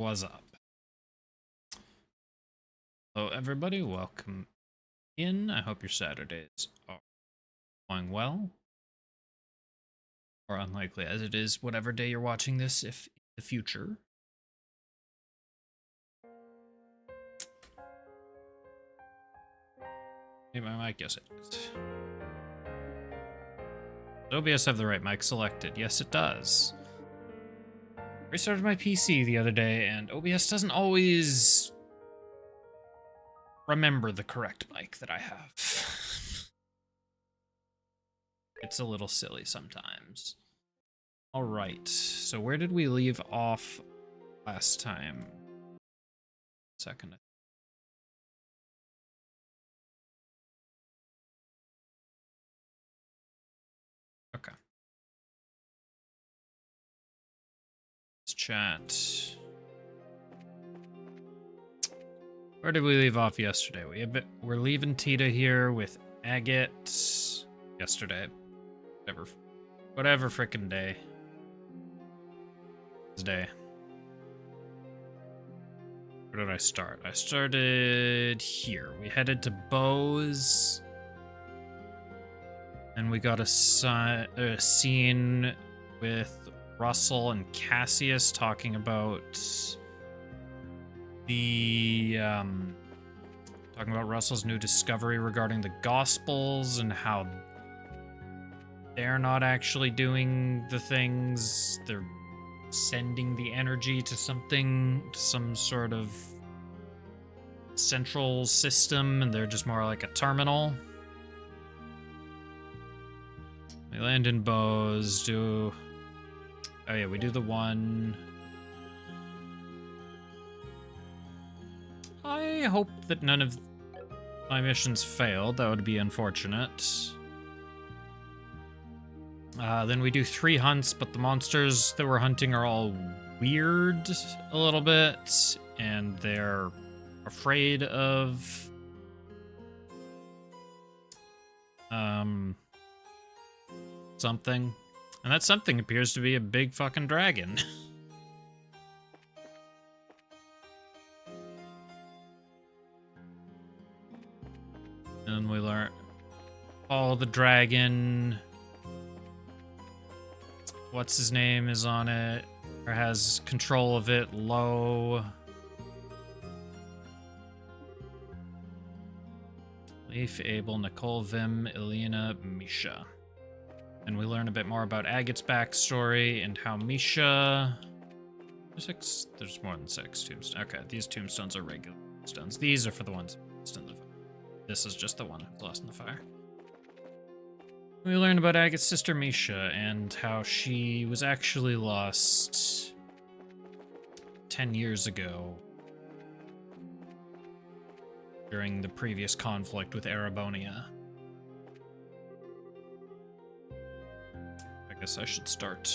What's up? Hello, everybody. Welcome in. I hope your Saturdays are going well. Or unlikely as it is, whatever day you're watching this, if in the future. Maybe my mic, yes it is. Does OBS have the right mic selected? Yes, it does. Restarted my PC the other day, and OBS doesn't always remember the correct mic that I have. It's a little silly sometimes. All right, so where did we leave off last time? Second. Okay. Let's chat. Where did we leave off yesterday? We're leaving Tita here with Agate yesterday. Whatever frickin' day. This day. Where did I start? I started here. We headed to Bose. And we got a scene with Russell and Cassius talking about talking about Russell's new discovery regarding the Gospels and how they're not actually doing the things. They're sending the energy to something, to some sort of central system, and they're just more like a terminal. We land in Bose, oh yeah, we do the one. I hope that none of my missions failed. That would be unfortunate. Then we do 3 hunts, but the monsters that we're hunting are all weird a little bit, and they're afraid of something. And that something appears to be a big fucking dragon. And we learn follow the dragon. What's his name is on it, or has control of it. Low. Leif, Abel, Nicole, Vim, Elena, Misha. And we learn a bit more about Agate's backstory and how Misha... There's more than 6 tombstones. Okay, these tombstones are regular tombstones. These are for the ones lost in the fire. This is just the one lost in the fire. We learn about Agate's sister Misha and how she was actually lost 10 years ago during the previous conflict with Erebonia. I guess I should start.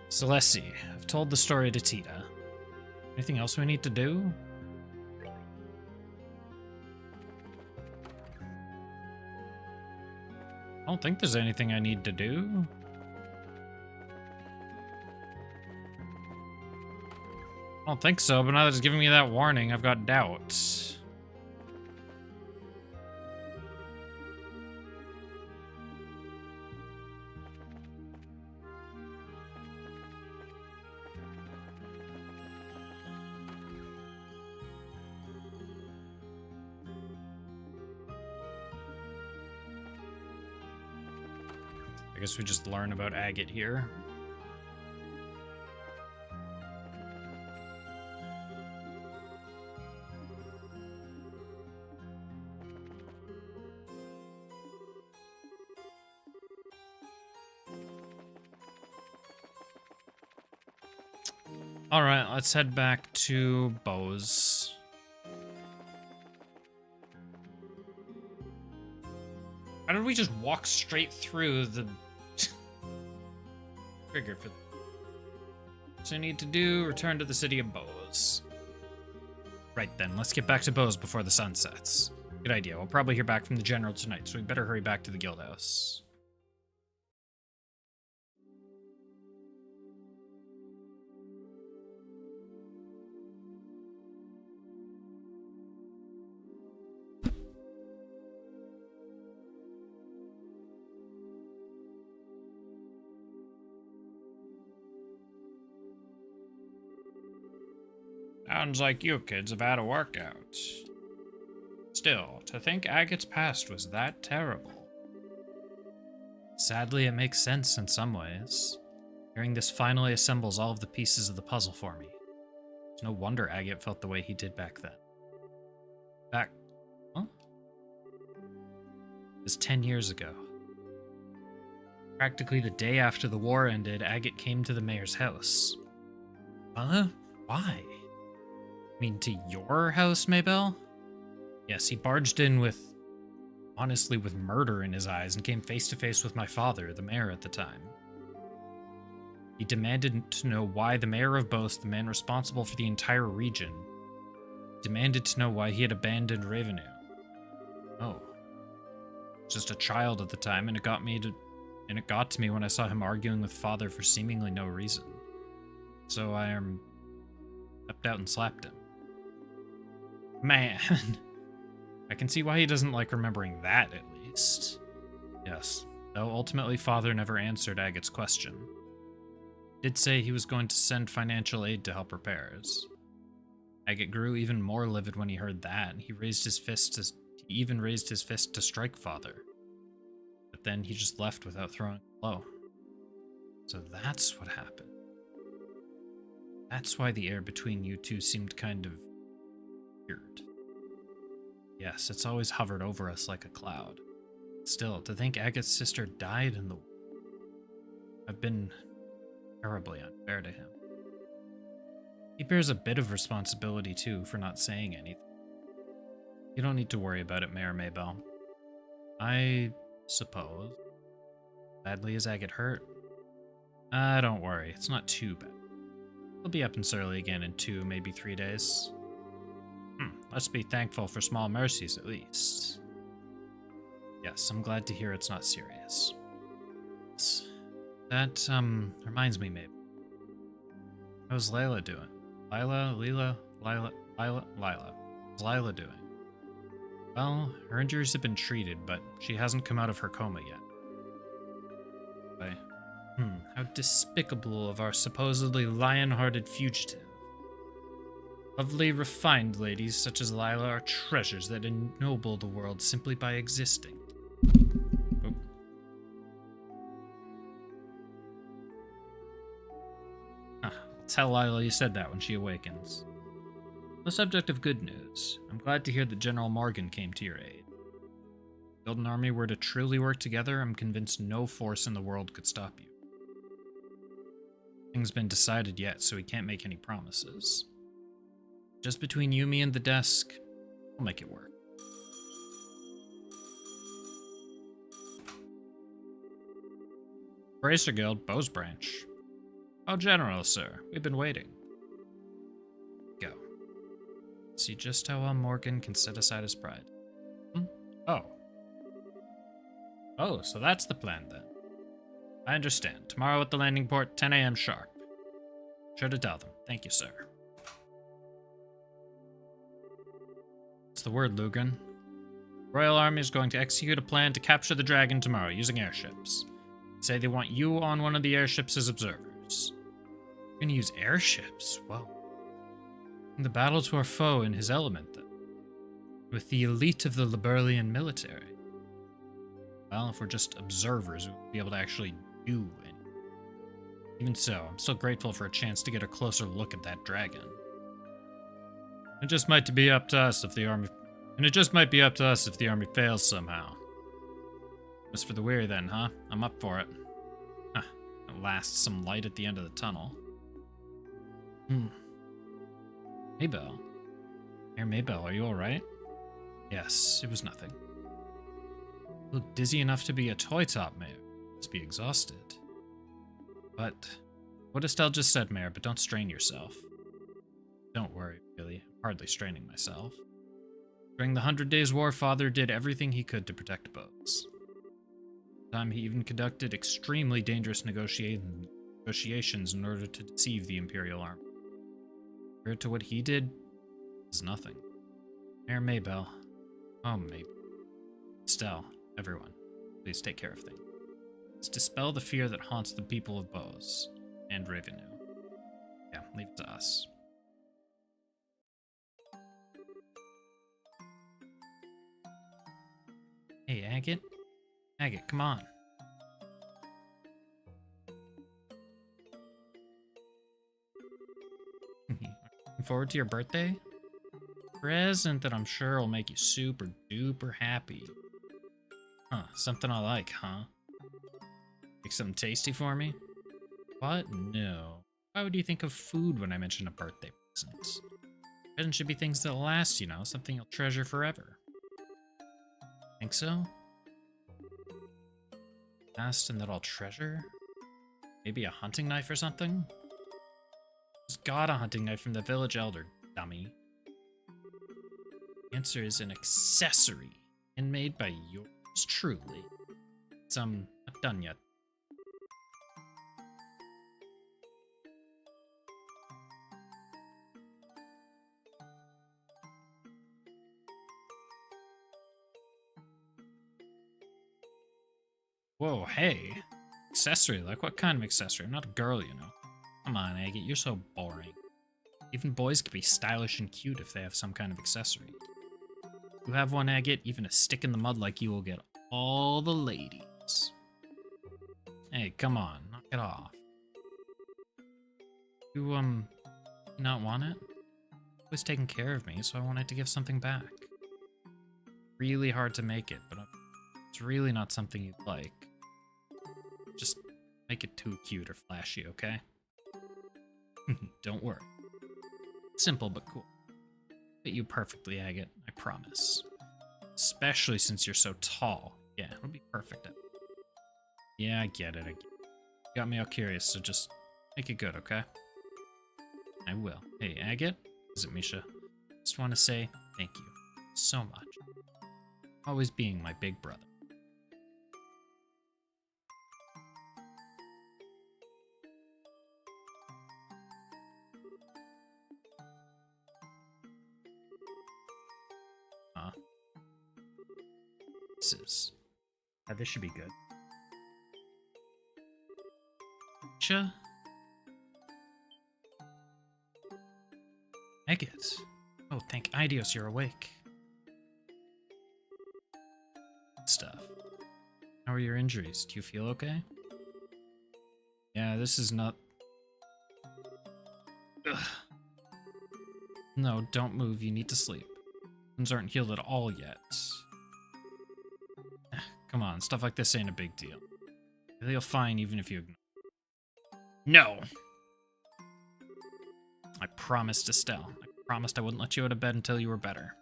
Celessi, I've told the story to Tita. Anything else we need to do? I don't think there's anything I need to do. I don't think so, but now that it's giving me that warning, I've got doubts. I guess we just learn about Agate here. All right, let's head back to Bose. Why don't we just walk straight through the trigger for what I need to do? Return to the city of Bose. Right then, let's get back to Bose before the sun sets. Good idea. We'll probably hear back from the general tonight, so we better hurry back to the guild house. Sounds like you kids have had a workout. Still, to think Agate's past was that terrible. Sadly, it makes sense in some ways. Hearing this finally assembles all of the pieces of the puzzle for me. It's no wonder Agate felt the way he did back then. Huh? It was 10 years ago. Practically the day after the war ended, Agate came to the mayor's house. Huh? Why? I mean, to your house, Maybelle? Yes, he barged in with murder in his eyes and came face to face with my father, the mayor at the time. He demanded to know why the mayor of Beauce, the man responsible for the entire region, demanded to know why he had abandoned Raveneux. Oh. I was just a child at the time, and it got to me when I saw him arguing with father for seemingly no reason. So I stepped out and slapped him. Man, I can see why he doesn't like remembering that, at least. Yes, though ultimately father never answered Agate's question. He did say he was going to send financial aid to help repairs. Agate grew even more livid when he heard that, and he even raised his fist to strike father. But then he just left without throwing a blow. So that's what happened. That's why the air between you two seemed kind of weird. Yes, it's always hovered over us like a cloud. Still, to think Agate's sister died in the war. I've been terribly unfair to him. He bears a bit of responsibility, too, for not saying anything. You don't need to worry about it, Mayor Maybelle. I suppose. Badly as Agate hurt? Don't worry, it's not too bad. He'll be up and surly again in 2, maybe 3 days. Let's be thankful for small mercies, at least. Yes, I'm glad to hear it's not serious. That, reminds me, maybe. How's Lila doing? Lila? How's Lila doing? Well, her injuries have been treated, but she hasn't come out of her coma yet. How despicable of our supposedly lion-hearted fugitive. Lovely, refined ladies such as Lila are treasures that ennoble the world simply by existing. Oh. I'll tell Lila you said that when she awakens. On the subject of good news, I'm glad to hear that General Morgan came to your aid. If the Golden Army were to truly work together, I'm convinced no force in the world could stop you. Nothing's been decided yet, so we can't make any promises. Just between you, me, and the desk, I'll make it work. Bracer Guild, Beauce Branch. Oh, General, sir. We've been waiting. Go. See just how well Morgan can set aside his pride. Oh. Oh, so that's the plan, then. I understand. Tomorrow at the landing port, 10 a.m. sharp. Sure to tell them. Thank you, sir. What's the word, Lugren? The Royal Army is going to execute a plan to capture the dragon tomorrow using airships. Say they want you on one of the airships as observers. You're going to use airships? Whoa. The battle to our foe in his element, then. With the elite of the Liberlian military. Well, if we're just observers, we'll be able to actually do anything. Even so, I'm still grateful for a chance to get a closer look at that dragon. It just might be up to us if the army fails somehow. As for the weary then, huh? I'm up for it. At last, some light at the end of the tunnel. Maybelle. Mayor Maybelle, are you alright? Yes, it was nothing. You look dizzy enough to be a toy top, Mayor. Must be exhausted. But what Estelle just said, Mayor, but don't strain yourself. Don't worry, really. I'm hardly straining myself. During the 100 Days' War, Father did everything he could to protect Beauce. At the time, he even conducted extremely dangerous negotiations in order to deceive the Imperial Army. Compared to what he did, is nothing. Mayor Maybelle. Oh, Maybelle. Estelle, everyone, please take care of things. Let's dispel the fear that haunts the people of Beauce and Raveneux. Yeah, leave it to us. Hey, Agate? Agate, come on. Looking forward to your birthday? Present that I'm sure will make you super duper happy. Huh, something I like, huh? Make something tasty for me? What? No. Why would you think of food when I mention a birthday present? Presents should be things that last, you know, something you'll treasure forever. Think so? Last and that I'll treasure? Maybe a hunting knife or something? Just got a hunting knife from the village elder, dummy. The answer is an accessory, and made by yours truly. It's, not done yet. Whoa, hey. Accessory? Like what kind of accessory? I'm not a girl, you know. Come on, Agate, you're so boring. Even boys can be stylish and cute if they have some kind of accessory. If you have one, Agate, even a stick in the mud like you will get all the ladies. Hey, come on, knock it off. You, not want it? Always taking care of me, so I wanted to give something back. Really hard to make it, but it's really not something you'd like. Just make it too cute or flashy, okay? Don't worry. Simple but cool. Fit you perfectly, Agate, I promise. Especially since you're so tall. Yeah, it'll be perfect. Yeah, I get it, Got me all curious, so just make it good, okay? I will. Hey, Agate? Is it Misha? Just want to say thank you so much. Always being my big brother. This should be good. Misha? Agate. Oh, thank Aidios you're awake. Good stuff. How are your injuries? Do you feel okay? Yeah, this is not... Ugh. No, don't move. You need to sleep. Wounds aren't healed at all yet. Come on, stuff like this ain't a big deal. You'll heal fine even if you ignore. No! I promised Estelle. I promised I wouldn't let you out of bed until you were better.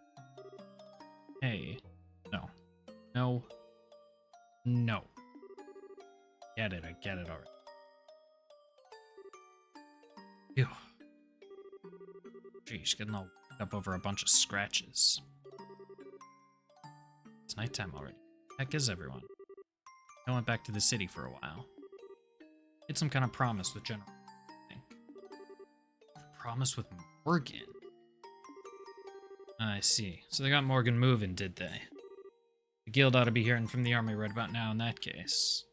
Hey. No. No. No. Get it, I get it already. Ew. Sheesh, getting all worked up over a bunch of scratches. It's nighttime already. Heck is everyone? I went back to the city for a while. Did some kind of promise with General, I think. Promise with Morgan? I see. So they got Morgan moving, did they? The guild ought to be hearing from the army right about now in that case.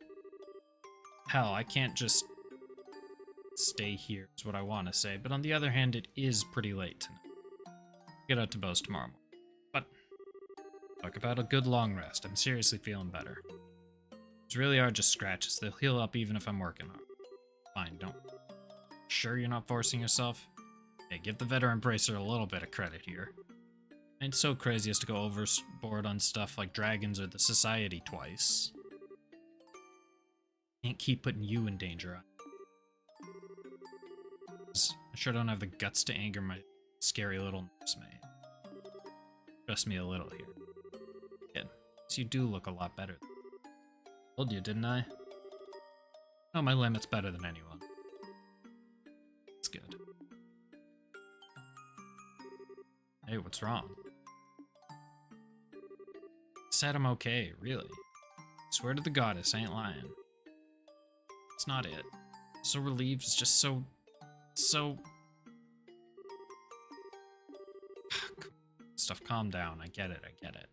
Hell, I can't just stay here is what I want to say, but on the other hand, it is pretty late tonight. Get out to Bose tomorrow morning. But talk about a good long rest. I'm seriously feeling better. These really are just scratches. They'll heal up even if I'm working hard. Fine, don't. Sure you're not forcing yourself? Hey, give the veteran bracer a little bit of credit here. Ain't so crazy as to go overboard on stuff like dragons or the society twice. Can't keep putting you in danger. I sure don't have the guts to anger my scary little nursemaid. Trust me a little here. Kid, so you do look a lot better. Told you, didn't I? Oh, my limit's better than anyone. It's good. Hey, what's wrong? Said I'm okay, really. Swear to the goddess, I ain't lying. It's not it. So relieved, it's just so... Stuff, calm down. I get it, I get it.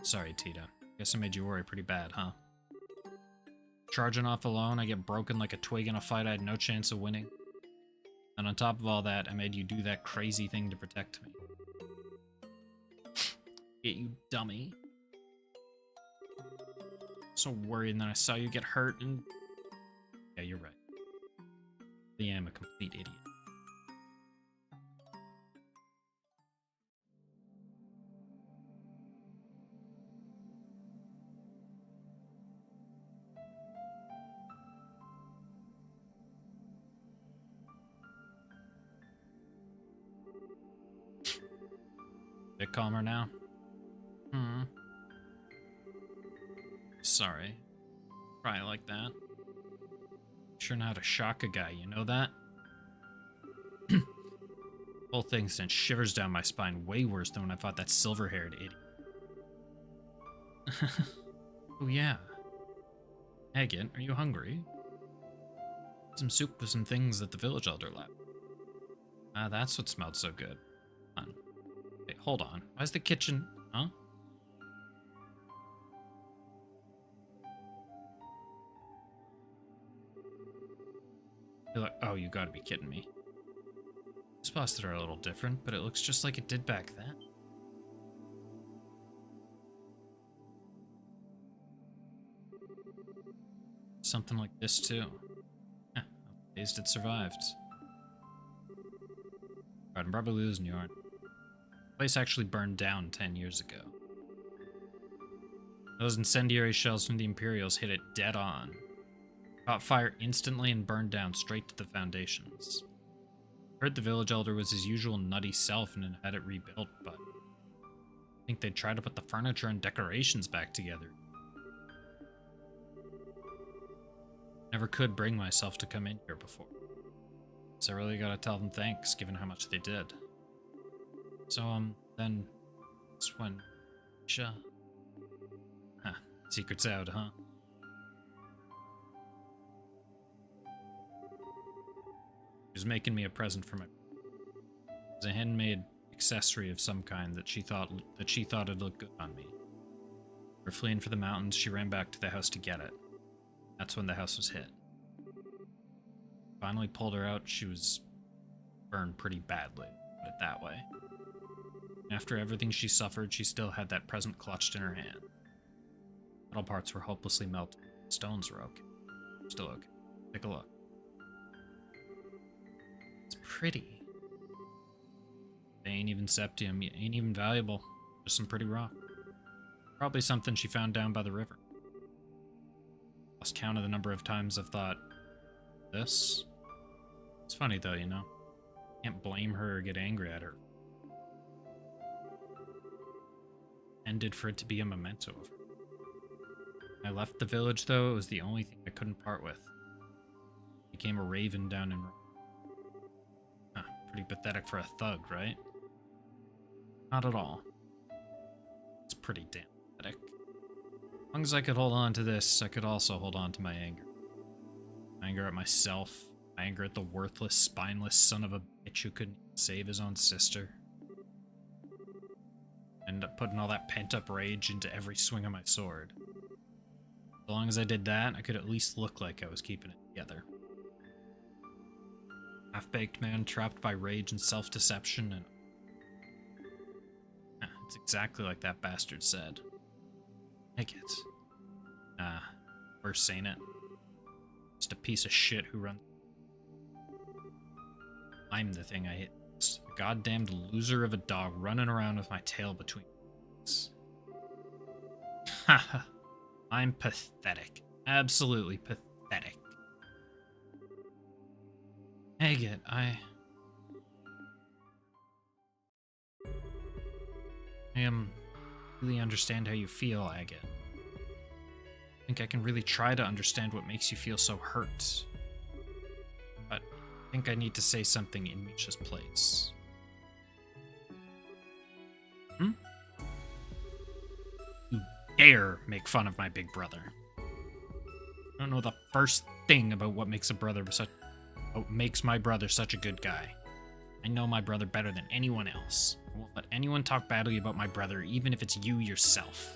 Sorry, Tita. Guess I made you worry pretty bad, huh? Charging off alone, I get broken like a twig in a fight I had no chance of winning. And on top of all that, I made you do that crazy thing to protect me. Get you dummy. So worried, and then I saw you get hurt, and yeah, you're right. I am a complete idiot. Bit calmer now. Sorry. Cry like that. Sure know how to shock a guy, you know that? Whole thing sent shivers down my spine, way worse than when I fought that silver-haired idiot. Oh yeah. Agate, are you hungry? Some soup with some things that the village elder left. Ah, that's what smelled so good. Hold on. Wait, hold on. Why's the kitchen... Huh? You're like, oh, you gotta be kidding me. These bosses are a little different, but it looks just like it did back then. Something like this, too. I'm amazed it survived. Right, I'm probably losing you, aren't I? The place actually burned down 10 years ago. Those incendiary shells from the Imperials hit it dead on. Caught fire instantly and burned down straight to the foundations. Heard the village elder was his usual nutty self and had it rebuilt, but I think they'd try to put the furniture and decorations back together. Never could bring myself to come in here before. So I really gotta tell them thanks, given how much they did. So, then, that's when... Huh. Secret's out, huh? She was making me a present for my... It was a handmade accessory of some kind that she thought would look good on me. For fleeing for the mountains, she ran back to the house to get it. That's when the house was hit. Finally pulled her out, she was burned pretty badly, put it that way. After everything she suffered, she still had that present clutched in her hand. Metal parts were hopelessly melted. Stones were okay. Still okay. Take a look. It's pretty. They ain't even septium, ain't even valuable. Just some pretty rock. Probably something she found down by the river. Lost count of the number of times I've thought, this? It's funny though, you know? Can't blame her or get angry at her. Ended for it to be a memento of her. When I left the village though, it was the only thing I couldn't part with. Became a raven down in Rome. Huh, pretty pathetic for a thug, right? Not at all. It's pretty damn pathetic. As long as I could hold on to this, I could also hold on to my anger. Anger at myself. Anger at the worthless, spineless son of a bitch who couldn't save his own sister. Ended up putting all that pent-up rage into every swing of my sword. As long as I did that, I could at least look like I was keeping it together. Half-baked man trapped by rage and self-deception, and... it's exactly like that bastard said. Agate. Nah, worse ain't it? Just a piece of shit who runs... I'm the thing I hate. A goddamned loser of a dog running around with my tail between my legs. Haha. I'm pathetic. Absolutely pathetic. Agate, I really understand how you feel, Agate. I think I can really try to understand what makes you feel so hurt. But I think I need to say something in Misha's place. You dare make fun of my big brother. I don't know the first thing about what makes makes my brother such a good guy. I know my brother better than anyone else. I won't let anyone talk badly about my brother, even if it's you yourself.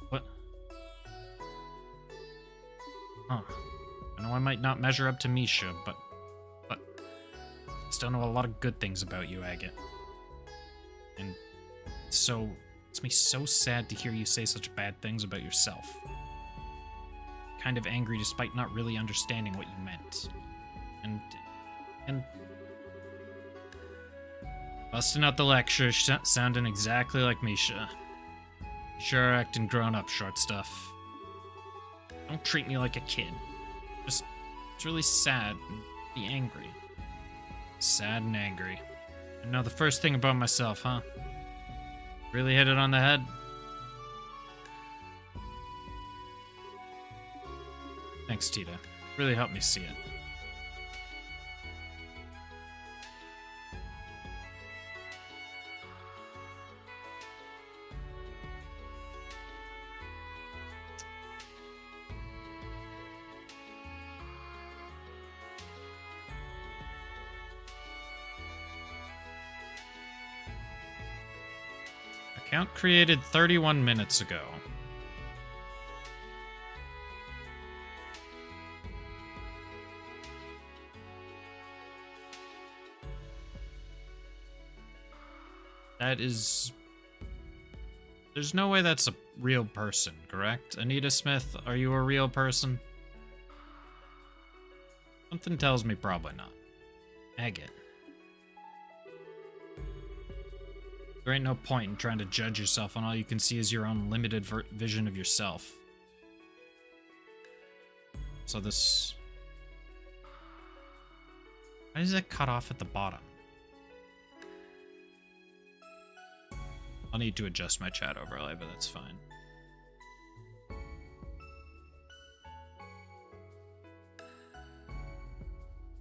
What? Huh. I know I might not measure up to Misha, but I still know a lot of good things about you, Agate. And so Makes me so sad to hear you say such bad things about yourself. Kind of angry despite not really understanding what you meant. And busting out the lecture, sounding exactly like Misha. Sure acting grown up, short stuff. Don't treat me like a kid. Just, it's really sad and be angry. Sad and angry. I know the first thing about myself, huh? Really hit it on the head? Thanks, Tita. Really helped me see it. Account created 31 minutes ago. That is... There's no way that's a real person, correct? Anita Smith, are you a real person? Something tells me probably not. Agate. There ain't no point in trying to judge yourself when all you can see is your own limited vision of yourself. So this... Why is it cut off at the bottom? I'll need to adjust my chat overlay, but that's fine.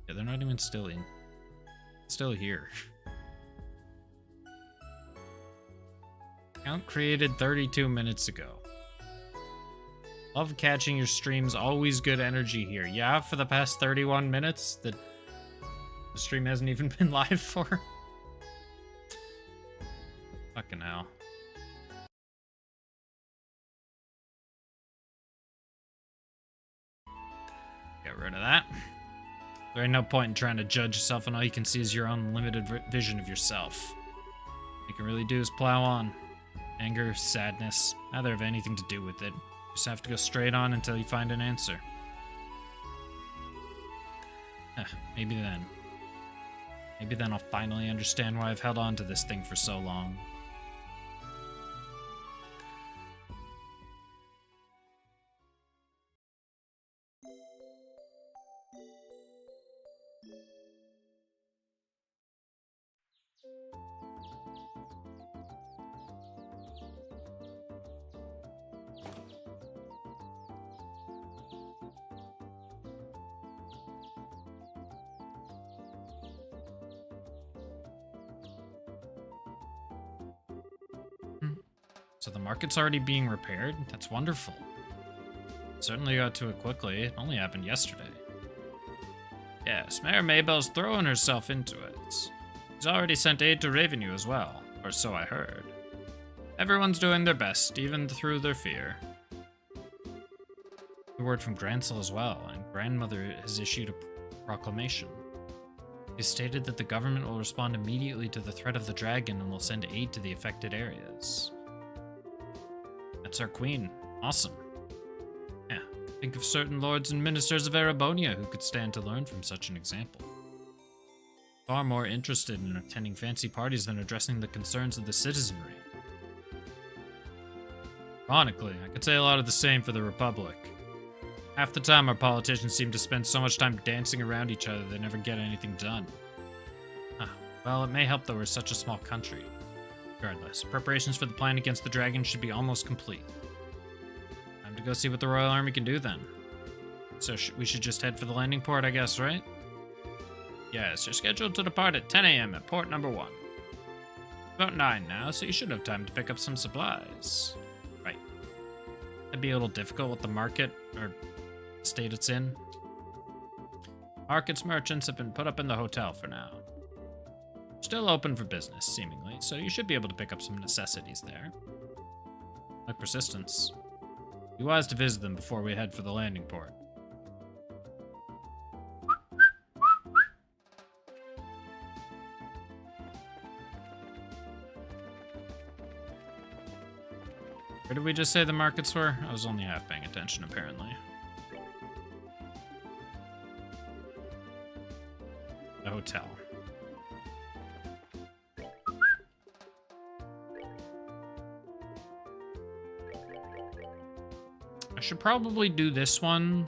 Yeah, they're not even still here. Account created 32 minutes ago. Love catching your streams, always good energy here. Yeah, for the past 31 minutes that the stream hasn't even been live for. Fucking hell. Get rid of that. There ain't no point in trying to judge yourself when all you can see is your own limited vision of yourself. All you can really do is plow on. Anger, sadness, neither have anything to do with it. Just have to go straight on until you find an answer. Maybe then. Maybe then I'll finally understand why I've held on to this thing for so long. So the market's already being repaired? That's wonderful. Certainly got to it quickly. It only happened yesterday. Yes, Mayor Maybell's throwing herself into it. She's already sent aid to Ravenue as well, or so I heard. Everyone's doing their best, even through their fear. The word from Grancel as well, and Grandmother has issued a proclamation. It stated that the government will respond immediately to the threat of the dragon and will send aid to the affected areas. That's our queen. Awesome. Yeah, think of certain lords and ministers of Erebonia who could stand to learn from such an example. Far more interested in attending fancy parties than addressing the concerns of the citizenry. Ironically, I could say a lot of the same for the Republic. Half the time our politicians seem to spend so much time dancing around each other they never get anything done. Well, it may help that we're such a small country. Regardless, preparations for the plan against the dragon should be almost complete. Time to go see what the Royal Army can do then. So we should just head for the landing port, I guess, right? Yes, you're scheduled to depart at 10 a.m. at port number 1. About 9 now, so you should have time to pick up some supplies. Right. That'd be a little difficult with the market, or state it's in. Market's merchants have been put up in the hotel for now. Still open for business, seemingly, so you should be able to pick up some necessities there. Like persistence. Be wise to visit them before we head for the landing port. Where did we just say the markets were? I was only half paying attention, apparently. The hotel. I should probably do this one.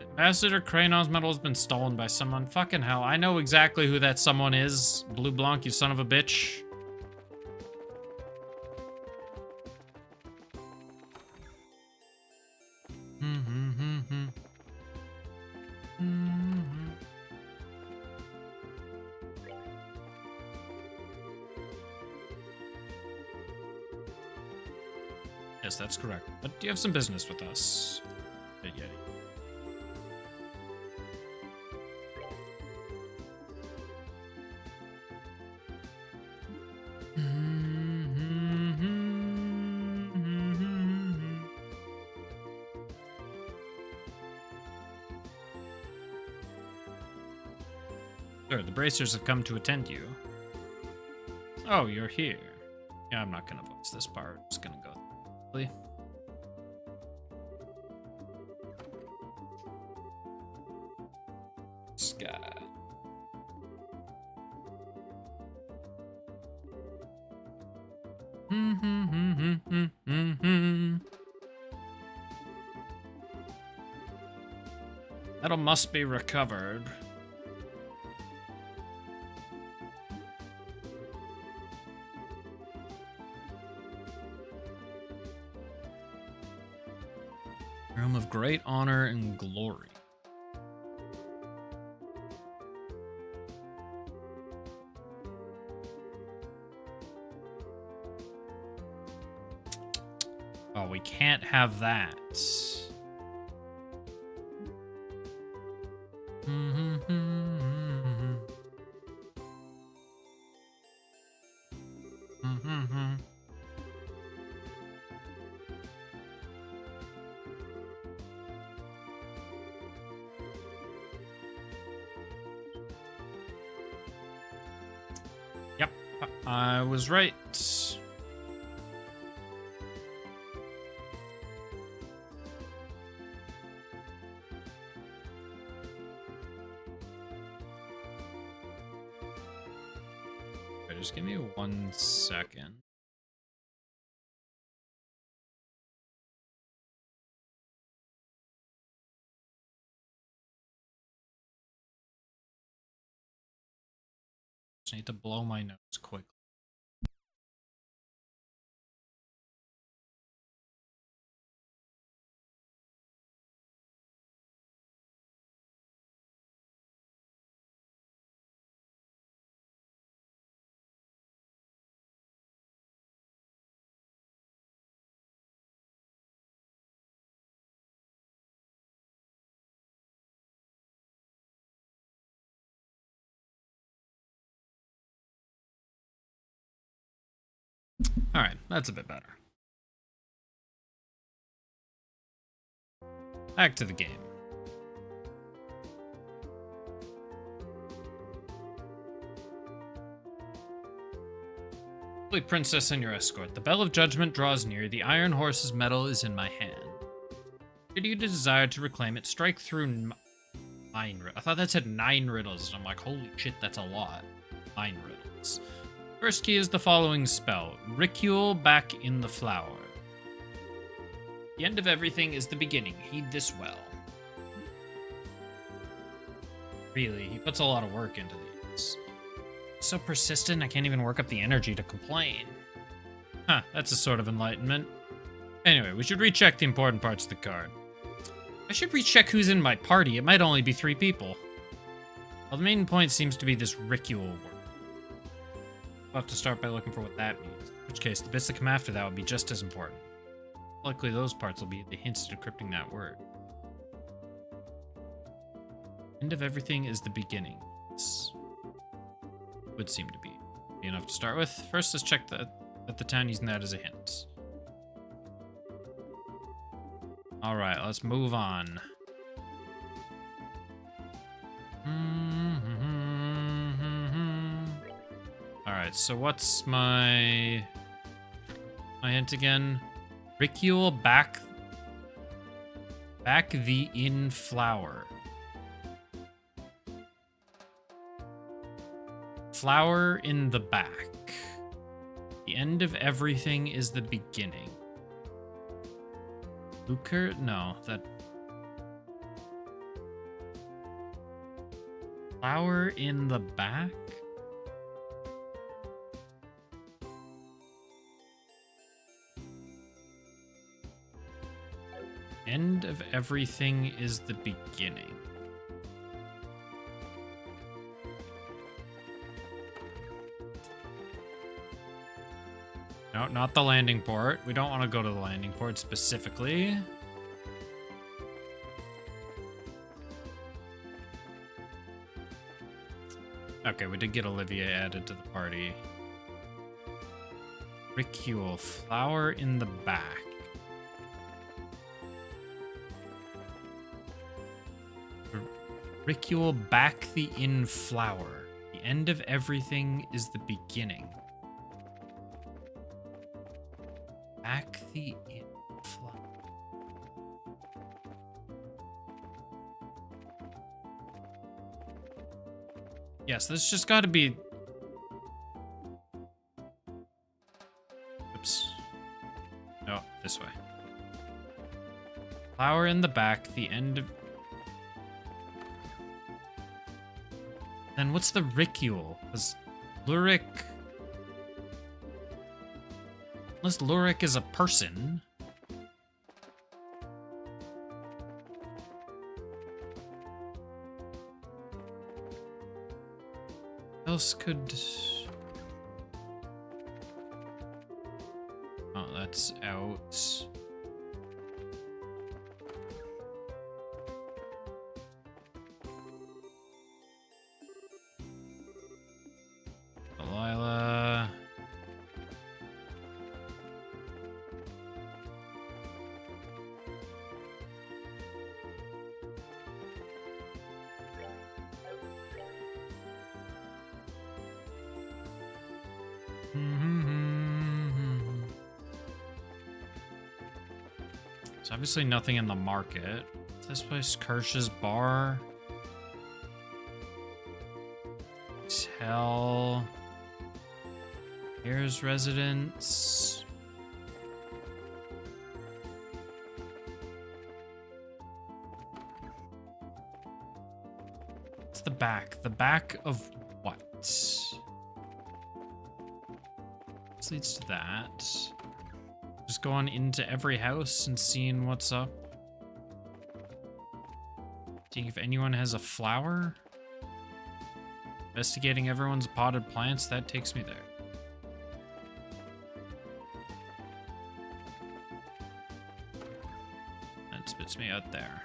Ambassador Kranos medal has been stolen by someone. Fucking hell, I know exactly who that someone is. Blue Blanc, you son of a bitch. Yes, that's correct. But you have some business with us, Big Yeti. Sir, the bracers have come to attend you. Oh, you're here. Yeah, I'm not gonna voice this part. I'm just gonna go. Sky. Metal must be recovered. Room of great honor and glory. Oh, we can't have that. Yep, I was right. Just give me 1 second. Just need to blow my nose quickly. All right, that's a bit better. Back to the game. Holy Princess and your escort. The Bell of Judgment draws near. The Iron Horse's medal is in my hand. Should you desire to reclaim it, strike through 9 riddles. I thought that said 9 riddles, and I'm like, holy shit, that's a lot. 9 riddles. First key is the following spell. Ricule back in the flower. The end of everything is the beginning. Heed this well. Really, he puts a lot of work into these. So persistent, I can't even work up the energy to complain. Huh, that's a sort of enlightenment. Anyway, we should recheck the important parts of the card. I should recheck who's in my party. It might only be 3 people. Well, the main point seems to be this ricule word. We'll have to start by looking for what that means. In which case, the bits that come after that will be just as important. Likely those parts will be the hints decrypting that word. End of everything is the beginning. This would seem to be enough to start with. First, let's check that the town using that as a hint. Alright, let's move on. Alright, so what's my My hint again. Ricule back the in flower. Flower in the back. The end of everything is the beginning. Lucre? No, that... Flower in the back? End of everything is the beginning. No, not the landing port. We don't want to go to the landing port specifically. Okay, we did get Olivia added to the party. Ricule, flower in the back. Ricule back the in flower. The end of everything is the beginning. Back the in flower. Yes, this just got to be... Oops. No, this way. Flower in the back, the end of... Then what's the Ricule? Because Lurik... Unless Lurik is a person. Else could... Oh, that's out. Delilah. There's obviously nothing in the market. This place, Kirsch's Bar. Hotel. Here's residence. It's the back. The back of what? This leads to that. Just going into every house and seeing what's up. Seeing if anyone has a flower. Investigating everyone's potted plants, that takes me there. That spits me out there.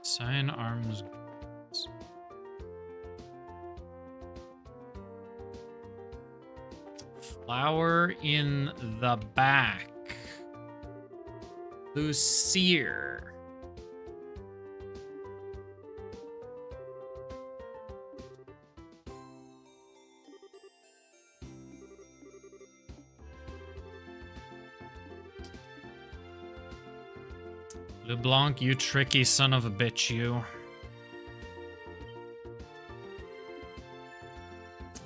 Sign arms. Flower in the back. Lucier. LeBlanc, you tricky son of a bitch, you.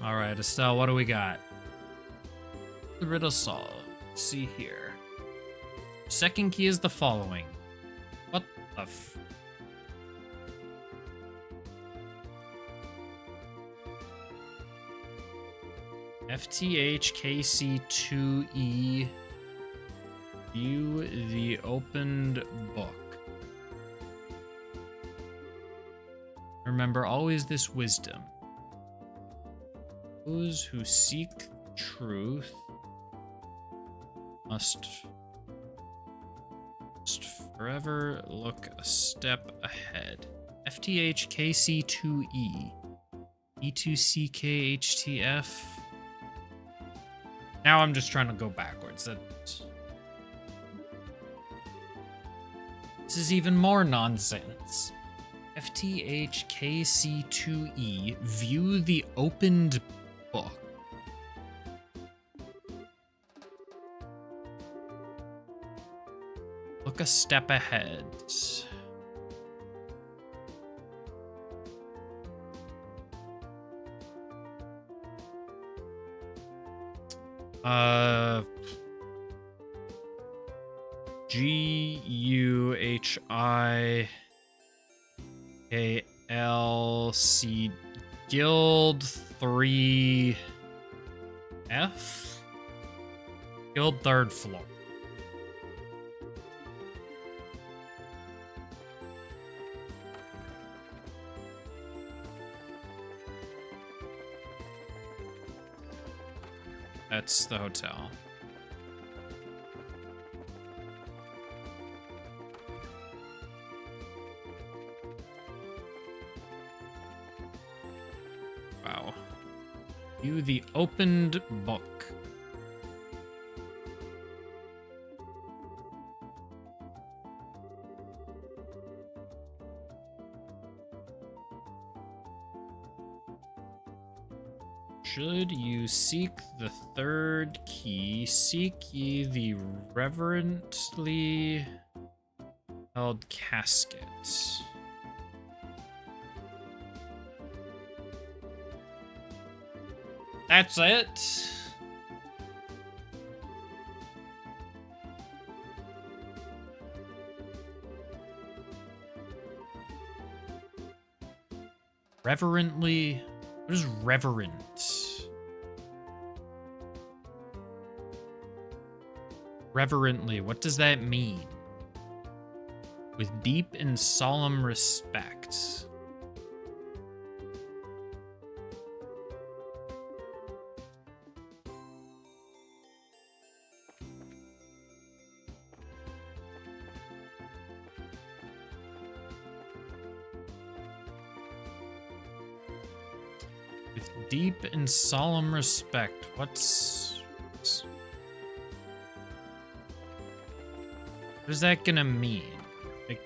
Alright, Estelle, what do we got? The riddle solved. Let's see here. Second key is the following. What the f... FTHKC2E. View the opened book. Remember always this wisdom. Those who seek truth must forever look a step ahead. FTHKC2E. E2CKHTF. Now I'm just trying to go backwards. This is even more nonsense. FTHKC2E. View the opened book. Look a step ahead. GUHIKLC Guild 3F? Guild 3rd floor. That's the hotel. Wow. View the opened book. Should you seek the third key, seek ye the reverently held casket. That's it. Reverently. What is reverent? Reverently, what does that mean? With deep and solemn respect. With deep and solemn respect. What is that gonna mean? Like,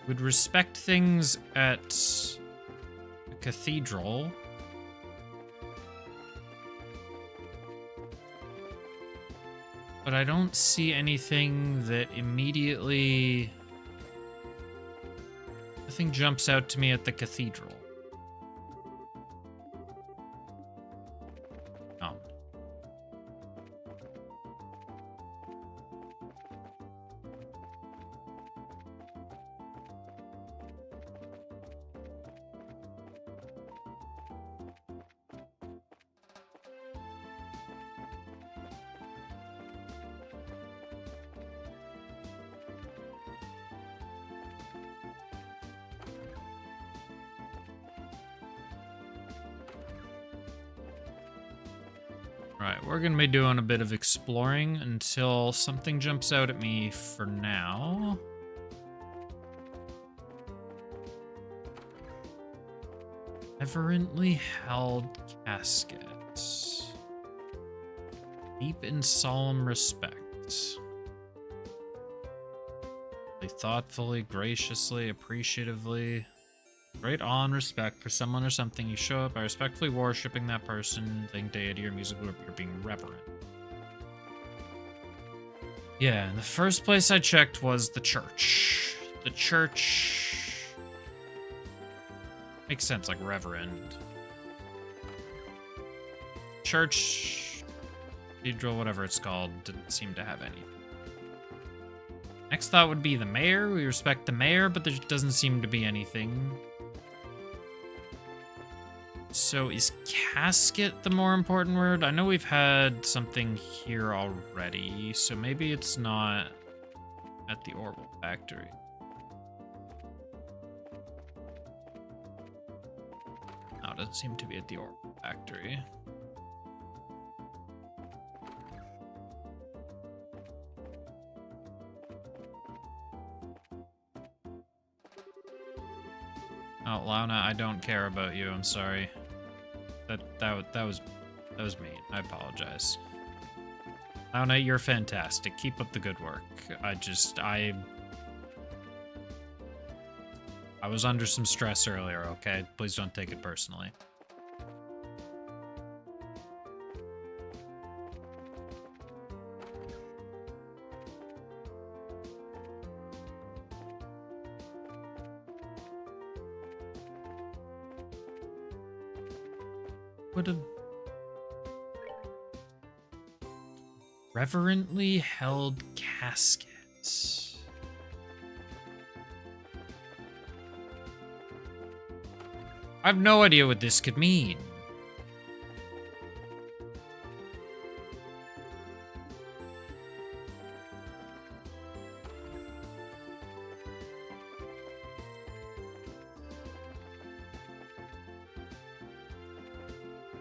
would respect things at a cathedral. But I don't see anything that immediately... Nothing jumps out to me at the cathedral. Right, we're gonna be doing a bit of exploring until something jumps out at me for now. Reverently held casket. Deep and solemn respect. Thoughtfully, graciously, appreciatively. Great awe and respect for someone or something. You show up by respectfully worshipping that person, thing, deity, or music group. You're being reverent. Yeah, the first place I checked was the church. The church... Makes sense, like reverend. Church... Cathedral, whatever it's called, didn't seem to have any. Next thought would be the mayor. We respect the mayor, but there doesn't seem to be anything. So is casket the more important word? I know we've had something here already, so maybe it's not at the Orbital Factory. No, it doesn't seem to be at the Orbital Factory. Oh, Launa, I don't care about you. I'm sorry. That was mean. I apologize. Launa, you're fantastic. Keep up the good work. I was under some stress earlier, okay? Please don't take it personally. What a reverently held casket. I have no idea what this could mean.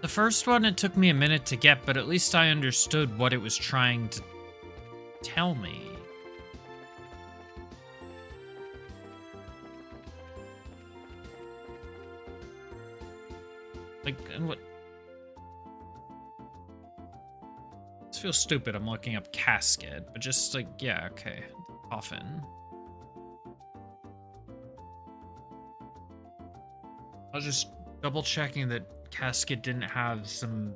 The first one, it took me a minute to get, but at least I understood what it was trying to tell me. Like, and what? This feels stupid. I'm looking up casket, but just like, yeah, okay. Coffin. I was just double checking that casket didn't have some...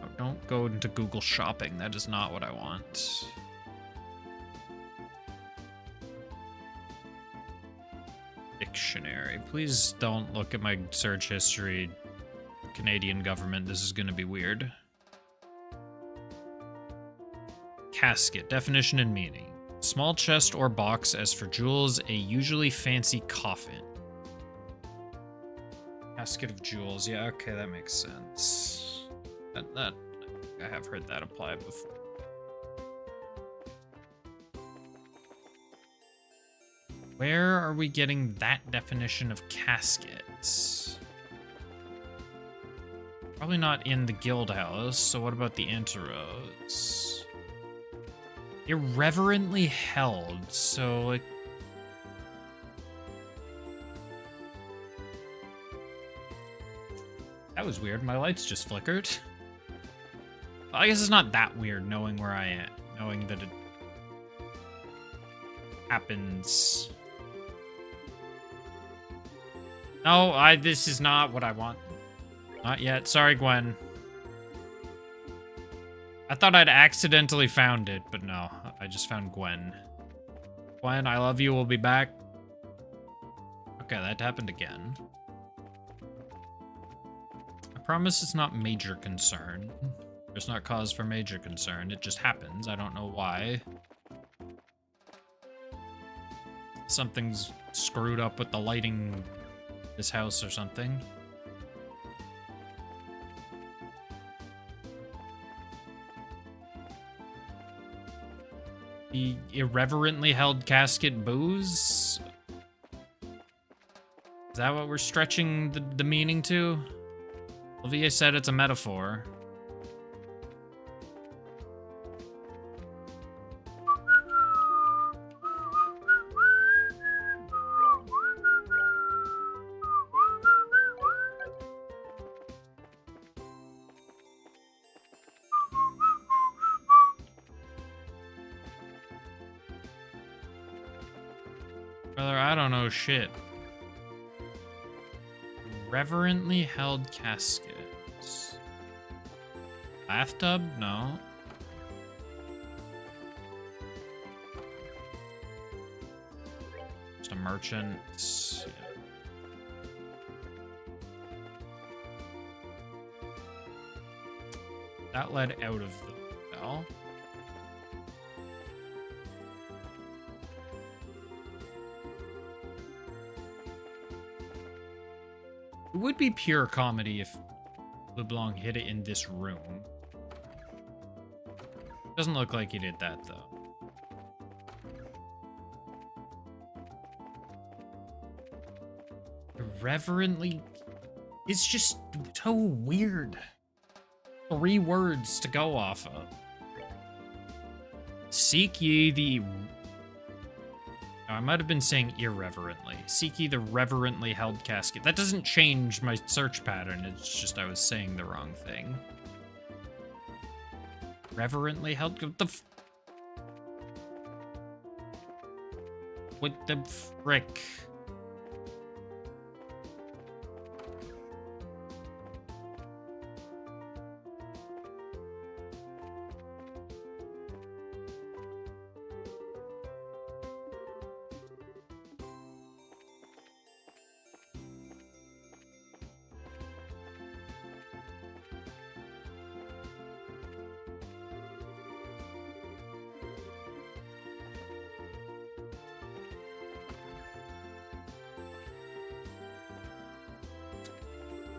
Oh, don't go into Google Shopping. That is not what I want. Dictionary. Please don't look at my search history. Canadian government, this is going to be weird. Casket. Definition and meaning. Small chest or box, as for jewels, a usually fancy coffin. Casket of jewels. Yeah, okay, that makes sense. That I have heard that apply before. Where are we getting that definition of caskets? Probably not in the guild house, so what about the Anteros? Irreverently held, so like... That was weird, my lights just flickered. Well, I guess it's not that weird knowing where I am, knowing that it happens. No, this is not what I want. Not yet. Sorry, Gwen. I thought I'd accidentally found it, but no. I just found Gwen. Gwen, I love you. We'll be back. Okay, that happened again. I promise it's not major concern. There's not cause for major concern. It just happens. I don't know why. Something's screwed up with the lighting this house or something. The irreverently held casket booze? Is that what we're stretching the meaning to? Olivia said it's a metaphor. Brother, I don't know shit. Reverently held caskets. Bathtub? No. Just a merchant. Yeah. That led out of the bell. It would be pure comedy if LeBlanc hid it in this room. Doesn't look like he did that, though. Irreverently... It's just so weird. 3 words to go off of. Seek ye the... I might have been saying irreverently. Seek ye the reverently held casket. That doesn't change my search pattern. It's just I was saying the wrong thing. Reverently held... What the What the frick?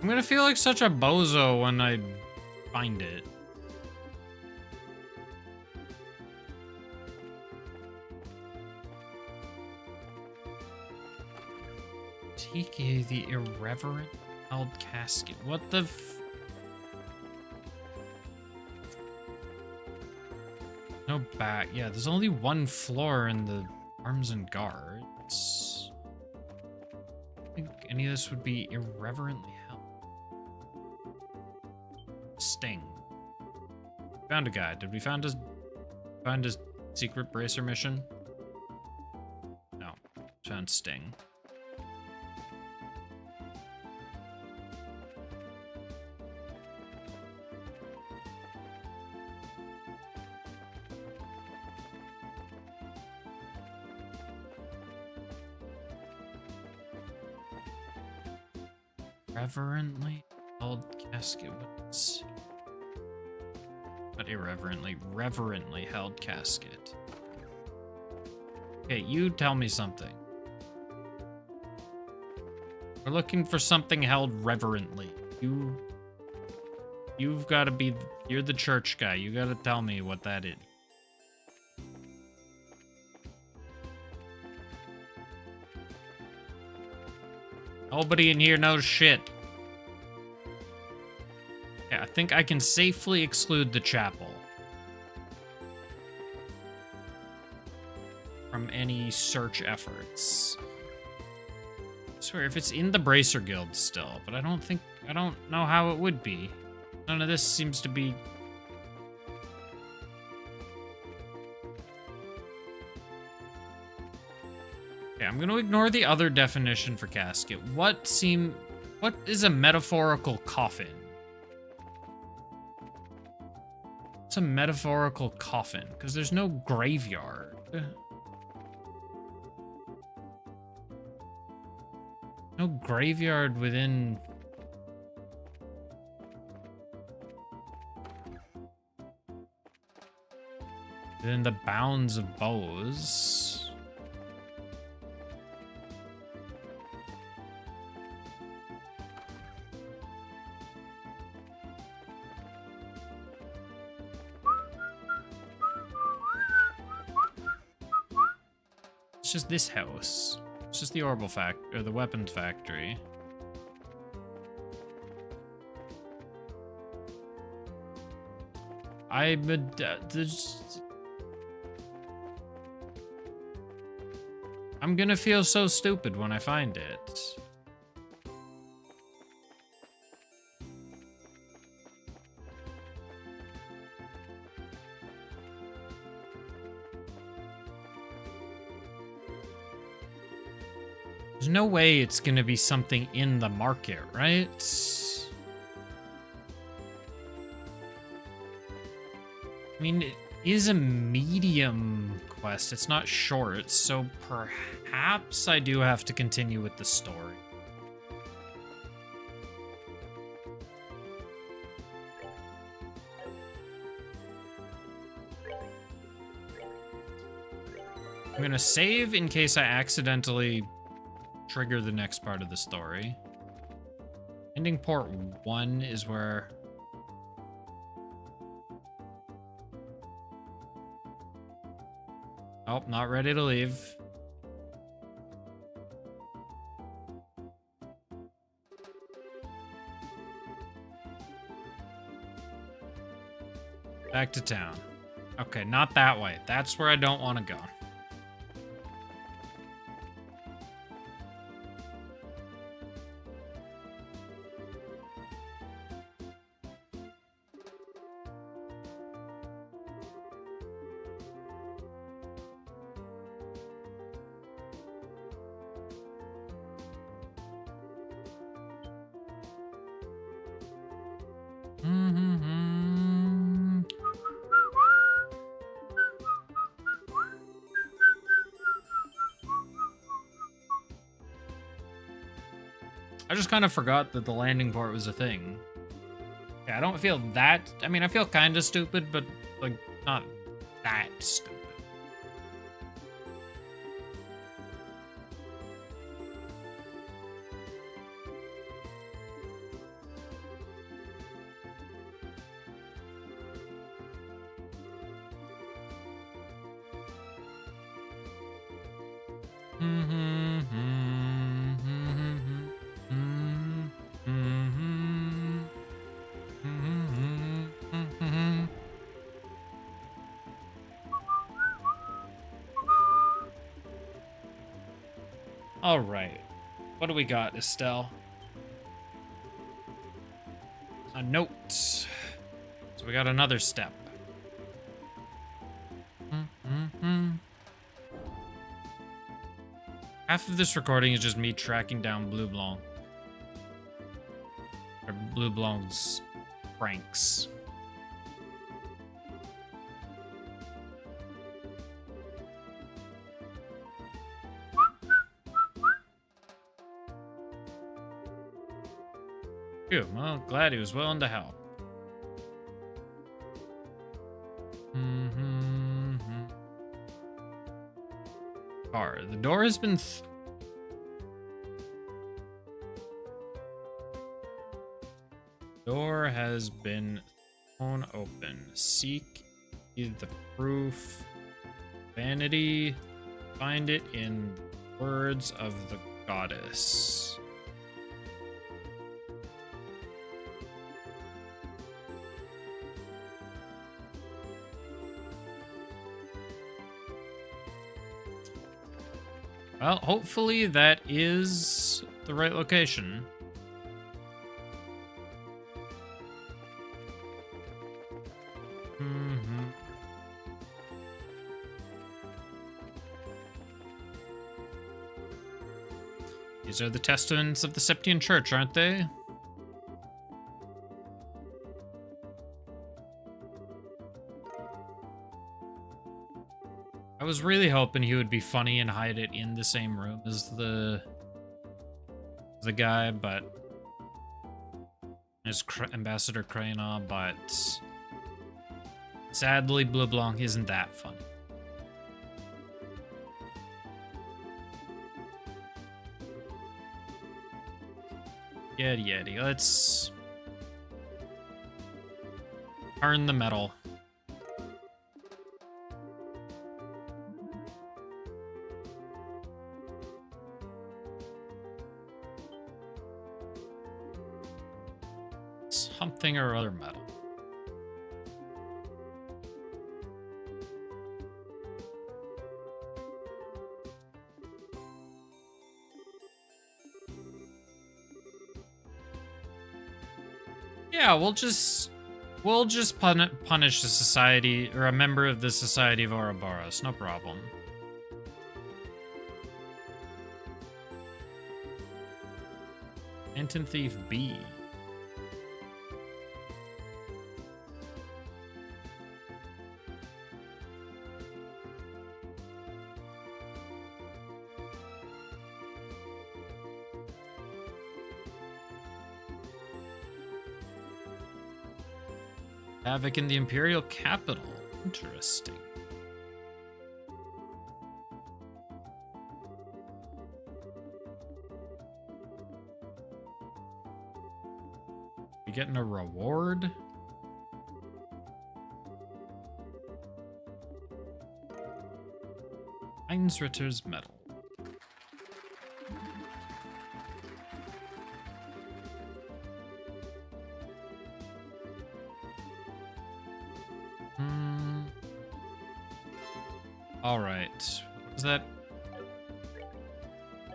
I'm gonna feel like such a bozo when I find it. Tiki, the irreverent held casket. What the f... No back. Yeah, there's only one floor in the arms and guards. I think any of this would be irreverently held. Sting. Found a guy. Did we find his secret bracer mission? No. Found Sting. Reverently held casket. What's... Not irreverently, reverently held casket. Okay, you tell me something. We're looking for something held reverently. You've got to be... You're the church guy. You got to tell me what that is. Nobody in here knows shit. Yeah, I think I can safely exclude the chapel from any search efforts. I swear, if it's in the Bracer Guild still, but I don't know how it would be. None of this seems to be... Okay, I'm gonna ignore the other definition for casket. What is a metaphorical coffin? It's a metaphorical coffin, because there's no graveyard. No graveyard within... within the bounds of Bose. It's just this house. It's just the Orbital or the weapons factory. I'm gonna feel so stupid when I find it. There's no way it's gonna be something in the market, right? I mean, it is a medium quest. It's not short, so perhaps I do have to continue with the story. I'm gonna save in case I accidentally trigger the next part of the story. Ending port 1 is where... Oh, not ready to leave. Back to town. Okay, not that way. That's where I don't want to go. I just kind of forgot that the landing port was a thing. Yeah, I don't feel that. I mean, I feel kind of stupid, but like not that stupid. All right. What do we got, Estelle? A note. So we got another step. Half of this recording is just me tracking down Blue Blanc. Or Blue Blanc's pranks. Phew, well, glad he was willing to help. Car. The door has been door has been thrown open. Seek the proof. Vanity. Find it in words of the goddess. Well, hopefully that is the right location. These are the testaments of the Septian Church, aren't they? I was really hoping he would be funny and hide it in the same room as the guy, but as Ambassador Crana, but sadly Blue Blanc isn't that funny. Yeti, let's turn the metal. Something or other metal. Yeah, we'll just punish the society or a member of the Society of Ouroboros, no problem. Anton Thief B. Havoc in the Imperial capital. Interesting. We getting a reward? Heinzritter's medal. All right. What is that?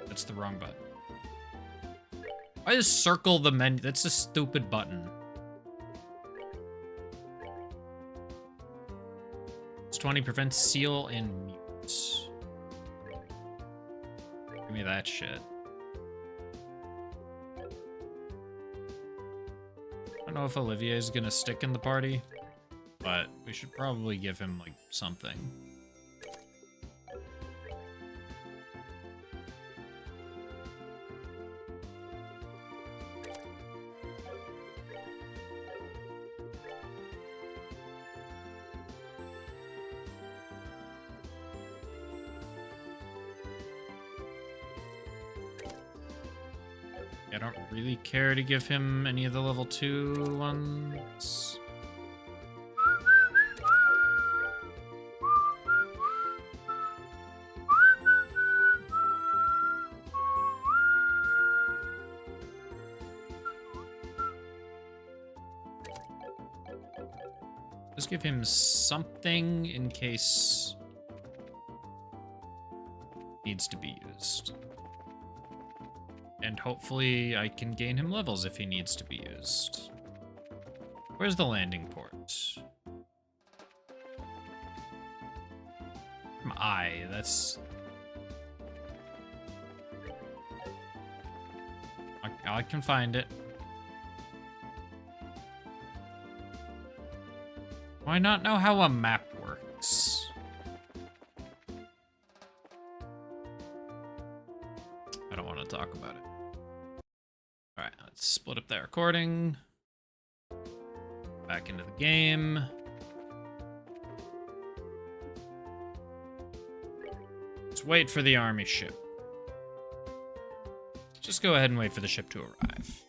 That's the wrong button. I just circle the menu. That's a stupid button. It's 20 prevents seal and mute. Give me that shit. I don't know if Olivier is gonna stick in the party, but we should probably give him, like, something. I don't really care to give him any of the level 2 ones. Just give him something in case needs to be used. And hopefully I can gain him levels if he needs to be used. Where's the landing port? That's... I can find it. Do I not know how a map works? I don't want to talk about it. Alright, let's split up that recording. Back into the game. Let's wait for the army ship. Just go ahead and wait for the ship to arrive.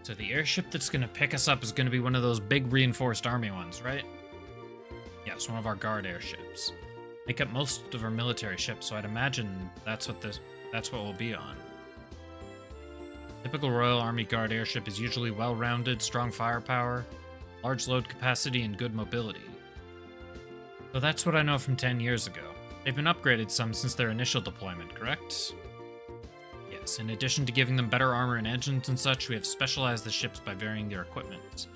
So the airship that's going to pick us up is going to be one of those big reinforced army ones, right? Yes, one of our guard airships. Make up most of our military ships, so I'd imagine that's what we'll be on. Typical Royal Army Guard airship is usually well-rounded, strong firepower, large load capacity, and good mobility. So that's what I know from 10 years ago. They've been upgraded some since their initial deployment, correct? Yes, in addition to giving them better armor and engines and such, we have specialized the ships by varying their equipment.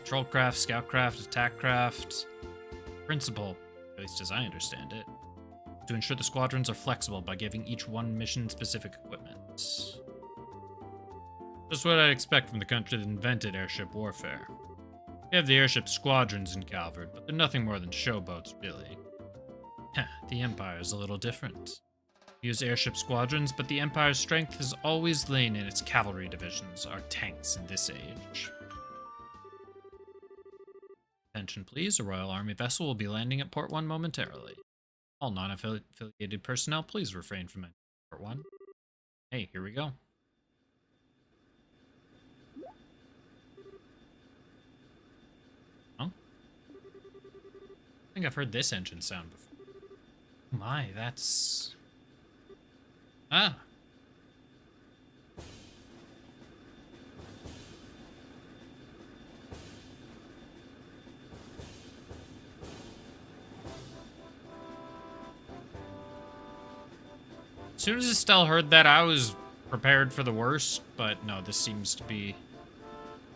Patrol craft, scout craft, attack craft. Principle, at least as I understand it, to ensure the squadrons are flexible by giving each one mission-specific equipment. Just what I'd expect from the country that invented airship warfare. We have the airship squadrons in Calvard, but they're nothing more than showboats, really. The Empire is a little different. We use airship squadrons, but the Empire's strength has always lain in its cavalry divisions, our tanks in this age. Attention please, a Royal Army vessel will be landing at Port 1 momentarily. All non-affiliated personnel, please refrain from entering Port 1. Hey, here we go. Oh? I think I've heard this engine sound before. Oh my, that's... Ah. As soon as Estelle heard that, I was prepared for the worst, but no, this seems to be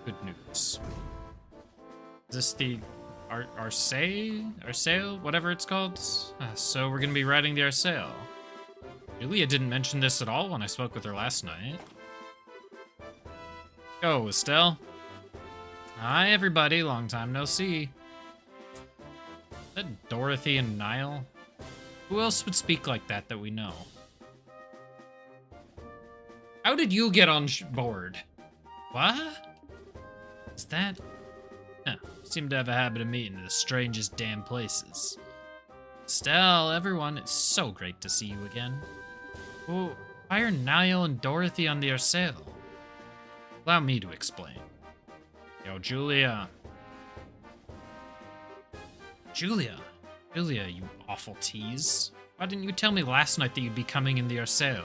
good news. Is this the Arsail? Whatever it's called? So we're gonna be riding the Arsail. Julia didn't mention this at all when I spoke with her last night. Go, Estelle. Hi, everybody. Long time no see. Is that Dorothy and Niall? Who else would speak like that we know? How did you get on board? What? Is that... Huh. Seem to have a habit of meeting in the strangest damn places. Estelle, everyone, it's so great to see you again. Oh, why are Niall and Dorothy on the Arsail? Allow me to explain. Yo, Julia. Julia, you awful tease. Why didn't you tell me last night that you'd be coming in the Arsail?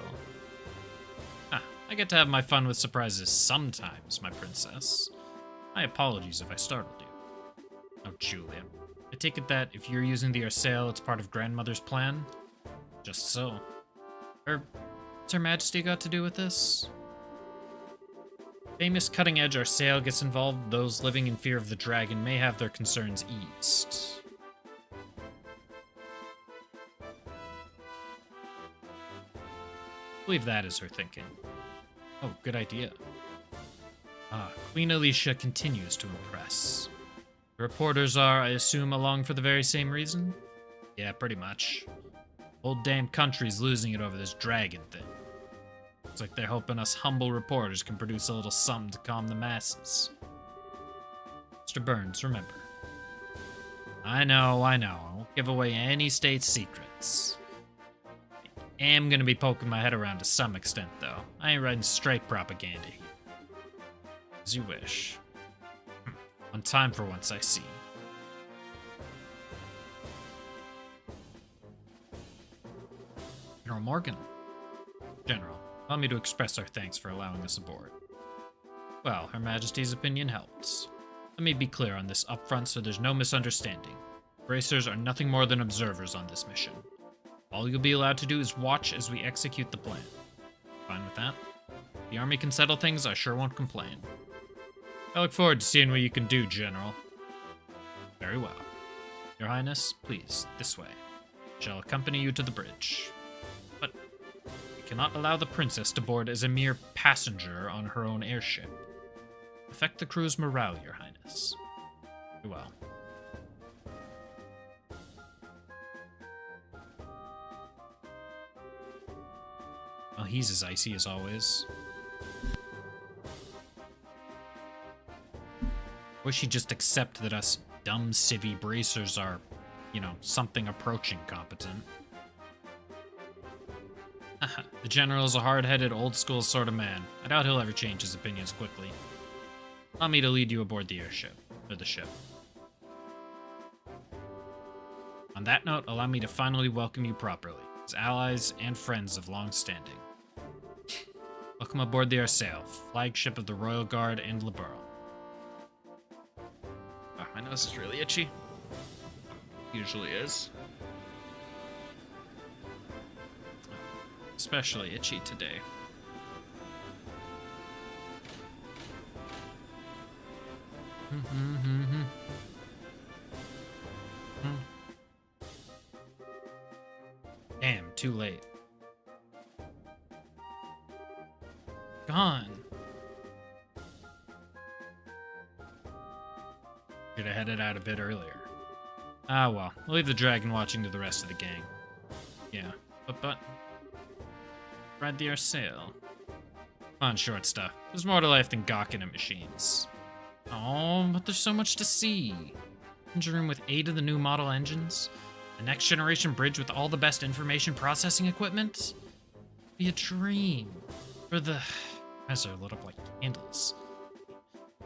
I get to have my fun with surprises sometimes, my princess. My apologies if I startled you. Oh, Julia. I take it that if you're using the Arsail, it's part of Grandmother's plan? Just so. What's Her Majesty got to do with this? Famous cutting-edge Arsail gets involved, those living in fear of the dragon may have their concerns eased. I believe that is her thinking. Oh, good idea. Queen Alicia continues to impress. The reporters are, I assume, along for the very same reason? Yeah, pretty much. Old damn country's losing it over this dragon thing. Looks like they're hoping us humble reporters can produce a little something to calm the masses. Mr. Burns, remember. I know. I won't give away any state secrets. I am gonna be poking my head around to some extent, though. I ain't writing straight propaganda here. As you wish. On time for once, I see. General Morgan. General, allow me to express our thanks for allowing us aboard. Well, Her Majesty's opinion helps. Let me be clear on this up front so there's no misunderstanding. Bracers are nothing more than observers on this mission. All you'll be allowed to do is watch as we execute the plan. Fine with that? If the army can settle things, I sure won't complain. I look forward to seeing what you can do, General. Very well. Your Highness, please, this way. I shall accompany you to the bridge. But we cannot allow the princess to board as a mere passenger on her own airship. Affect the crew's morale, Your Highness. Very well. Well, he's as icy as always. Wish he'd just accept that us dumb civvy bracers are, something approaching competent. The General's a hard-headed, old-school sort of man. I doubt he'll ever change his opinions quickly. Allow me to lead you aboard the airship, or the ship. On that note, allow me to finally welcome you properly, as allies and friends of long standing. Welcome aboard the Arsail, flagship of the Royal Guard and Liberal. Oh, my nose is really itchy. Usually is. Especially itchy today. Damn, too late. Gone. Should have headed out a bit earlier. Ah well, I'll leave the dragon watching to the rest of the gang. Yeah, but... Ride the Arsail. Come on, short stuff. There's more to life than gawking at machines. Oh, but there's so much to see. Engine room with 8 of the new model engines. The next generation bridge with all the best information processing equipment. Be a dream. For the... As are lit up like candles.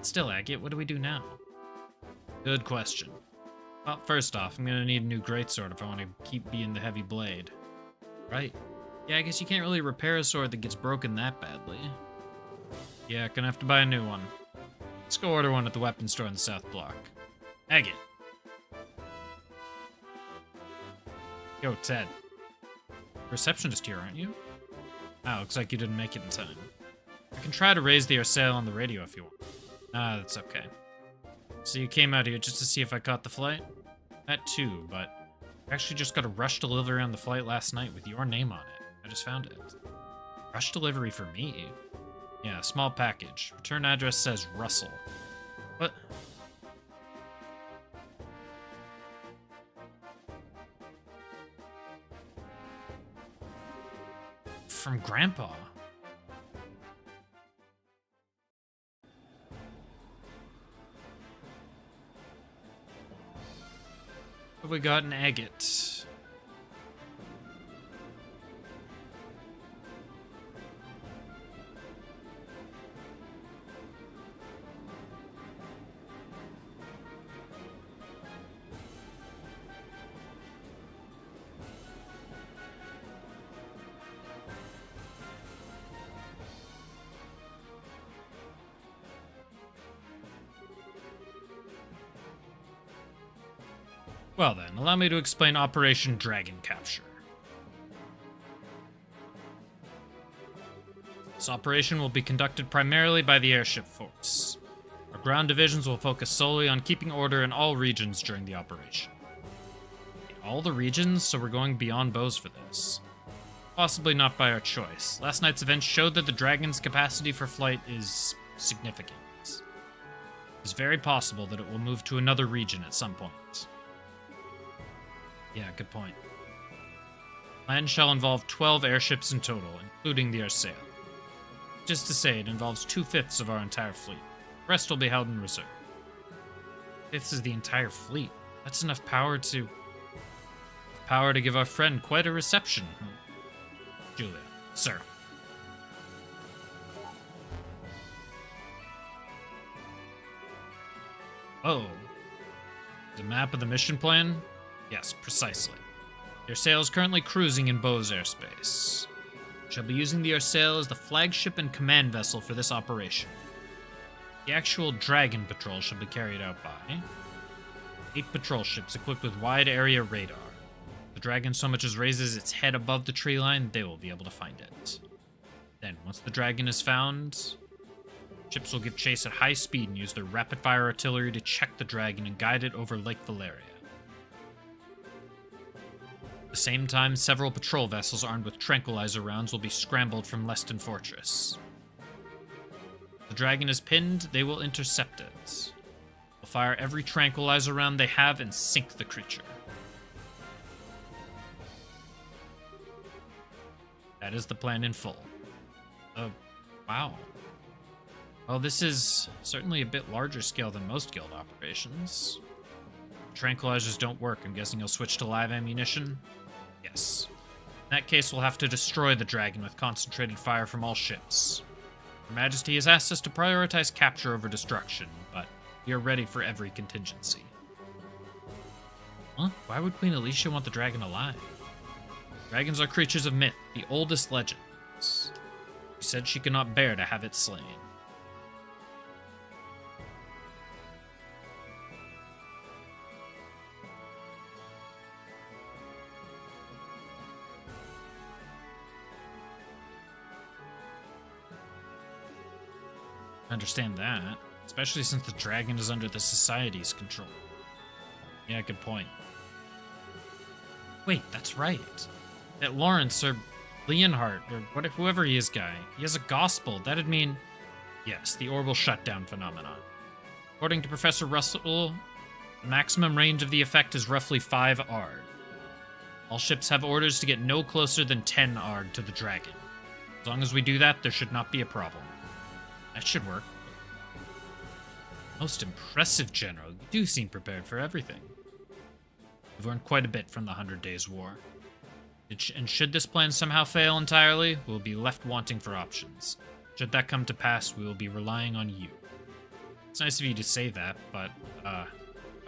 Still, Agate, what do we do now? Good question. Well, first off, I'm gonna need a new greatsword if I want to keep being the heavy blade. Right. Yeah, I guess you can't really repair a sword that gets broken that badly. Yeah, gonna have to buy a new one. Let's go order one at the weapons store in the South Block. Agate. Yo, Ted. Receptionist here, aren't you? Ah, looks like you didn't make it in time. I can try to raise the Arsail on the radio if you want. Ah, that's okay. So you came out here just to see if I caught the flight? That too, but I actually just got a rush delivery on the flight last night with your name on it. I just found it. Rush delivery for me? Yeah, small package. Return address says Russell. What? From Grandpa. What have we got in Agate? Well then, allow me to explain Operation Dragon Capture. This operation will be conducted primarily by the airship force. Our ground divisions will focus solely on keeping order in all regions during the operation. All the regions, so we're going beyond Bose for this. Possibly not by our choice. Last night's events showed that the dragon's capacity for flight is significant. It's very possible that it will move to another region at some point. Yeah, good point. Plan shall involve 12 airships in total, including the Arsail. Just to say, it involves 2/5 of our entire fleet. The rest will be held in reserve. 1/5 is the entire fleet. That's enough power to give our friend quite a reception. Julia, sir. Oh. The map of the mission plan? Yes, precisely. The Arsail is currently cruising in Bose airspace. We shall be using the Arsail as the flagship and command vessel for this operation. The actual Dragon Patrol shall be carried out by 8 patrol ships equipped with wide area radar. If the Dragon so much as raises its head above the tree line, they will be able to find it. Then, once the Dragon is found, ships will give chase at high speed and use their rapid-fire artillery to check the Dragon and guide it over Lake Valeria. At the same time, several patrol vessels armed with tranquilizer rounds will be scrambled from Leston Fortress. If the Dragon is pinned, they will intercept it. They'll fire every tranquilizer round they have and sink the creature. That is the plan in full. Wow. Well, this is certainly a bit larger scale than most guild operations. Tranquilizers don't work. I'm guessing you'll switch to live ammunition? Yes. In that case, we'll have to destroy the Dragon with concentrated fire from all ships. Her Majesty has asked us to prioritize capture over destruction, but we are ready for every contingency. Huh? Why would Queen Alicia want the Dragon alive? Dragons are creatures of myth, the oldest legends. She said she could not bear to have it slain. I understand that, especially since the Dragon is under the Society's control. Yeah, good point. Wait, that's right. That Lawrence, or Leonhardt, or whoever he is guy, he has a gospel. That'd mean... Yes, the orbital shutdown phenomenon. According to Professor Russell, the maximum range of the effect is roughly 5 ARD. All ships have orders to get no closer than 10 ARD to the Dragon. As long as we do that, there should not be a problem. That should work. Most impressive, General. You do seem prepared for everything. We've learned quite a bit from the 100 Days' War. And should this plan somehow fail entirely, we'll be left wanting for options. Should that come to pass, we will be relying on you. It's nice of you to say that, but, how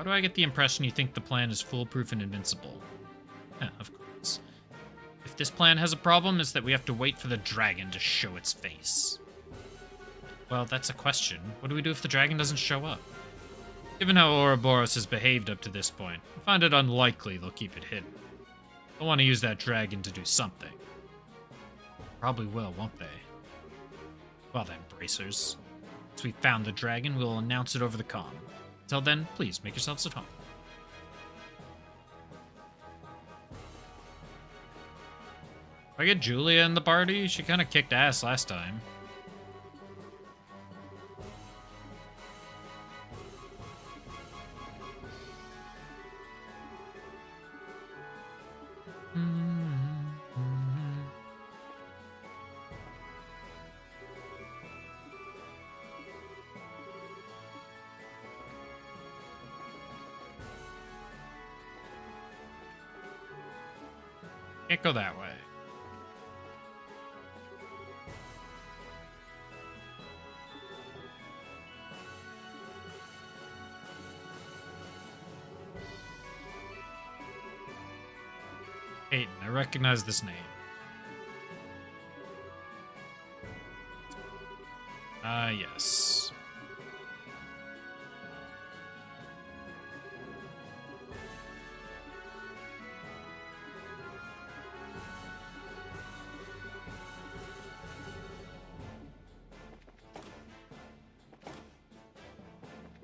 do I get the impression you think the plan is foolproof and invincible? Yeah, of course. If this plan has a problem, it's that we have to wait for the Dragon to show its face. Well, that's a question. What do we do if the Dragon doesn't show up? Given how Ouroboros has behaved up to this point, I find it unlikely they'll keep it hidden. They'll want to use that Dragon to do something. Probably will, won't they? Well then, bracers. Once we've found the Dragon, we'll announce it over the comm. Until then, please make yourselves at home. If I get Julia in the party, she kind of kicked ass last time. Can't go that way. Hayden, I recognize this name. Yes.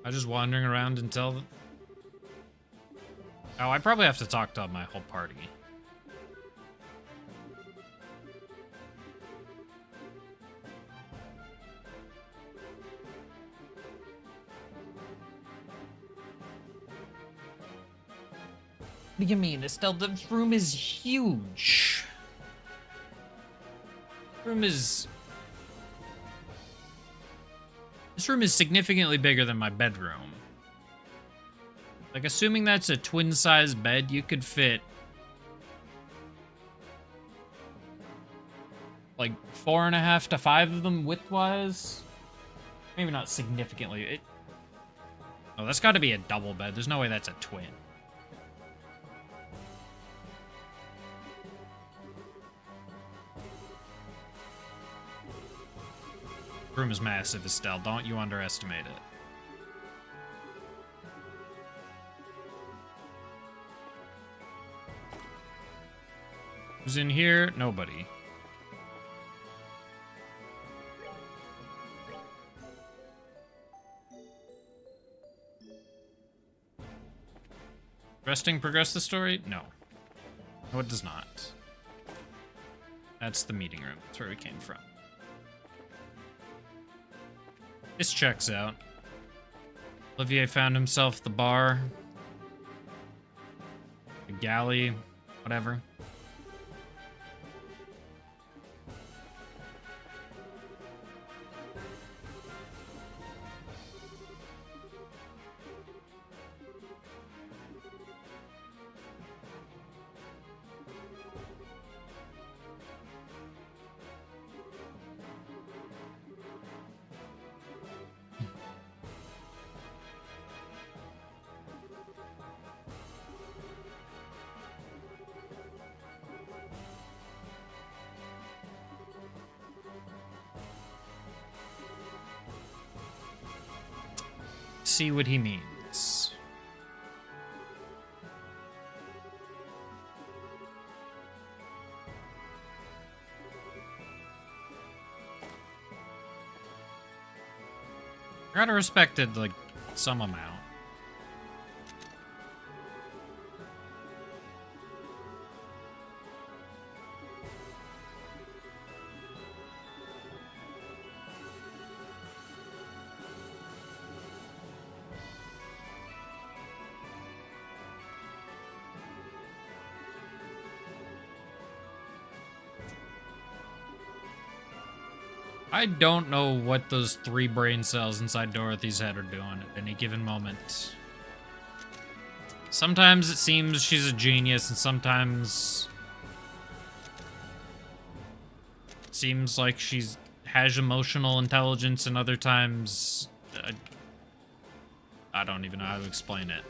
I'm just wandering around until... Oh, I probably have to talk to my whole party. What do you mean, Estelle? This room is huge. This room is significantly bigger than my bedroom. Like, assuming that's a twin-size bed, you could fit like 4.5 to 5 of them width-wise. Maybe not significantly. Oh, that's got to be a double bed. There's no way that's a twin. Room is massive, Estelle. Don't you underestimate it. Who's in here? Nobody. Resting progress the story? No. No, it does not. That's the meeting room. That's where we came from. This checks out. Olivier found himself the bar. The galley. Whatever. See what he means. I gotta respect it, like, some amount. I don't know what those 3 brain cells inside Dorothy's head are doing at any given moment. Sometimes it seems she's a genius, and sometimes it seems like she's has emotional intelligence, and other times I don't even know how to explain it.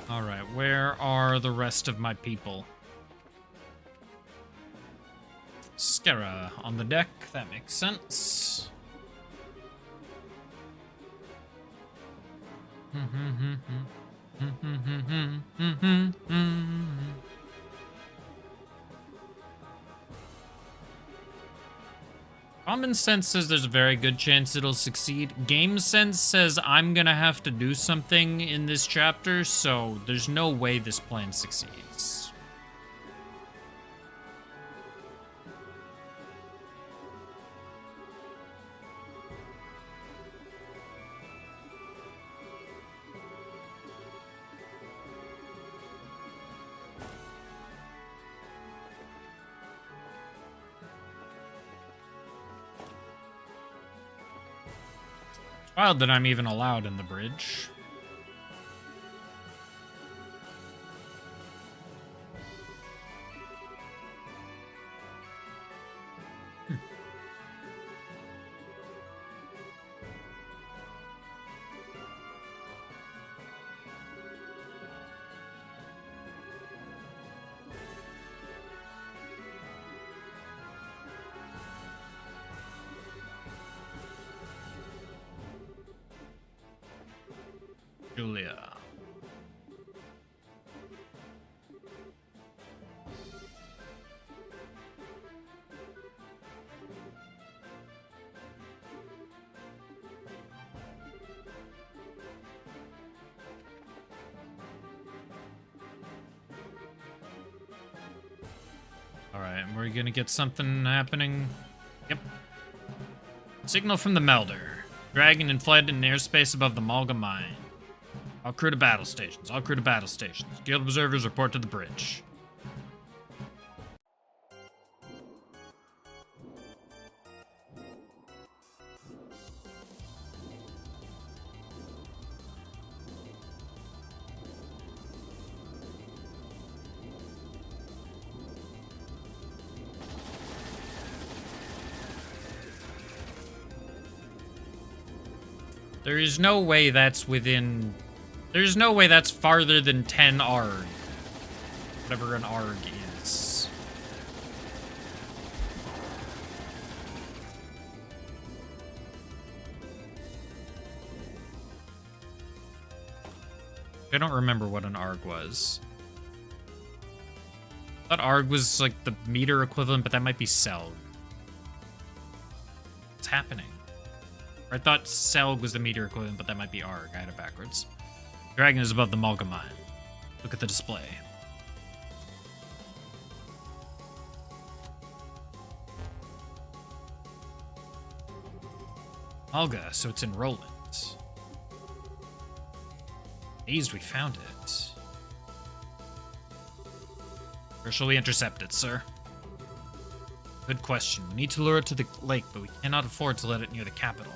All right, where are the rest of my people? Skera on the deck, that makes sense. Common sense says there's a very good chance it'll succeed. Game sense says I'm gonna have to do something in this chapter, so there's no way this plan succeeds. Wild that I'm even allowed in the bridge. Julia. Alright, we're gonna get something happening. Yep. Signal from the Melder. Dragon in flight in airspace above the Malga mine. All crew to battle stations. All crew to battle stations. Guild observers report to the bridge. There is no way that's within... There's no way that's farther than 10 ARG. Whatever an ARG is. I don't remember what an ARG was. I thought ARG was like the meter equivalent, but that might be Selg. What's happening? I thought Selg was the meter equivalent, but that might be ARG. I had it backwards. Dragon is above the Malga mine. Look at the display. Malga, so it's in Roland. Amazed we found it. Where shall we intercept it, sir? Good question. We need to lure it to the lake, but we cannot afford to let it near the capital.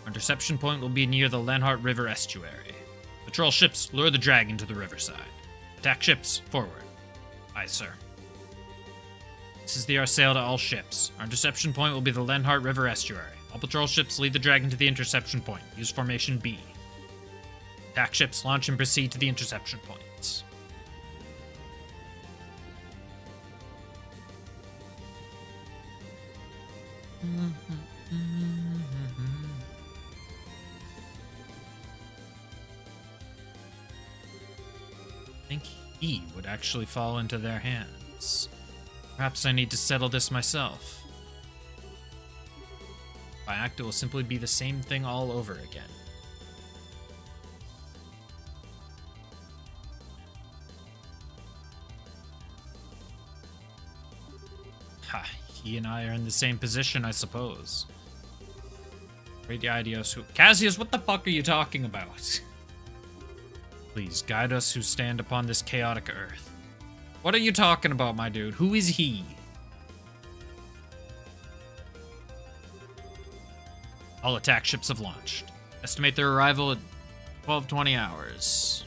Our interception point will be near the Lenhart River estuary. Patrol ships, lure the dragon to the riverside. Attack ships, forward. Aye, sir. This is the Arsail to all ships. Our interception point will be the Lenhart River estuary. All patrol ships lead the dragon to the interception point. Use formation B. Attack ships, launch and proceed to the interception point. I think he would actually fall into their hands. Perhaps I need to settle this myself. If I act, it will simply be the same thing all over again. Ha, he and I are in the same position, I suppose. Radios who... Cassius, what the fuck are you talking about? Please, guide us who stand upon this chaotic earth. What are you talking about, my dude? Who is he? All attack ships have launched. Estimate their arrival at 12:20 hours.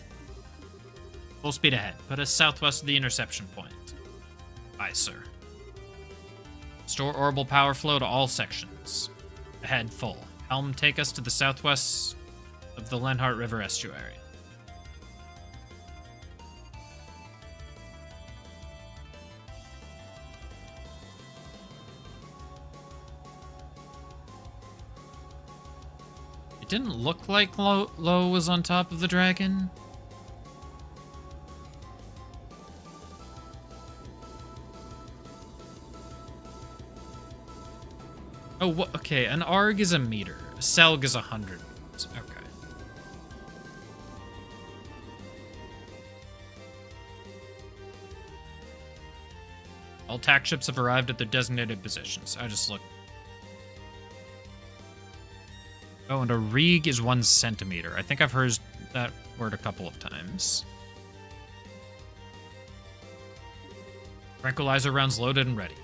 Full speed ahead. Put us southwest of the interception point. Aye, sir. Store orbital power flow to all sections. Ahead, full. Helm, take us to the southwest of the Lenhart River estuary. It didn't look like Lo was on top of the dragon. Oh, okay, an ARG is a meter. A Selg is 100 meters. Okay. All attack ships have arrived at their designated positions. I just looked. Oh, and a Reeg is 1 centimeter. I think I've heard that word a couple of times. Tranquilizer rounds loaded and ready.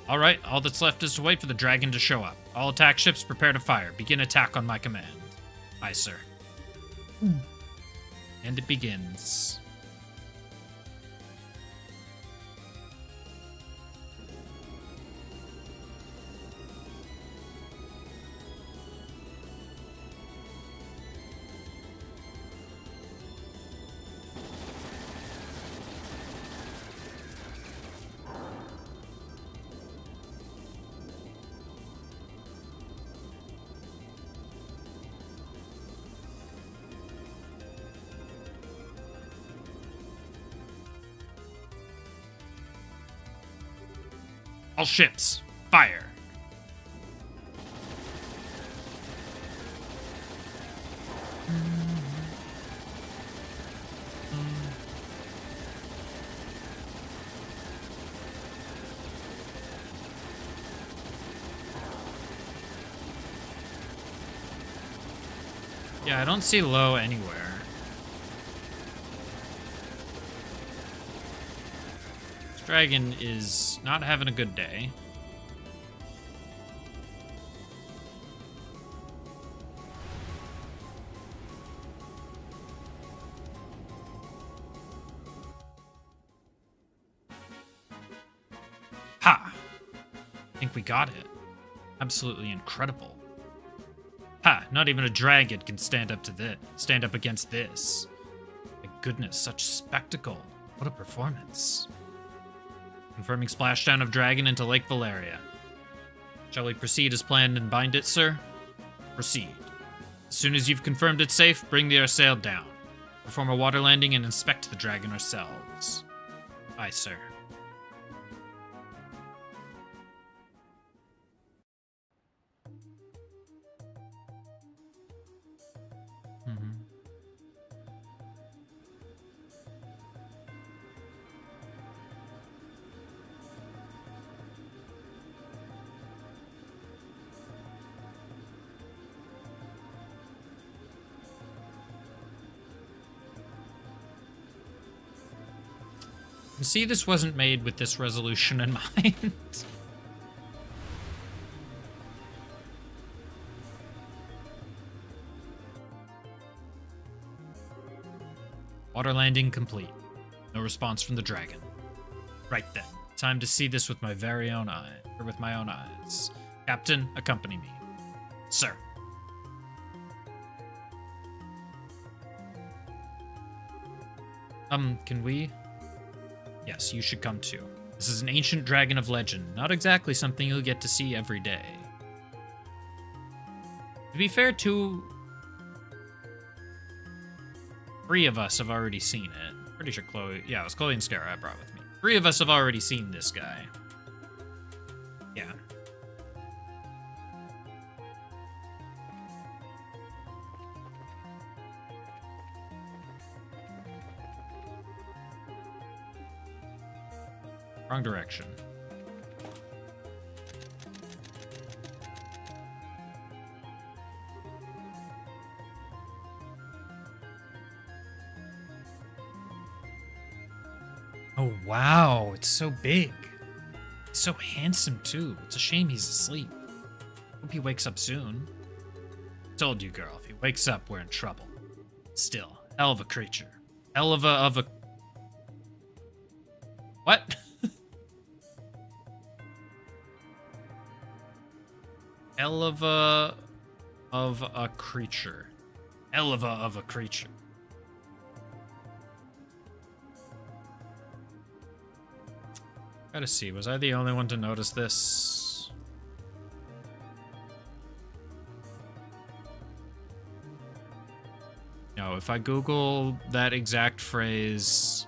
All right, all that's left is to wait for the dragon to show up. All attack ships prepare to fire. Begin attack on my command. Aye, sir. And it begins. All ships, fire. Yeah, I don't see low anywhere. This dragon is not having a good day. Ha! I think we got it. Absolutely incredible. Ha! Not even a dragon can stand up against this. My goodness, such spectacle. What a performance. Confirming splashdown of dragon into Lake Valeria. Shall we proceed as planned and bind it, sir? Proceed. As soon as you've confirmed it's safe, bring the airsail down. Perform a water landing and inspect the dragon ourselves. Aye, sir. See, this wasn't made with this resolution in mind. Water landing complete. No response from the dragon. Right then, time to see this with my very own eye, or with my own eyes. Captain, accompany me. Sir. Can we? Yes, you should come too. This is an ancient dragon of legend, not exactly something you'll get to see every day. To be fair, three of us have already seen it. Pretty sure Chloe... Yeah, it was Chloe and Scara I brought with me. 3 of us have already seen this guy. Yeah. Wrong direction. Oh, wow. It's so big. He's so handsome, too. It's a shame he's asleep. Hope he wakes up soon. Told you, girl. If he wakes up, we're in trouble. Still, hell of a creature. Hell of a... What? Hell of a creature. Hell of a creature. Gotta see, was I the only one to notice this? No, if I Google that exact phrase...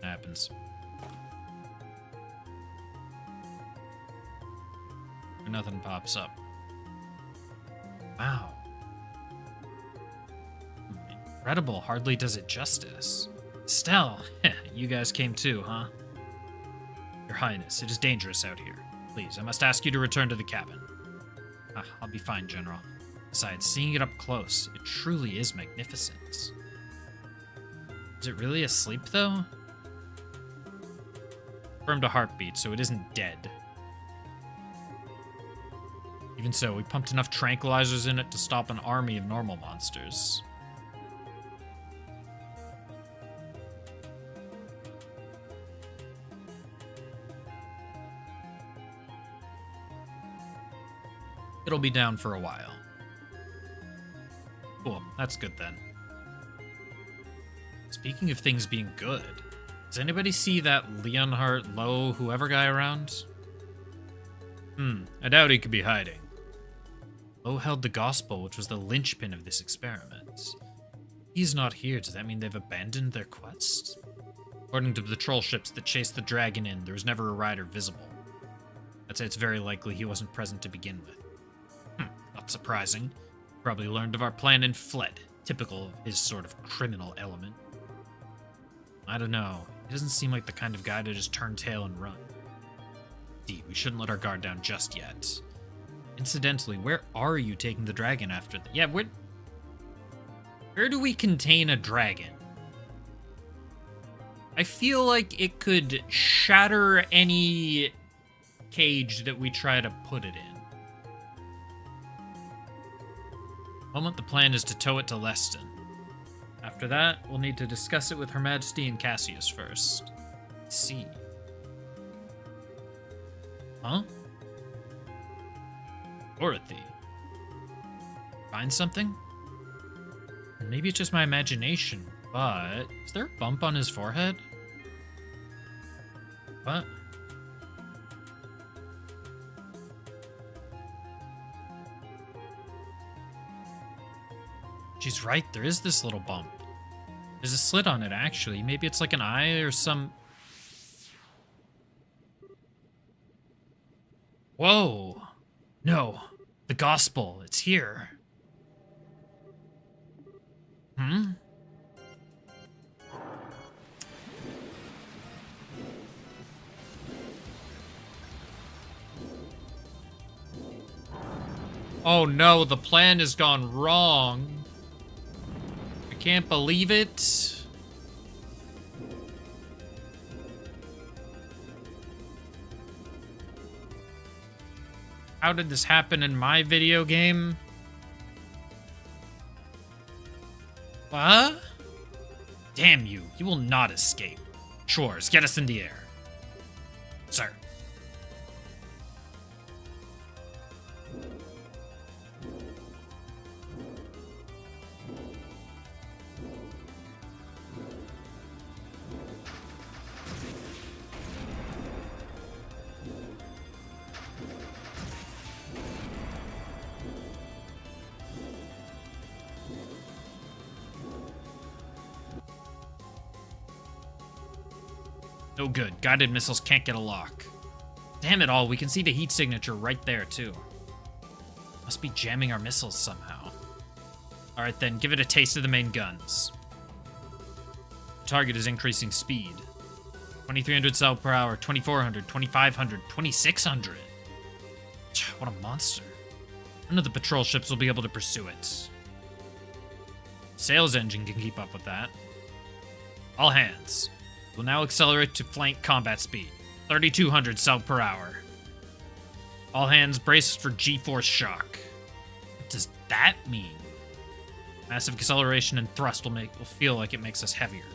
happens. Nothing pops up. Wow. Incredible, hardly does it justice. Estelle, you guys came too, huh? Your Highness, it is dangerous out here. Please, I must ask you to return to the cabin. I'll be fine, General. Besides, seeing it up close, it truly is magnificent. Is it really asleep, though? Confirmed a heartbeat, so it isn't dead. Even so, we pumped enough tranquilizers in it to stop an army of normal monsters. It'll be down for a while. Cool, that's good then. Speaking of things being good, does anybody see that Leonhardt Lowe whoever guy around? I doubt he could be hiding. Lowe held the gospel, which was the linchpin of this experiment. He's not here, does that mean they've abandoned their quest? According to the patrol ships that chased the dragon in, there was never a rider visible. I'd say it's very likely he wasn't present to begin with. Not surprising. Probably learned of our plan and fled. Typical of his sort of criminal element. I don't know. He doesn't seem like the kind of guy to just turn tail and run. Indeed, we shouldn't let our guard down just yet. Incidentally, where are you taking the dragon after the... Yeah, where do we contain a dragon? I feel like it could shatter any cage that we try to put it in. Moment, the plan is to tow it to Leston. After that, we'll need to discuss it with Her Majesty and Cassius first. Let's see. Huh? Dorothy. Find something? Maybe it's just my imagination, but... Is there a bump on his forehead? What? She's right, there is this little bump. There's a slit on it, actually. Maybe it's like an eye or some... Whoa! No, the gospel, it's here. Hmm? Oh no, the plan has gone wrong. I can't believe it. How did this happen in my video game? What? Damn you, you will not escape. Shores, get us in the air. Sir. No good. Guided missiles can't get a lock. Damn it all, we can see the heat signature right there, too. Must be jamming our missiles somehow. Alright then, give it a taste of the main guns. The target is increasing speed. 2,300 cell per hour, 2,400, 2,500, 2,600. What a monster. None of the patrol ships will be able to pursue it. Sail's engine can keep up with that. All hands. We'll now accelerate to flank combat speed. 3,200 cell per hour. All hands brace for G-force shock. What does that mean? Massive acceleration and thrust will feel like it makes us heavier.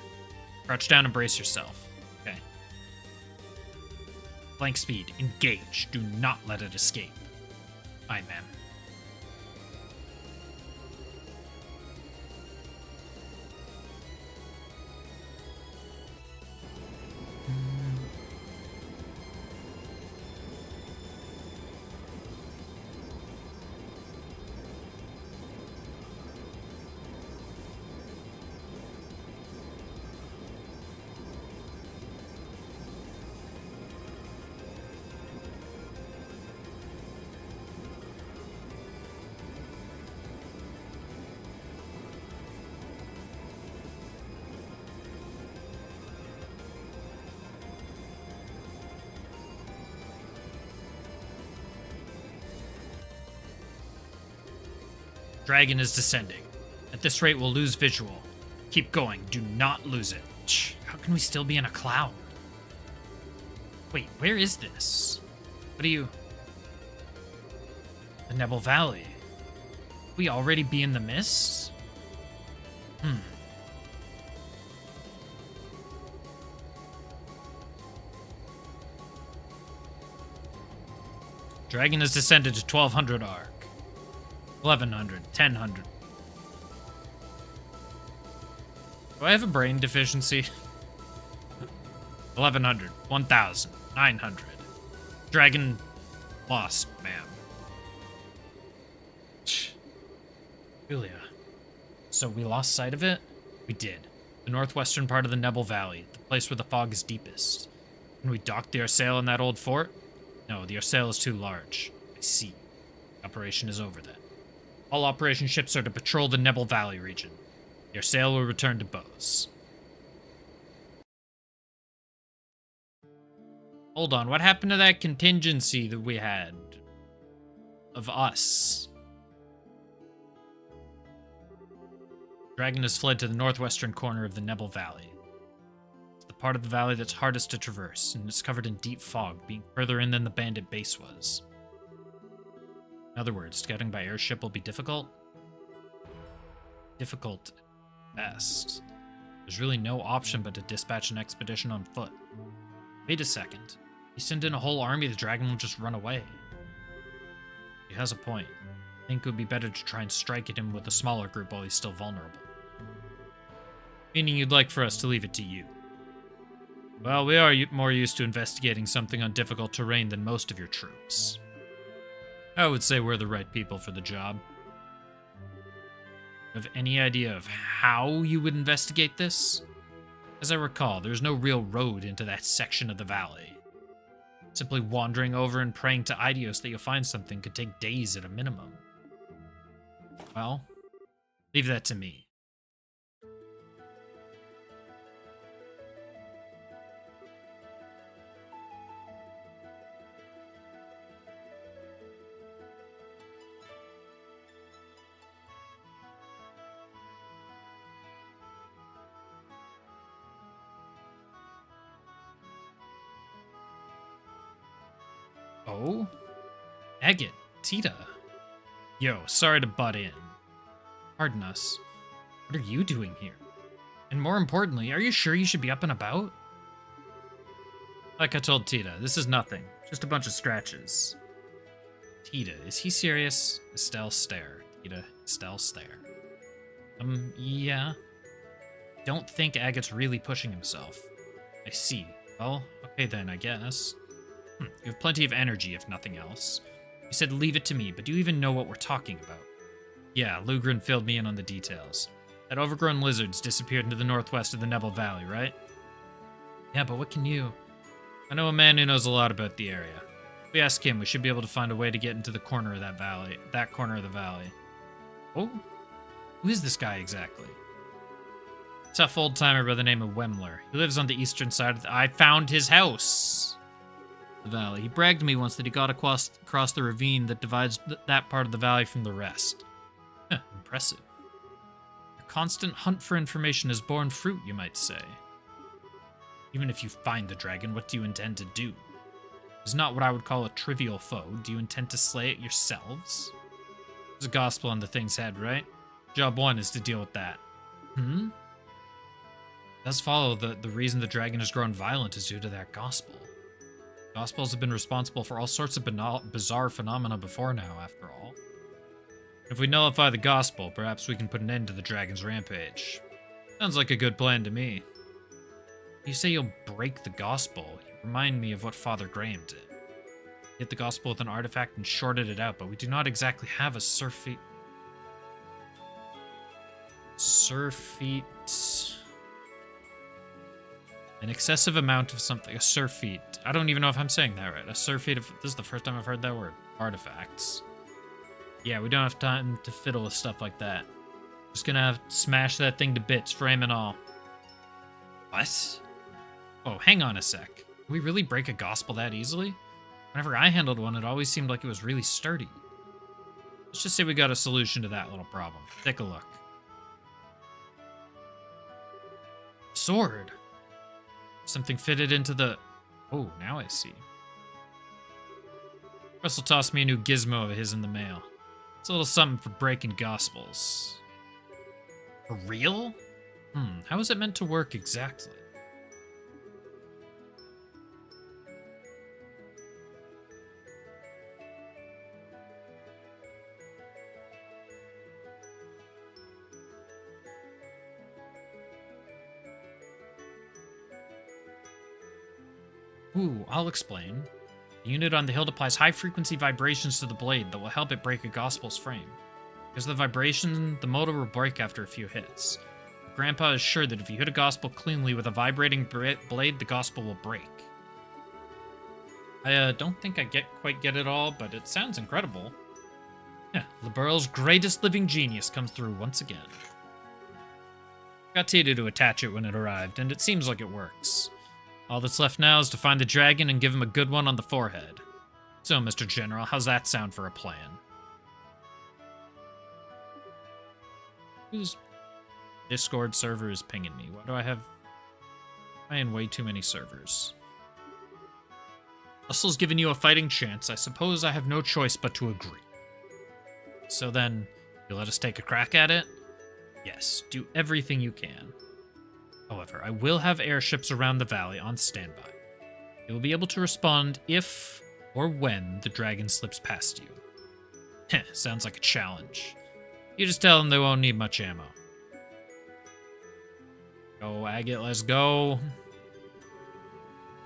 Crouch down and brace yourself. Okay. Flank speed. Engage. Do not let it escape. Aye, ma'am. Dragon is descending. At this rate, we'll lose visual. Keep going. Do not lose it. How can we still be in a cloud? Wait, where is this? What are you... The Nebel Valley. We already be in the mist? Dragon has descended to 1,200 arc. 1,100, 1,000. Do I have a brain deficiency? 1,100, 1,000, 900. Dragon lost, ma'am. Julia. So we lost sight of it? We did. The northwestern part of the Nebel Valley, the place where the fog is deepest. Can we dock the Arsail in that old fort? No, the Arsail is too large. I see. The operation is over then. All operation ships are to patrol the Nebel Valley region. Your sail will return to Bose. Hold on, what happened to that contingency that we had? Of us? Dragon has fled to the northwestern corner of the Nebel Valley. It's the part of the valley that's hardest to traverse, and it's covered in deep fog, being further in than the bandit base was. In other words, scouting by airship will be difficult? Difficult at best. There's really no option but to dispatch an expedition on foot. Wait a second. You send in a whole army, the dragon will just run away. He has a point. I think it would be better to try and strike at him with a smaller group while he's still vulnerable. Meaning you'd like for us to leave it to you. Well, we are more used to investigating something on difficult terrain than most of your troops. I would say we're the right people for the job. Have any idea of how you would investigate this? As I recall, there's no real road into that section of the valley. Simply wandering over and praying to Idios that you'll find something could take days at a minimum. Well, leave that to me. Oh? Agate, Tita. Yo, sorry to butt in. Pardon us. What are you doing here? And more importantly, are you sure you should be up and about? Like I told Tita, this is nothing. Just a bunch of scratches. Tita, is he serious? Estelle stare. Tita, Estelle stare. Yeah. Don't think Agate's really pushing himself. I see. Well, okay then, I guess. You have plenty of energy, if nothing else. You said leave it to me, but do you even know what we're talking about? Yeah, Lugrin filled me in on the details. That overgrown lizard's disappeared into the northwest of the Nebel Valley, right? Yeah, but what can you... I know a man who knows a lot about the area. If we ask him, we should be able to find a way to get into the corner of that valley. That corner of the valley. Oh? Who is this guy exactly? Tough old-timer by the name of Wemler. He lives on the eastern side of the... I found his house! The valley. He bragged to me once that he got across the ravine that divides that part of the valley from the rest. Impressive. Your constant hunt for information has borne fruit, you might say. Even if you find the dragon, what do you intend to do? It's not what I would call a trivial foe. Do you intend to slay it yourselves? There's a gospel on the thing's head, right? Job 1 is to deal with that. It does follow that the reason the dragon has grown violent is due to that gospel. Gospels have been responsible for all sorts of bizarre phenomena before now, after all. If we nullify the gospel, perhaps we can put an end to the dragon's rampage. Sounds like a good plan to me. You say you'll break the gospel. You remind me of what Father Graham did. He hit the gospel with an artifact and shorted it out, but we do not exactly have a surfeit... An excessive amount of something. A surfeit. I don't even know if I'm saying that right. A surfeit of... This is the first time I've heard that word. Artifacts. Yeah, we don't have time to fiddle with stuff like that. Just gonna have to smash that thing to bits, frame and all. What? Oh, hang on a sec. Can we really break a gospel that easily? Whenever I handled one, it always seemed like it was really sturdy. Let's just say we got a solution to that little problem. Take a look. Sword. Something fitted into the... Oh, now I see. Russell tossed me a new gizmo of his in the mail. It's a little something for breaking gospels. For real? How is it meant to work exactly? Ooh, I'll explain. The unit on the hilt applies high-frequency vibrations to the blade that will help it break a gospel's frame. Because of the vibration, the motor will break after a few hits. Grandpa is sure that if you hit a gospel cleanly with a vibrating blade, the gospel will break. I don't think I quite get it all, but it sounds incredible. Yeah, Liberal's greatest living genius comes through once again. Got Tita to attach it when it arrived, and it seems like it works. All that's left now is to find the dragon and give him a good one on the forehead. So, Mr. General, how's that sound for a plan? Whose Discord server is pinging me? Why do I have... I in way too many servers. Russell's given you a fighting chance. I suppose I have no choice but to agree. So then, you let us take a crack at it? Yes, do everything you can. However, I will have airships around the valley on standby. You will be able to respond if or when the dragon slips past you. Heh, sounds like a challenge. You just tell them they won't need much ammo. Go, Agate, let's go.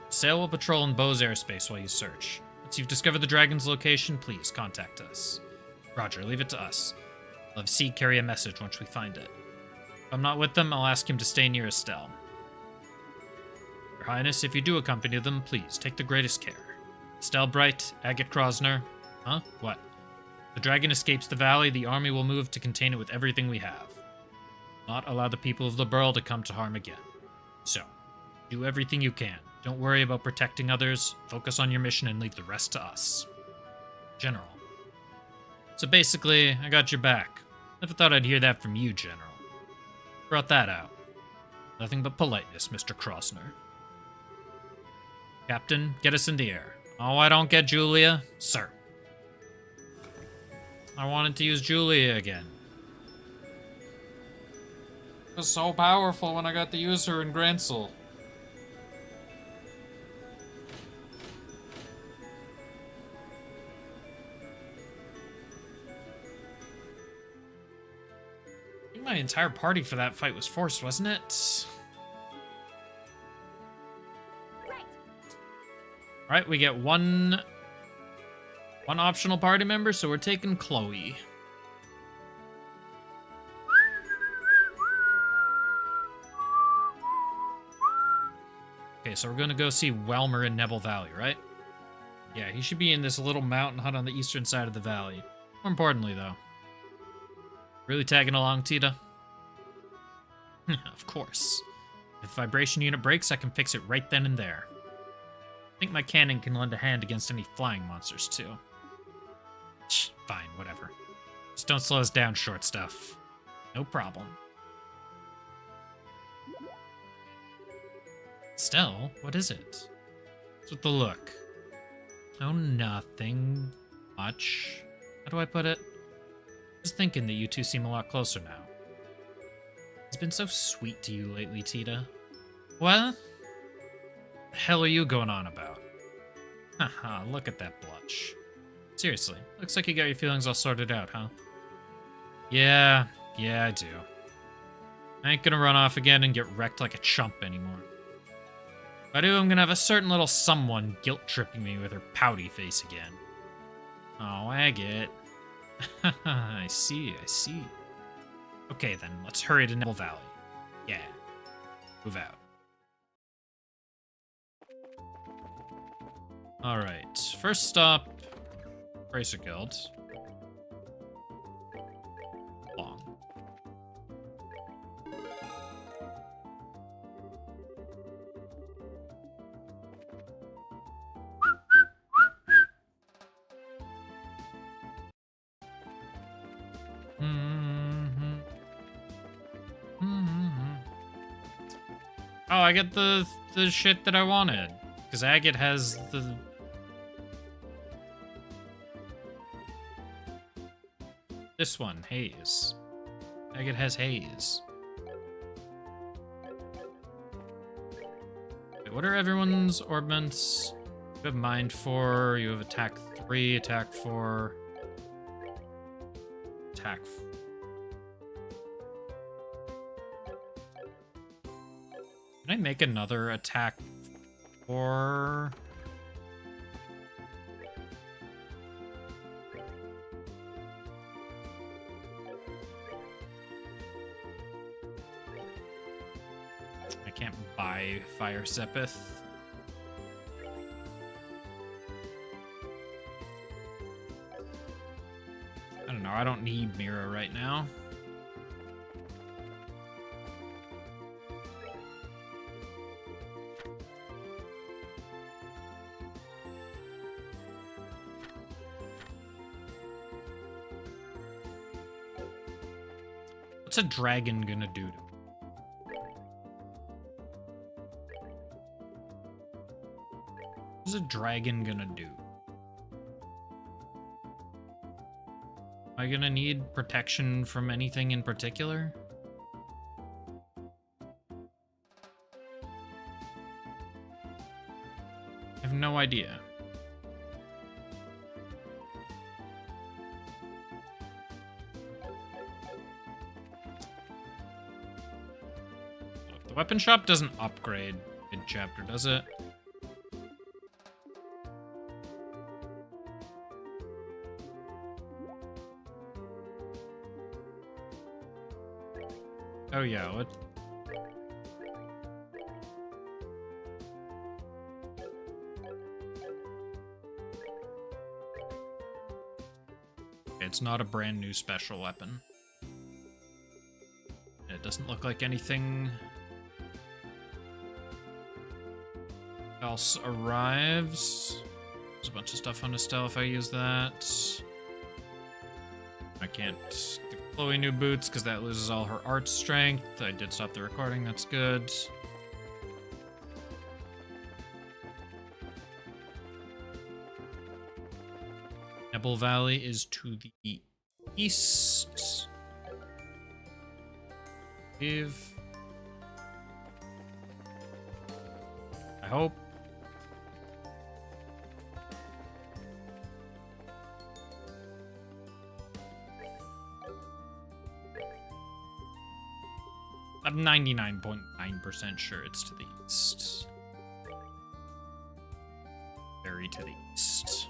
Sail will patrol in Beau's airspace while you search. Once you've discovered the dragon's location, please contact us. Roger, leave it to us. I'll have Seed carry a message once we find it. If I'm not with them, I'll ask him to stay near Estelle. Your Highness, if you do accompany them, please take the greatest care. Estelle Bright, Agate Krosner. Huh? What? If the dragon escapes the valley, the army will move to contain it with everything we have. Not allow the people of Liberl to come to harm again. So, do everything you can. Don't worry about protecting others. Focus on your mission and leave the rest to us. General. So basically, I got your back. Never thought I'd hear that from you, General. Brought that out. Nothing but politeness, Mr. Krosner. Captain, get us in the air. Oh, I don't get Julia? Sir. I wanted to use Julia again. It was so powerful when I got to use her in Gransel. I think my entire party for that fight was forced, wasn't it? Alright, we get one optional party member, so we're taking Chloe. Okay, so we're gonna go see Welmer in Nebel Valley, right? Yeah, he should be in this little mountain hut on the eastern side of the valley. More importantly, though. Really tagging along, Tita? Of course. If the vibration unit breaks, I can fix it right then and there. I think my cannon can lend a hand against any flying monsters, too. Fine, whatever. Just don't slow us down, short stuff. No problem. Estelle, what is it? What's with the look? Oh, nothing much. How do I put it? Just thinking that you two seem a lot closer now. He's been so sweet to you lately, Tita. What? The hell are you going on about? Haha, look at that blush. Seriously, looks like you got your feelings all sorted out, huh? Yeah, I do. I ain't gonna run off again and get wrecked like a chump anymore. If I do, I'm gonna have a certain little someone guilt-tripping me with her pouty face again. Oh, Agate. I see. Okay then, let's hurry to Nebel Valley. Yeah. Move out. Alright, first stop, Bracer Guild. Long. Oh, I get the shit that I wanted. Because Agate has the... This one, Haze. Agate has Haze. Wait, what are everyone's orbments? You have Mind 4, you have Attack 3, Attack 4... Attack 4. Can I make another attack for... I can't buy Fire Sepith. I don't know, I don't need Mira right now. What's a dragon gonna do to me? What's a dragon gonna do? Am I gonna need protection from anything in particular? I have no idea. The weapon shop doesn't upgrade mid-chapter, does it? Oh yeah, what? It's not a brand new special weapon. It doesn't look like anything else arrives. There's a bunch of stuff on Estelle if I use that. I can't give Chloe new boots because that loses all her art strength. I did stop the recording, that's good. Nebel Valley is to the east. I hope. I'm 99.9% sure it's to the east. Very to the east.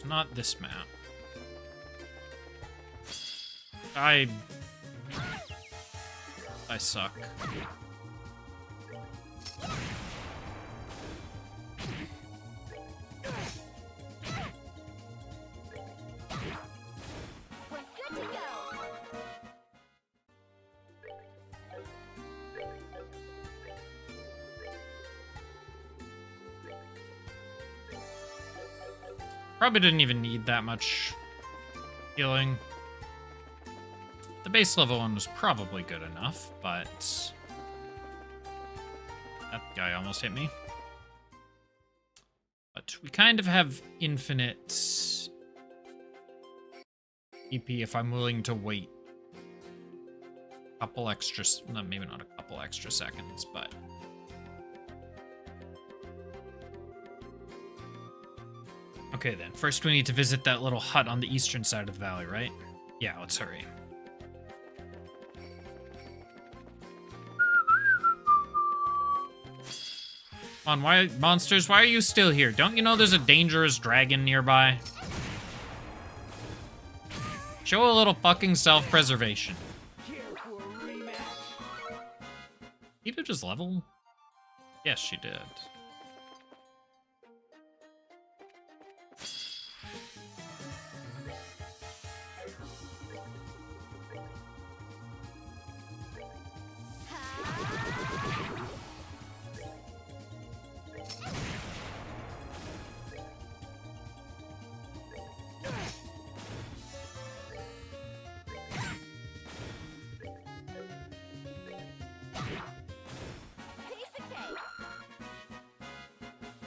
Not this map. I suck. We're good to go. Probably didn't even need that much healing. The base level one was probably good enough, but that guy almost hit me. But we kind of have infinite EP if I'm willing to wait a couple extra, no, maybe not a couple extra seconds, but okay then. First we need to visit that little hut on the eastern side of the valley, right? Yeah, let's hurry. Come on, why, monsters, why are you still here? Don't you know there's a dangerous dragon nearby? Show a little fucking self-preservation. Did you just level? Yes, she did.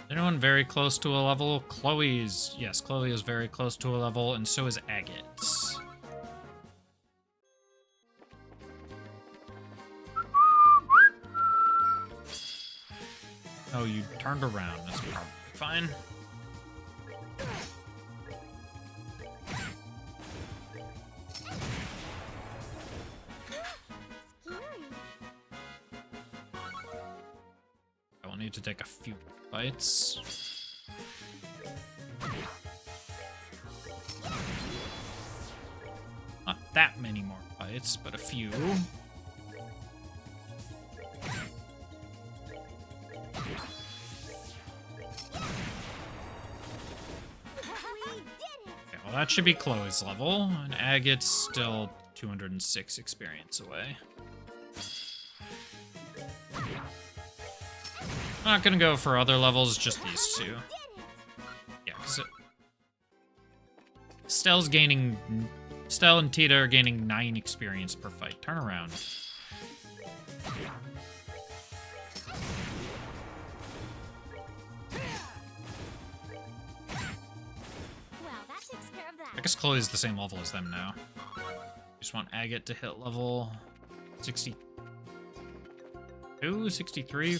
Anyone very close to a level? Chloe's... Yes, Chloe is very close to a level, and so is Agate. Oh, you turned around. That's probably fine. I will need to take a few bites. Not that many more bites, but a few. that should be Chloe's level, and Agate's still 206 experience away. I'm not gonna go for other levels, just these two. Yeah, because Stell and Tita are gaining 9 experience per fight. Turn around. I guess Chloe's the same level as them now. Just want Agate to hit level 62, 63.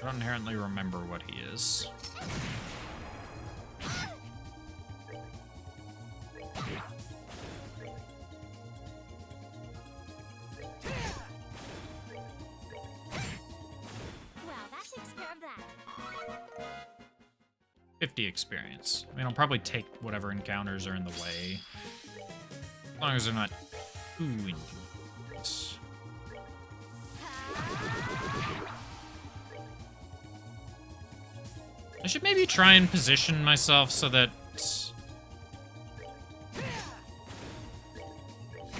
I don't inherently remember what he is. Well, that takes care of that. 50 experience. I mean, I'll probably take whatever encounters are in the way. As long as they're not too inconvenient. I should maybe try and position myself so that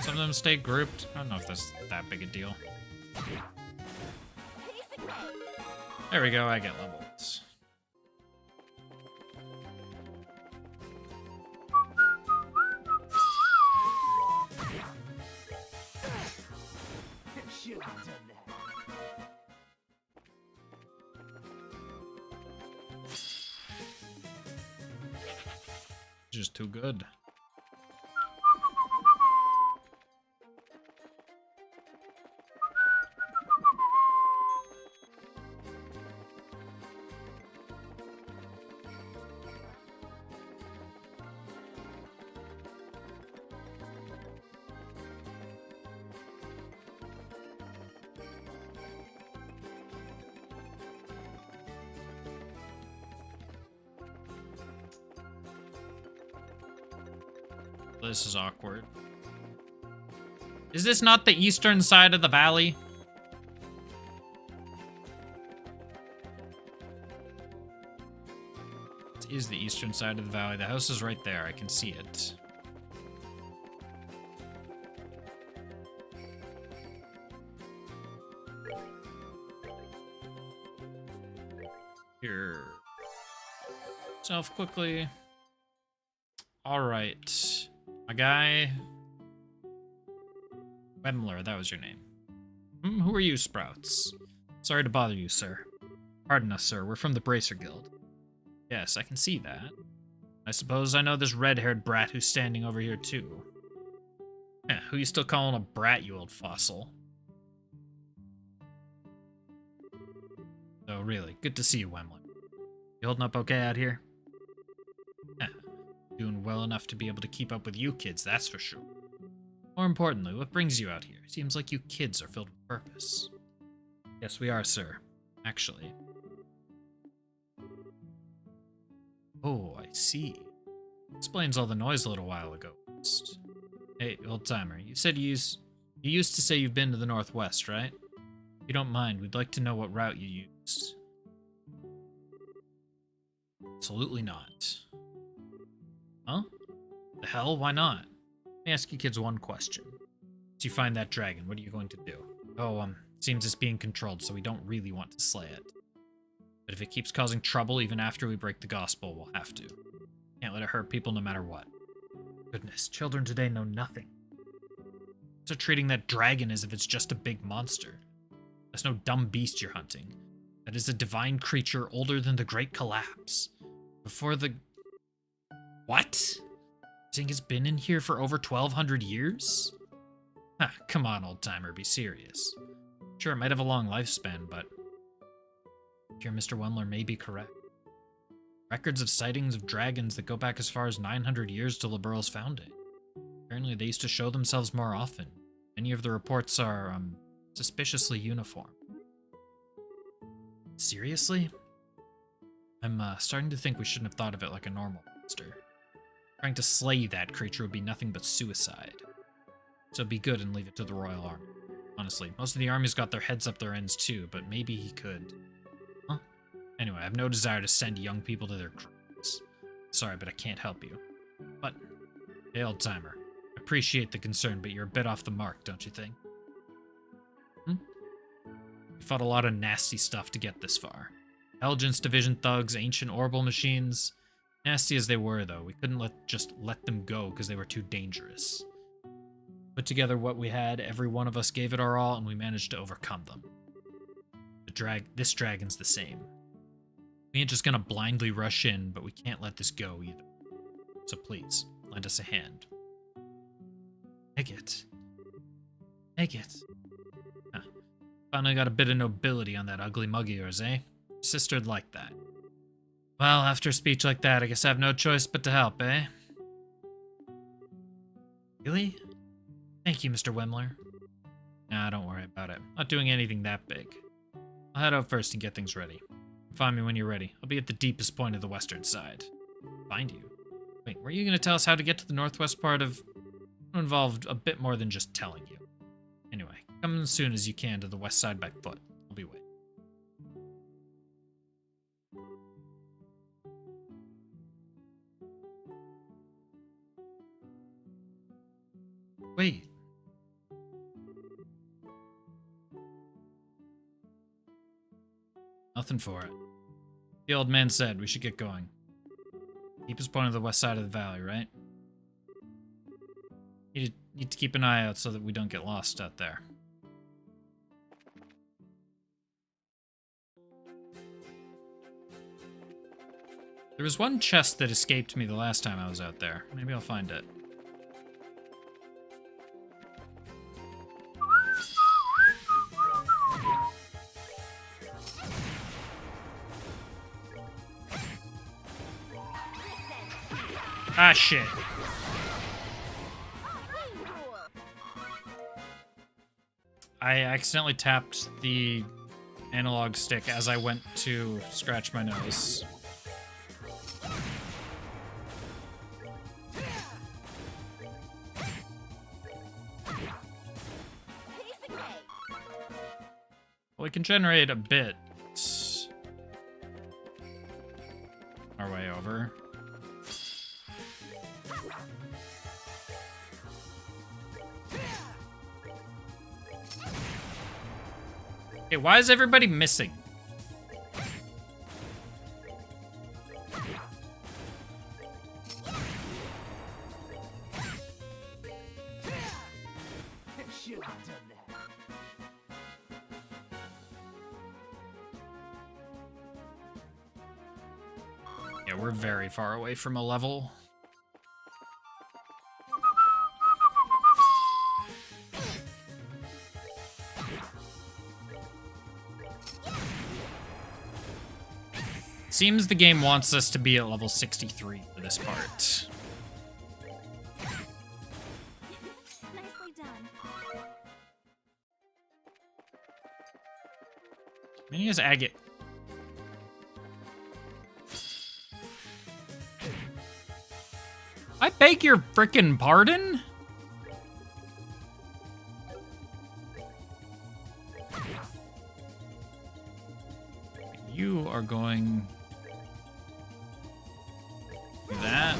some of them stay grouped. I don't know if that's that big a deal. There we go, I get levels. Just too good. This is awkward. Is this not the eastern side of the valley? This is the eastern side of the valley. The house is right there. I can see it. Here. Self quickly. All right. My guy, Wemler, that was your name. Who are you, Sprouts? Sorry to bother you, sir. Pardon us, sir. We're from the Bracer Guild. Yes, I can see that. I suppose I know this red-haired brat who's standing over here, too. Yeah, who you still calling a brat, you old fossil? Oh, really? Good to see you, Wemler. You holding up okay out here? Yeah. Doing well enough to be able to keep up with you kids, that's for sure. More importantly, what brings you out here? Seems like you kids are filled with purpose. Yes, we are, sir. Actually. Oh, I see. Explains all the noise a little while ago. Hey, old-timer, you said you used to say you've been to the Northwest, right? If you don't mind, we'd like to know what route you used. Absolutely not. Huh? The hell? Why not? Let me ask you kids one question. Once you find that dragon, what are you going to do? Oh, seems it's being controlled, so we don't really want to slay it. But if it keeps causing trouble even after we break the gospel, we'll have to. Can't let it hurt people no matter what. Goodness, children today know nothing. So treating that dragon as if it's just a big monster. That's no dumb beast you're hunting. That is a divine creature older than the Great Collapse. Before the... What? You think it's been in here for over 1,200 years? Huh, come on, old-timer, be serious. Sure, it might have a long lifespan, but... Here, Mr. Wemler may be correct. Records of sightings of dragons that go back as far as 900 years to Liberal's founding. Apparently, they used to show themselves more often. Many of the reports are, suspiciously uniform. Seriously? I'm, starting to think we shouldn't have thought of it like a normal monster. Trying to slay that creature would be nothing but suicide. So be good and leave it to the Royal Army. Honestly, most of the army's got their heads up their ends too, but maybe he could. Huh? Anyway, I have no desire to send young people to their crimes. sorry, but I can't help you. But, hey, old timer. Appreciate the concern, but you're a bit off the mark, don't you think? We fought a lot of nasty stuff to get this far. Elgin's division thugs, ancient orbital machines. Nasty as they were, though, we couldn't just let them go because they were too dangerous. Put together what we had, every one of us gave it our all, and we managed to overcome them. This dragon's the same. We ain't just gonna blindly rush in, but we can't let this go either. So please, lend us a hand. Egget. Egget. Huh. Finally got a bit of nobility on that ugly mug of yours, eh? Sister'd like that. Well, after a speech like that, I guess I have no choice but to help, eh? Really? Thank you, Mr. Wemler. Nah, don't worry about it. Not doing anything that big. I'll head out first and get things ready. Find me when you're ready. I'll be at the deepest point of the western side. Find you? Wait, were you going to tell us how to get to the northwest part of... It involved a bit more than just telling you. Anyway, come as soon as you can to the west side by foot. I'll be waiting. Wait. Nothing for it. The old man said we should get going. Deepest point of the west side of the valley, right? Need to keep an eye out so that we don't get lost out there. There was one chest that escaped me the last time I was out there. Maybe I'll find it. Ah, shit. I accidentally tapped the analog stick as I went to scratch my nose. Well, we can generate a bit our way over. Okay, why is everybody missing? Yeah, we're very far away from a level. Seems the game wants us to be at level 63 for this part. Nicely done. Many is agate. I beg your frickin' pardon? You are going... that.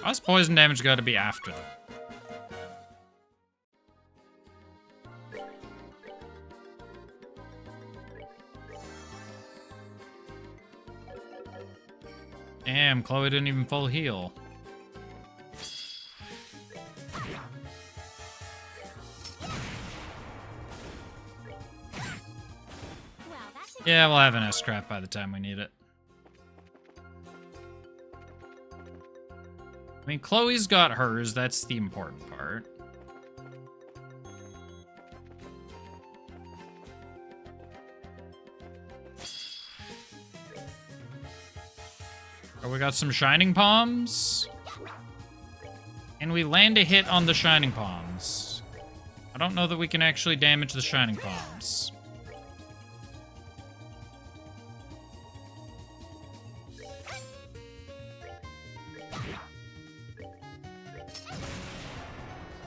Why's poison damage got to be after them? Damn, Chloe didn't even full heal. Yeah, we'll have an S-Scrap by the time we need it. I mean, Chloe's got hers, that's the important part. Oh, we got some Shining Palms. And we land a hit on the Shining Palms. I don't know that we can actually damage the Shining Palms.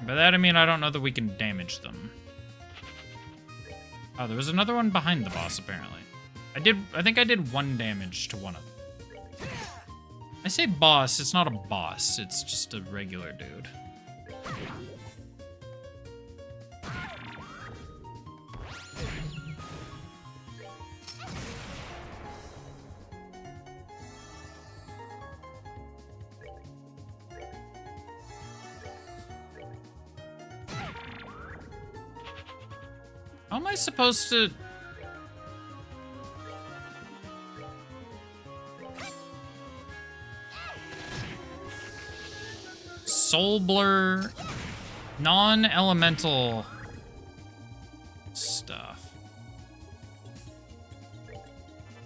By that I mean I don't know that we can damage them. Oh, there was another one behind the boss, apparently. I think I did 1 damage to one of them. I say boss, it's not a boss, it's just a regular dude. How am I supposed to... Soul Blur, non-elemental stuff.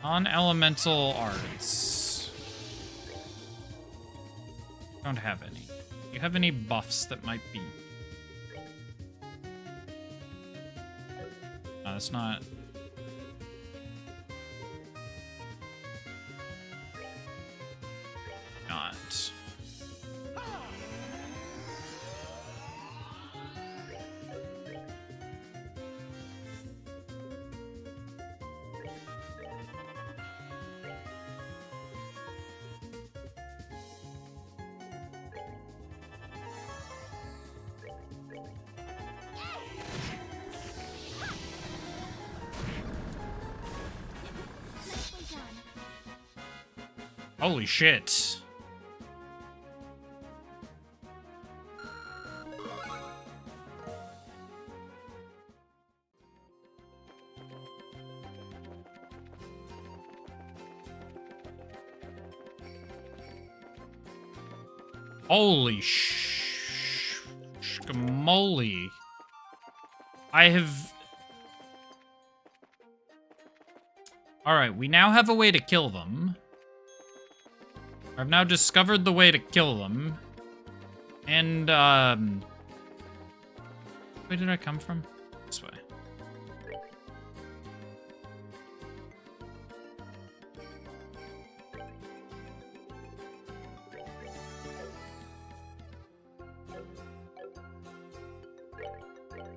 Non-elemental arts. Don't have any. Do you have any buffs that might be? No, that's not... Not. Nicely done. Holy shit. Holy schmoly. I have... Alright, we now have a way to kill them. I've now discovered the way to kill them. And, where did I come from? This way.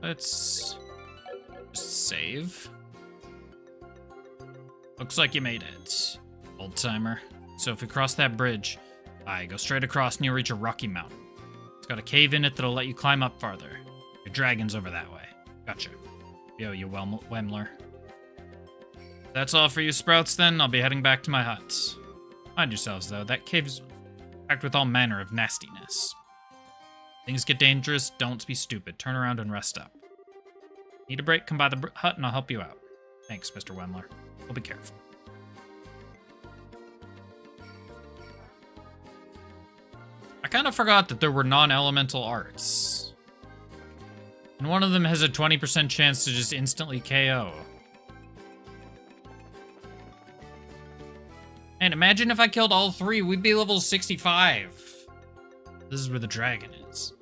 Let's just save. Looks like you made it, old timer. So if we cross that bridge, go straight across and you'll reach a rocky mountain. It's got a cave in it that'll let you climb up farther. Your dragon's over that way. Gotcha. Yo, you Wemler. That's all for you sprouts then. I'll be heading back to my hut. Mind yourselves though, that cave's packed with all manner of nastiness. Things get dangerous, don't be stupid. Turn around and rest up. Need a break? Come by the hut and I'll help you out. Thanks, Mr. Wemler. We'll be careful. I kind of forgot that there were non-elemental arts. And one of them has a 20% chance to just instantly KO. And imagine if I killed all 3, we'd be level 65. This is where the dragon is.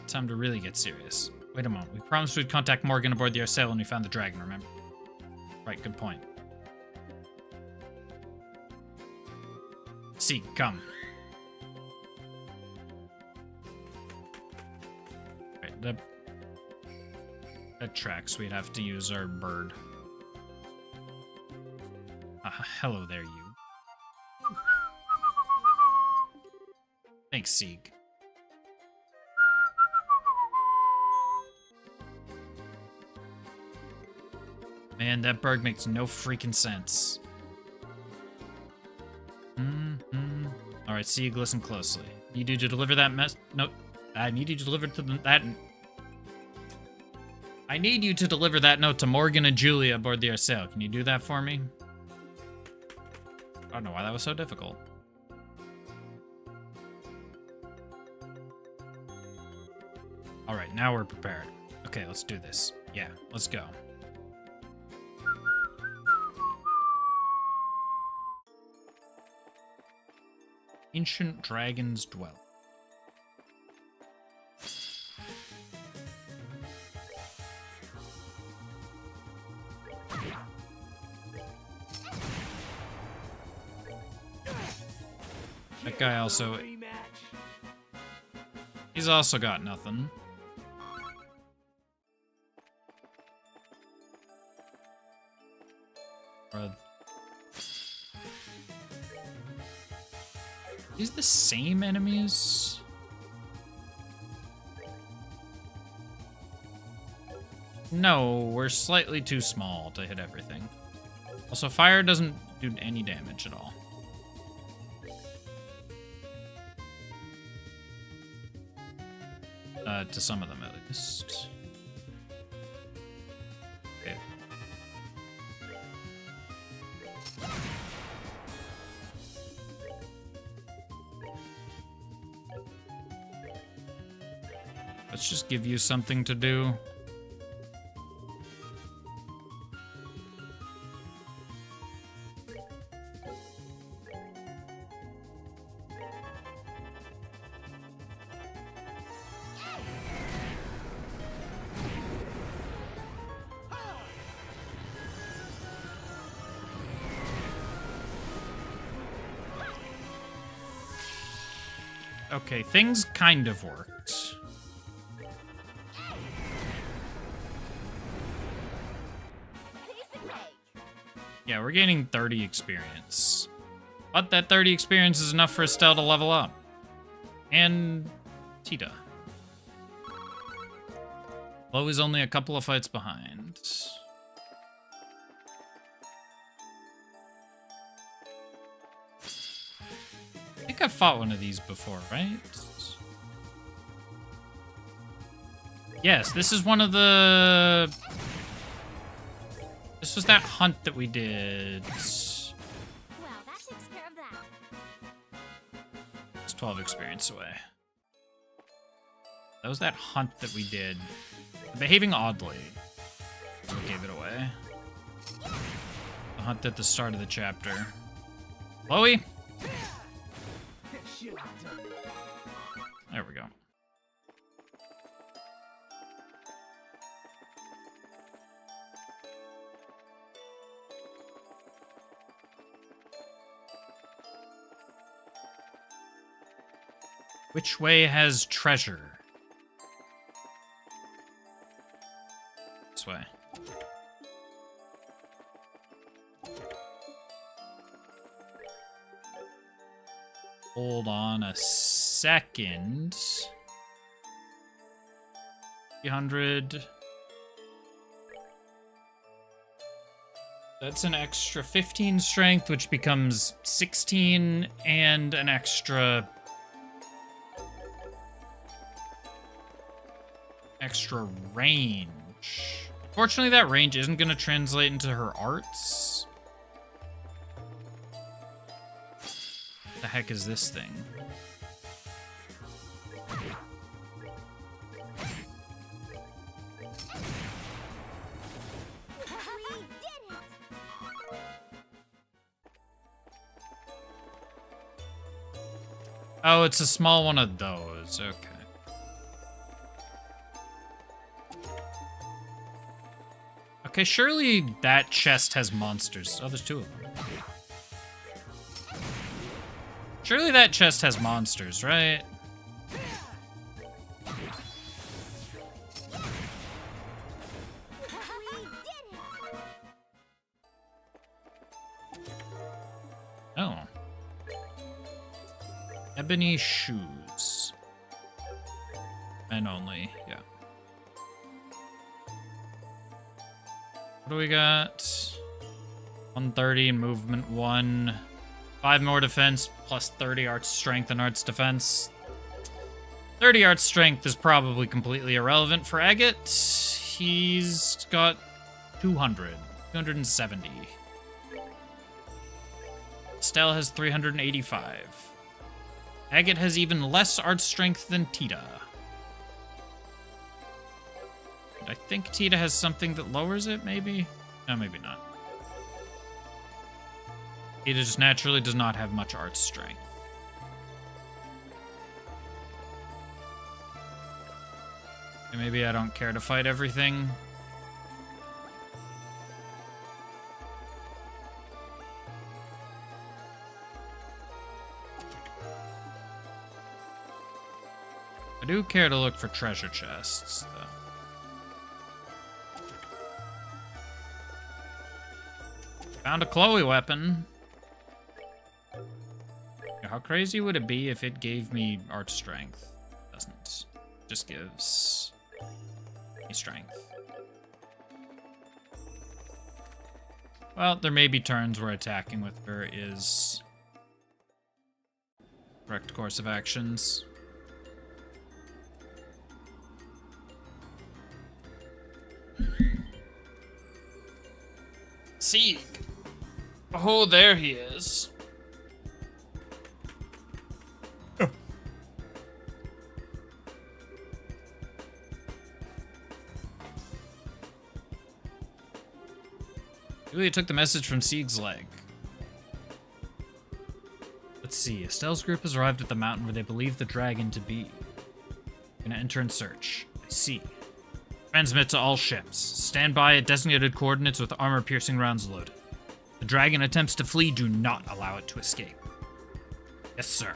Time to really get serious. Wait a moment. We promised we'd contact Morgan aboard the Arsail when we found the dragon, remember? Right, good point. See, come. Right, that tracks. We'd have to use our bird. Hello there, you. Thanks, Sieg. Man, that bird makes no freaking sense. Alright, Sieg, listen closely. Need you to deliver that no, I need you to deliver that... I need you to deliver that note to Morgan and Julia aboard the Arsail. Can you do that for me? I don't know why that was so difficult. Alright, now we're prepared. Okay, let's do this. Yeah, let's go. Ancient Dragon's Dwell. That guy also... He's also got nothing. These the same enemies? No, we're slightly too small to hit everything. Also, fire doesn't do any damage at all. To some of them, at least. Okay. Let's just give you something to do. Okay, things kind of worked. Yeah, we're gaining 30 experience. But that 30 experience is enough for Estelle to level up. And Tita. Lo is only a couple of fights behind. I think I've fought one of these before, right? Yes, this is one of the... This was that hunt that we did. Well, that takes care of that. It's 12 experience away. That was that hunt that we did. Behaving oddly. That's what gave it away. The hunt at the start of the chapter. Chloe? There we go. Which way has treasure? This way. Hold on a second. 300. That's an extra 15 strength, which becomes 16, and an extra range. Fortunately, that range isn't going to translate into her arts. What the heck is this thing? We did it! Oh, it's a small one of those. Okay. Okay, surely that chest has monsters. Oh, there's two of them. Surely that chest has monsters, right? Oh. Ebony shoes. Men only, yeah. What do we got? 130 in movement 1. 5 more defense, plus 30 arts strength and arts defense. 30 arts strength is probably completely irrelevant for Agate. He's got 270. Estelle has 385. Agate has even less arts strength than Tita. I think Tita has something that lowers it, maybe? No, maybe not. Tita just naturally does not have much art strength. And maybe I don't care to fight everything. I do care to look for treasure chests, though. Found a Chloe weapon. How crazy would it be if it gave me art strength? It doesn't. It just gives me strength. Well, there may be turns where attacking with her is correct course of actions. Sieg. Oh, there he is. Julia took the message from Sieg's leg. Let's see. Estelle's group has arrived at the mountain where they believe the dragon to be. Gonna enter and search. I see. Transmit to all ships. Stand by at designated coordinates with armor-piercing rounds loaded. The dragon attempts to flee. Do not allow it to escape. Yes, sir.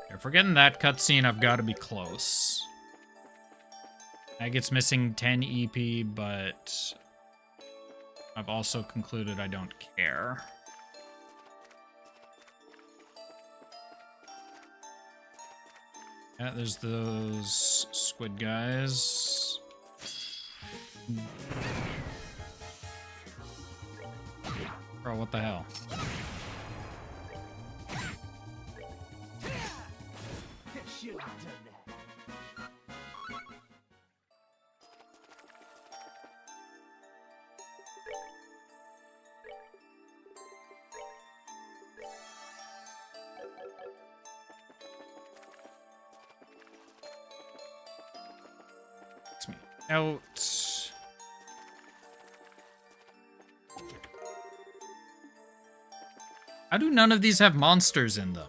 If we're getting that cutscene, I've got to be close. Agha's missing 10 EP, but I've also concluded I don't care. Yeah, there's those squid guys. Bro, what the hell? Me out. How do none of these have monsters in them?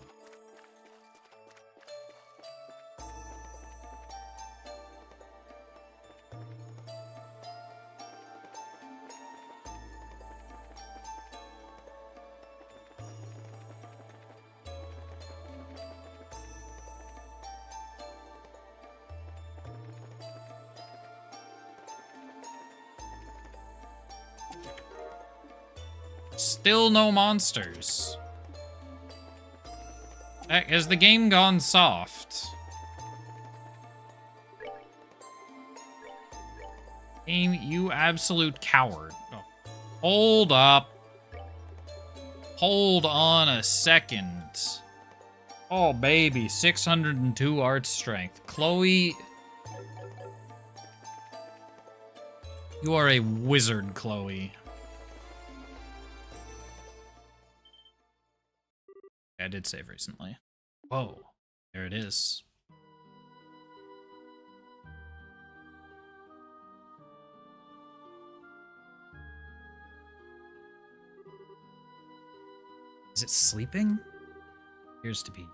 Still no monsters. Heck, has the game gone soft? Game, you absolute coward. Oh. Hold up. Hold on a second. Oh, baby. 602 art strength. Chloe. You are a wizard, Chloe. I did save recently. Whoa, there it is. Is it sleeping? Appears to be.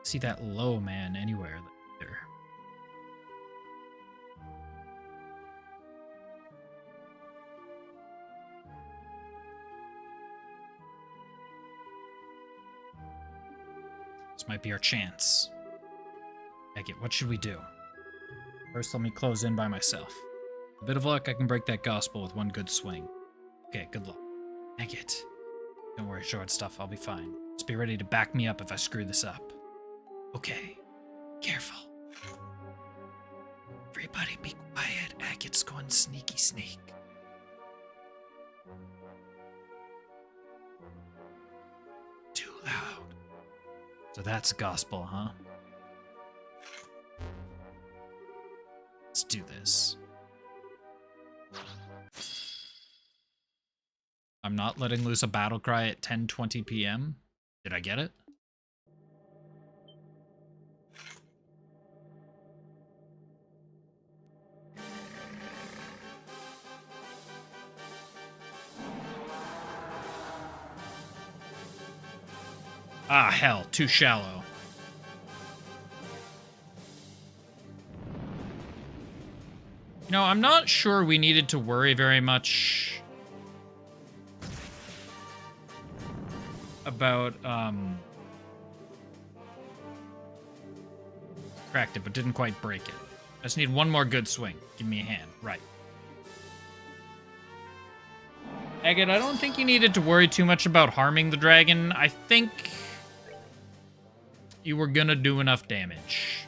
See that low man anywhere there. This might be our chance. Agate, what should we do? First, let me close in by myself. A bit of luck, I can break that gospel with one good swing. Okay, good luck. Agate. Don't worry, short stuff, I'll be fine. Just be ready to back me up if I screw this up. Okay. Careful. Everybody be quiet. Agate's going sneaky sneak. Too loud. So that's gospel, huh? Let's do this. I'm not letting loose a battle cry at 10:20 p.m. Did I get it? Ah, hell, too shallow. You know, I'm not sure we needed to worry very much about, cracked it, but didn't quite break it. I just need one more good swing. Give me a hand. Right. Agate, I don't think you needed to worry too much about harming the dragon. I think you were gonna do enough damage.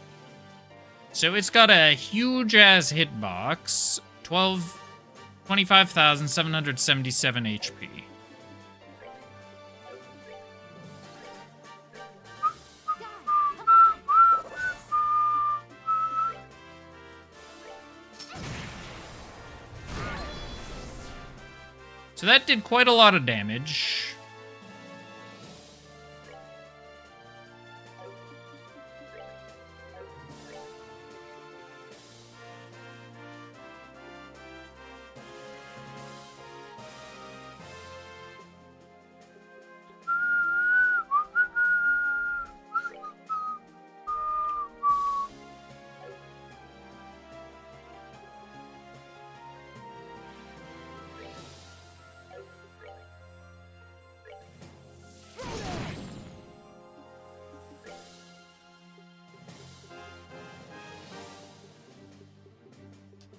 So it's got a huge-ass hitbox. 25,777 HP. So that did quite a lot of damage.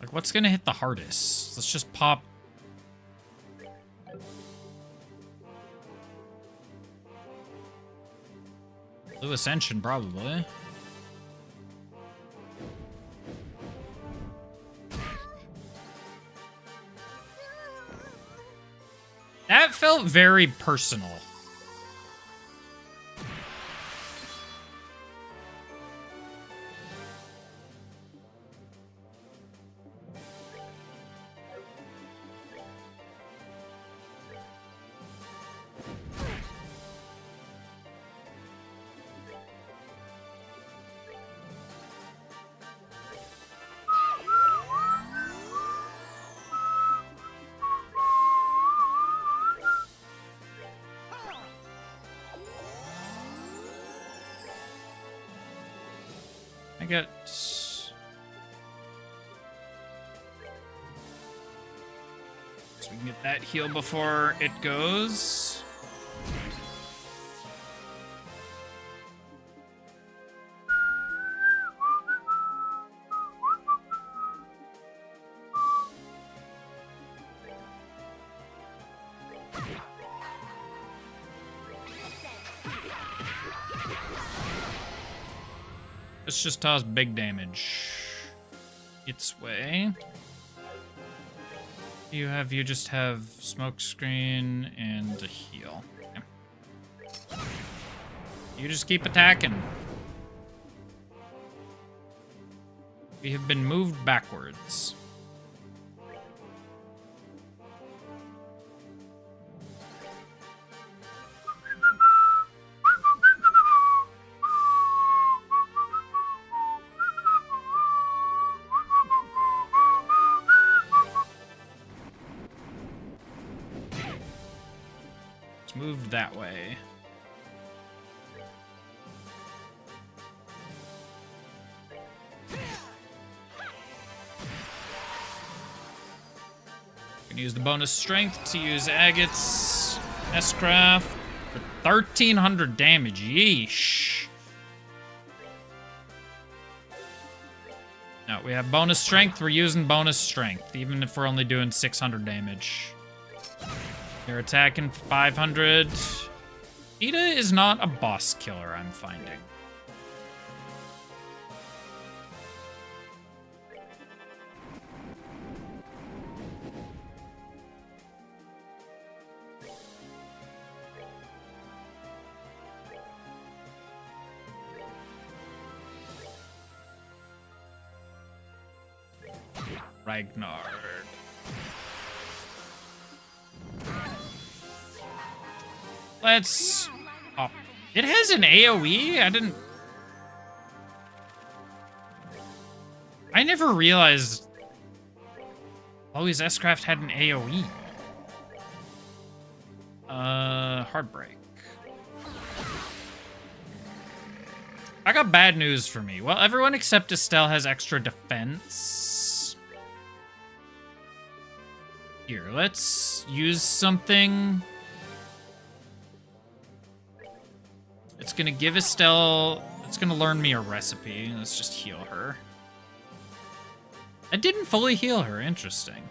Like, what's gonna hit the hardest? Let's just pop. Blue Ascension, probably. That felt very personal. I got... So we can get that heal before it goes. Let's just toss big damage its way. You just have smoke screen and a heal. Okay. You just keep attacking. We have been moved backwards. Moved that way. Gonna use the bonus strength to use Agate's S-Craft for 1,300 damage. Yeesh. No, we have bonus strength. We're using bonus strength, even if we're only doing 600 damage. You're attacking 500. Ida is not a boss killer, I'm finding. Ragnar. Let's... Oh, it has an AoE? I never realized Chloe's S-Craft had an AoE. Heartbreak. I got bad news for me. Well, everyone except Estelle has extra defense. Here, let's use something. It's gonna give Estelle... It's gonna learn me a recipe. Let's just heal her. I didn't fully heal her. Interesting.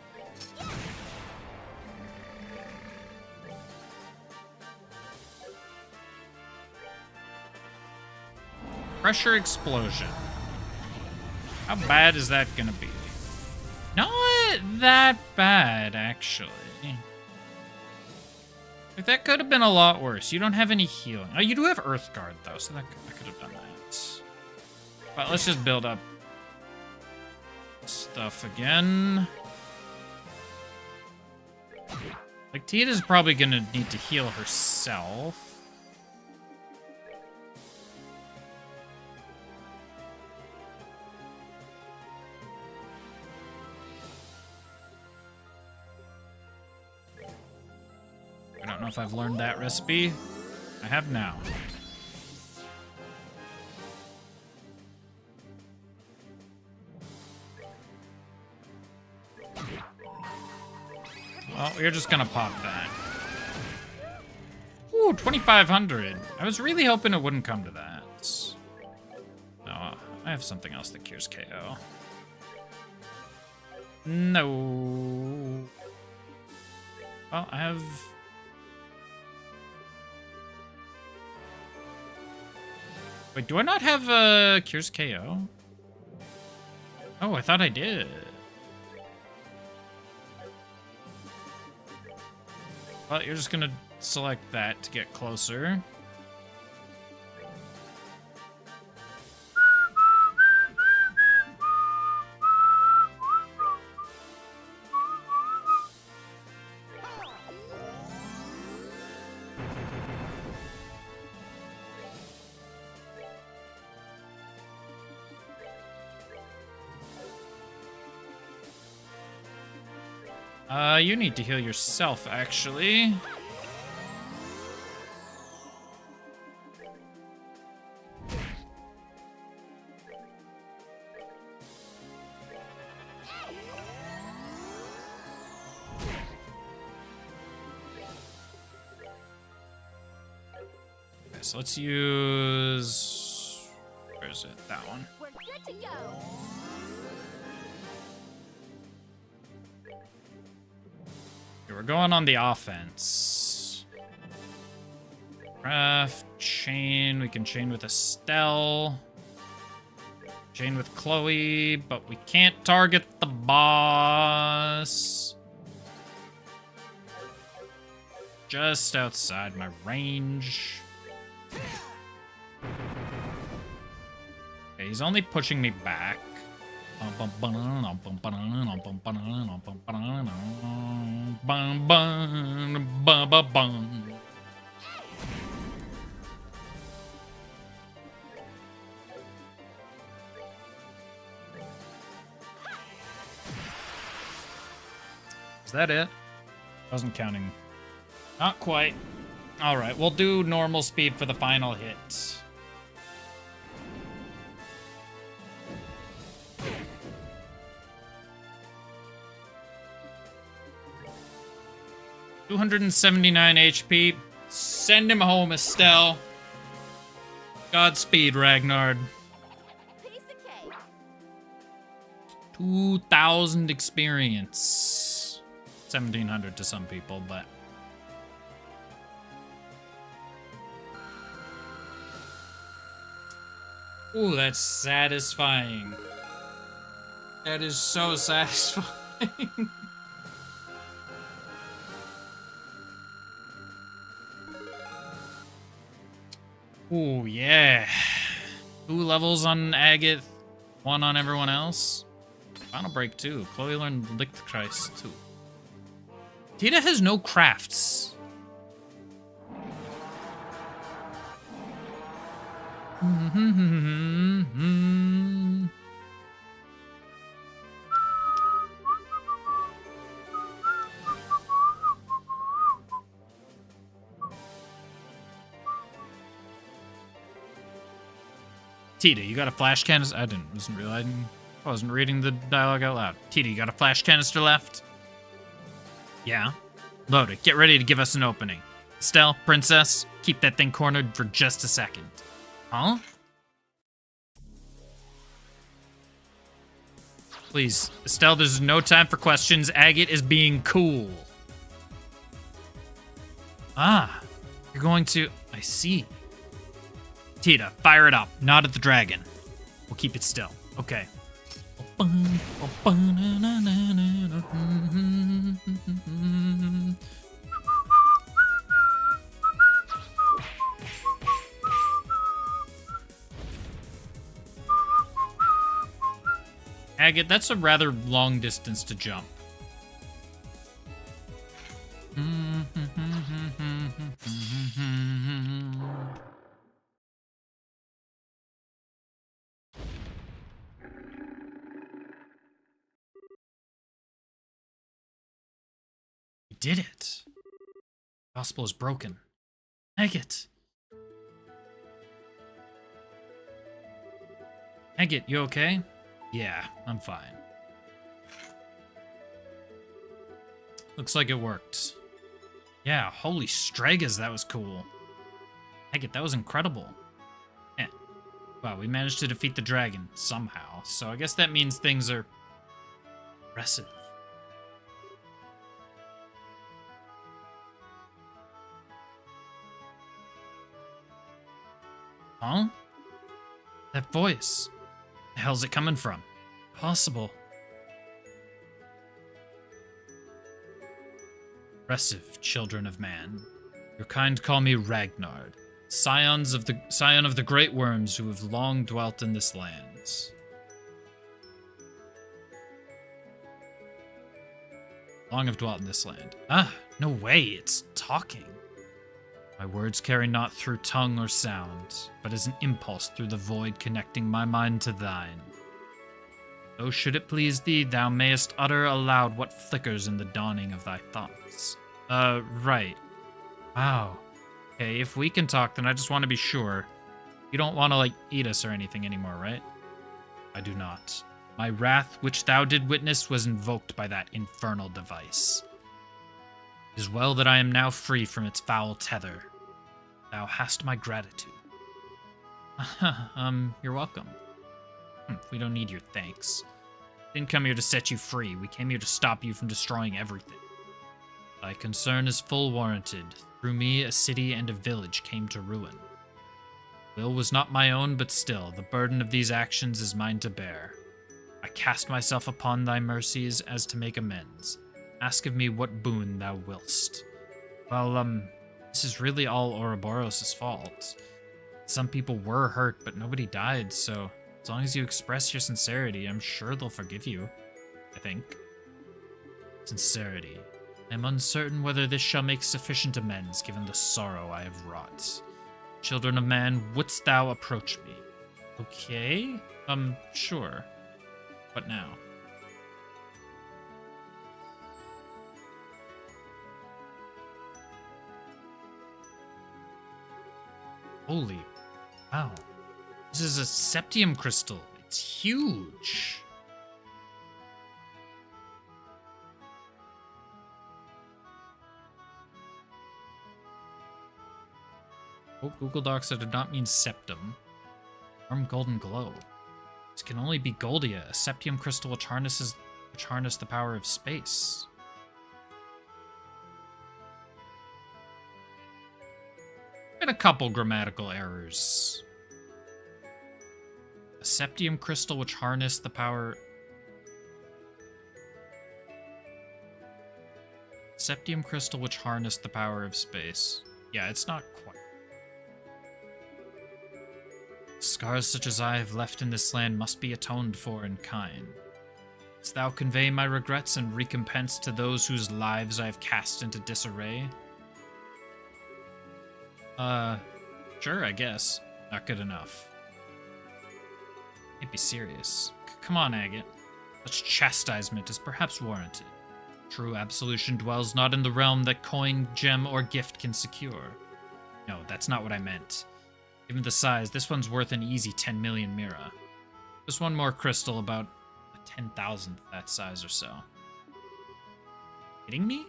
Pressure explosion. How bad is that gonna be? Not that bad, actually. Like, that could have been a lot worse. You don't have any healing. Oh, you do have Earth Guard, though, so that could have done that. But let's just build up stuff again. Like, Tita's probably gonna need to heal herself. I don't know if I've learned that recipe. I have now. Well, we're just gonna pop that. Ooh, 2,500. I was really hoping it wouldn't come to that. No, I have something else that cures KO. No. Well, I have... Wait, do I not have cures KO? Oh, I thought I did. Well, you're just gonna select that to get closer. You need to heal yourself, actually. Okay, so let's use... Where is it? That one. We're good to go. We're going on the offense. Craft, chain. We can chain with Estelle. Chain with Chloe, but we can't target the boss. Just outside my range. Okay, he's only pushing me back. Is that it? Wasn't counting. Not quite. All right, we'll do normal speed for the final hit. $279 HP. Send him home, Estelle. Godspeed, Ragnar. Piece of cake. 2,000 experience. 1,700 to some people, but... Ooh, that's satisfying. That is so satisfying. Ooh, yeah. 2 levels on Agate, 1 on everyone else. Final break 2. Chloe learned Lichtkreis too. Tita has no crafts. Tita, you got a flash canister? I wasn't reading the dialogue out loud. Tita, you got a flash canister left? Yeah. Load it. Get ready to give us an opening. Estelle, princess, keep that thing cornered for just a second. Huh? Please, Estelle, there's no time for questions. Agate is being cool. Ah, you're going to... I see. Tita, fire it up. Not at the dragon. We'll keep it still. Okay. Agate, that's a rather long distance to jump. We did it. The gospel is broken. Agate. Agate, you okay? Yeah, I'm fine. Looks like it worked. Yeah, holy Stregas, that was cool. Agate, that was incredible. Eh. Wow, we managed to defeat the dragon, somehow. So I guess that means things are... impressive. Huh? That voice. The hell's it coming from? Possible. Impressive, children of man. Your kind call me Ragnard, scion of the great worms who have long dwelt in this land. Long have dwelt in this land. Ah, no way, it's talking. My words carry not through tongue or sound, but as an impulse through the void connecting my mind to thine. So should it please thee, thou mayest utter aloud what flickers in the dawning of thy thoughts. Right. Wow. Okay, if we can talk, then I just want to be sure. You don't want to, like, eat us or anything anymore, right? I do not. My wrath, which thou did witness, was invoked by that infernal device. It is well that I am now free from its foul tether. Thou hast my gratitude. You're welcome. We don't need your thanks. Didn't come here to set you free. We came here to stop you from destroying everything. Thy concern is full warranted. Through me, a city and a village came to ruin. Will was not my own, but still, the burden of these actions is mine to bear. I cast myself upon thy mercies as to make amends. Ask of me what boon thou willst. Well, this is really all Ouroboros' fault. Some people were hurt, but nobody died, so as long as you express your sincerity, I'm sure they'll forgive you. I think. Sincerity. I am uncertain whether this shall make sufficient amends, given the sorrow I have wrought. Children of man, wouldst thou approach me? Okay? Sure. What now? Holy, wow. This is a septium crystal. It's huge. Oh, Google Docs, that did not mean septum. Warm golden glow. This can only be Goldia, a septium crystal which harness the power of space. And a couple grammatical errors. A septium crystal which harness the power... Septium crystal which harness the power of space. Yeah, it's not quite. Scars such as I have left in this land must be atoned for in kind. Dost thou convey my regrets and recompense to those whose lives I have cast into disarray? Sure, I guess. Not good enough. Can't be serious. Come on, Agate. Such chastisement is perhaps warranted. True absolution dwells not in the realm that coin, gem, or gift can secure. No, that's not what I meant. Given the size, this one's worth an easy 10 million mira. Just one more crystal, about a 10,000th that size or so. Kidding me?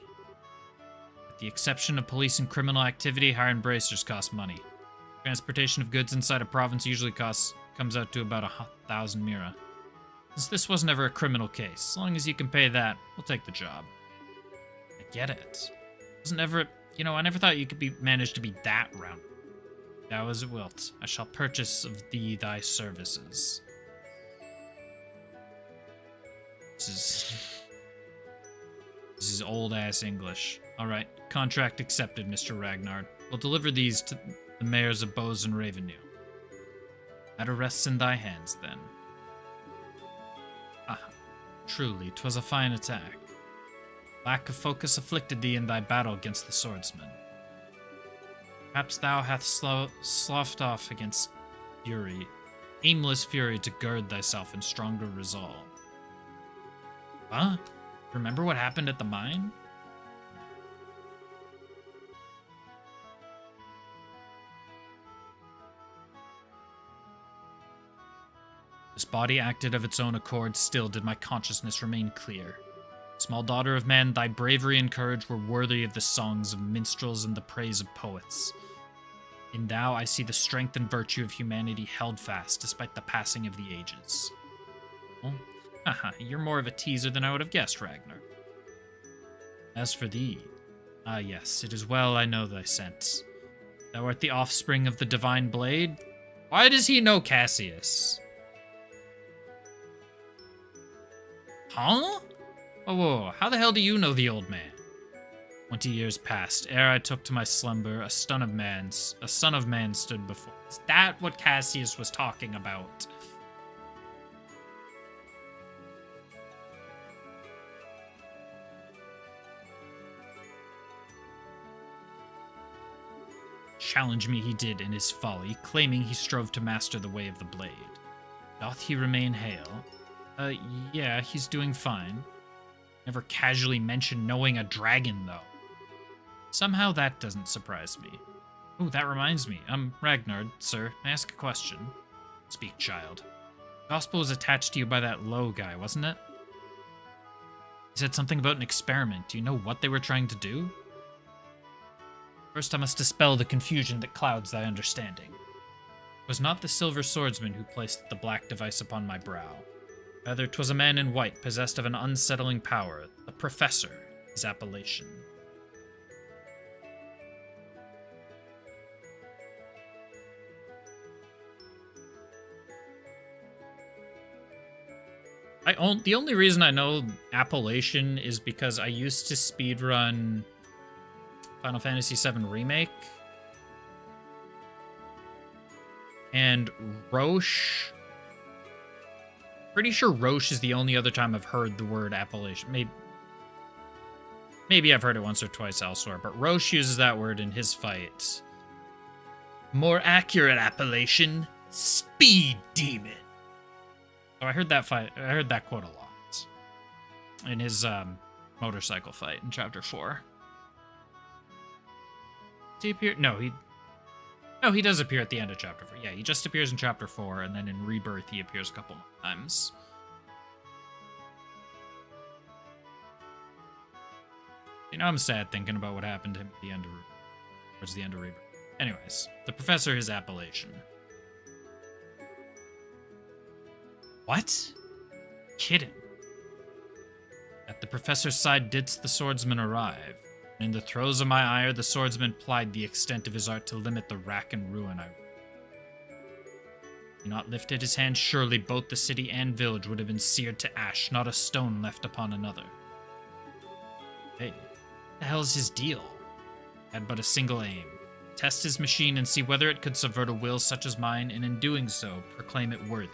With the exception of police and criminal activity, hiring bracers cost money. Transportation of goods inside a province usually comes out to about 1,000 mira. Since this wasn't ever a criminal case, as long as you can pay that, we'll take the job. I get it. Wasn't ever, I never thought you could manage to be that round. Thou as it wilt, I shall purchase of thee thy services. This is old ass English. Alright, contract accepted, Mr. Ragnar. We'll deliver these to the mayors of Bose and Ravennew. Matter rests in thy hands, then. Ah, truly, 'twas a fine attack. Lack of focus afflicted thee in thy battle against the swordsman. Perhaps thou hast sloughed off against fury, aimless fury to gird thyself in stronger resolve. Huh? Remember what happened at the mine? This body acted of its own accord, still did my consciousness remain clear. Small daughter of man, thy bravery and courage were worthy of the songs of minstrels and the praise of poets. In thou I see the strength and virtue of humanity held fast despite the passing of the ages. Oh, haha, you're more of a teaser than I would have guessed, Ragnar. As for thee, ah yes, it is well I know thy sense. Thou art the offspring of the divine blade? Why does he know Cassius? Huh? Whoa, how the hell do you know the old man? 20 years passed, ere I took to my slumber, a son of man stood before. Is that what Cassius was talking about? Challenge me he did in his folly, claiming he strove to master the way of the blade. Doth he remain hale? Yeah, he's doing fine. Never casually mentioned knowing a dragon, though. Somehow that doesn't surprise me. Oh, that reminds me. Ragnar, sir, may I ask a question? Speak, child. The gospel was attached to you by that low guy, wasn't it? He said something about an experiment. Do you know what they were trying to do? First, I must dispel the confusion that clouds thy understanding. It was not the silver swordsman who placed the black device upon my brow. Rather, 'twas a man in white, possessed of an unsettling power, the Professor, his appellation. The only reason I know appellation is because I used to speedrun Final Fantasy VII Remake. And Roche... Pretty sure Roche is the only other time I've heard the word appellation. Maybe I've heard it once or twice elsewhere, but Roche uses that word in his fight. More accurate appellation, Speed Demon. So I heard that quote a lot in his motorcycle fight in Chapter 4. Does he appear? No, he does appear at the end of Chapter 4. Yeah, he just appears in Chapter 4, and then in Rebirth he appears a couple more times. I'm sad thinking about what happened to him at the end of, towards the end of Rebirth. Anyways, the Professor, his appellation. What? Kidding. At the Professor's side didst the swordsman arrive. In the throes of my ire, the swordsman plied the extent of his art to limit the rack and ruin I... He not lifted his hand, surely both the city and village would have been seared to ash, not a stone left upon another. Hey, what the hell's his deal? Had but a single aim. Test his machine and see whether it could subvert a will such as mine, and in doing so, proclaim it worthy.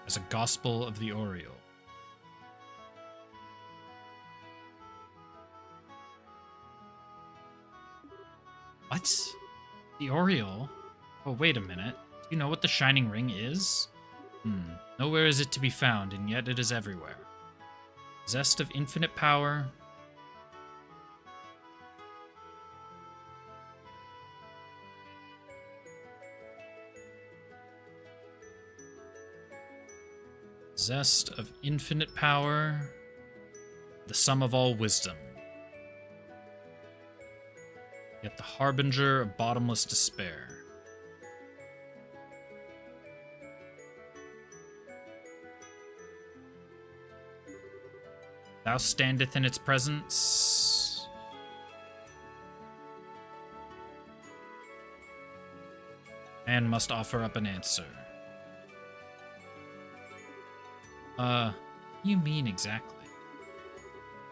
As a Gospel of the Oriole. What? The Oriole? Oh, wait a minute. Do you know what the Shining Ring is? Nowhere is it to be found, and yet it is everywhere. Possessed of infinite power. Possessed of infinite power. The sum of all wisdom. Yet the harbinger of bottomless despair. Thou standeth in its presence. And must offer up an answer. What do you mean exactly?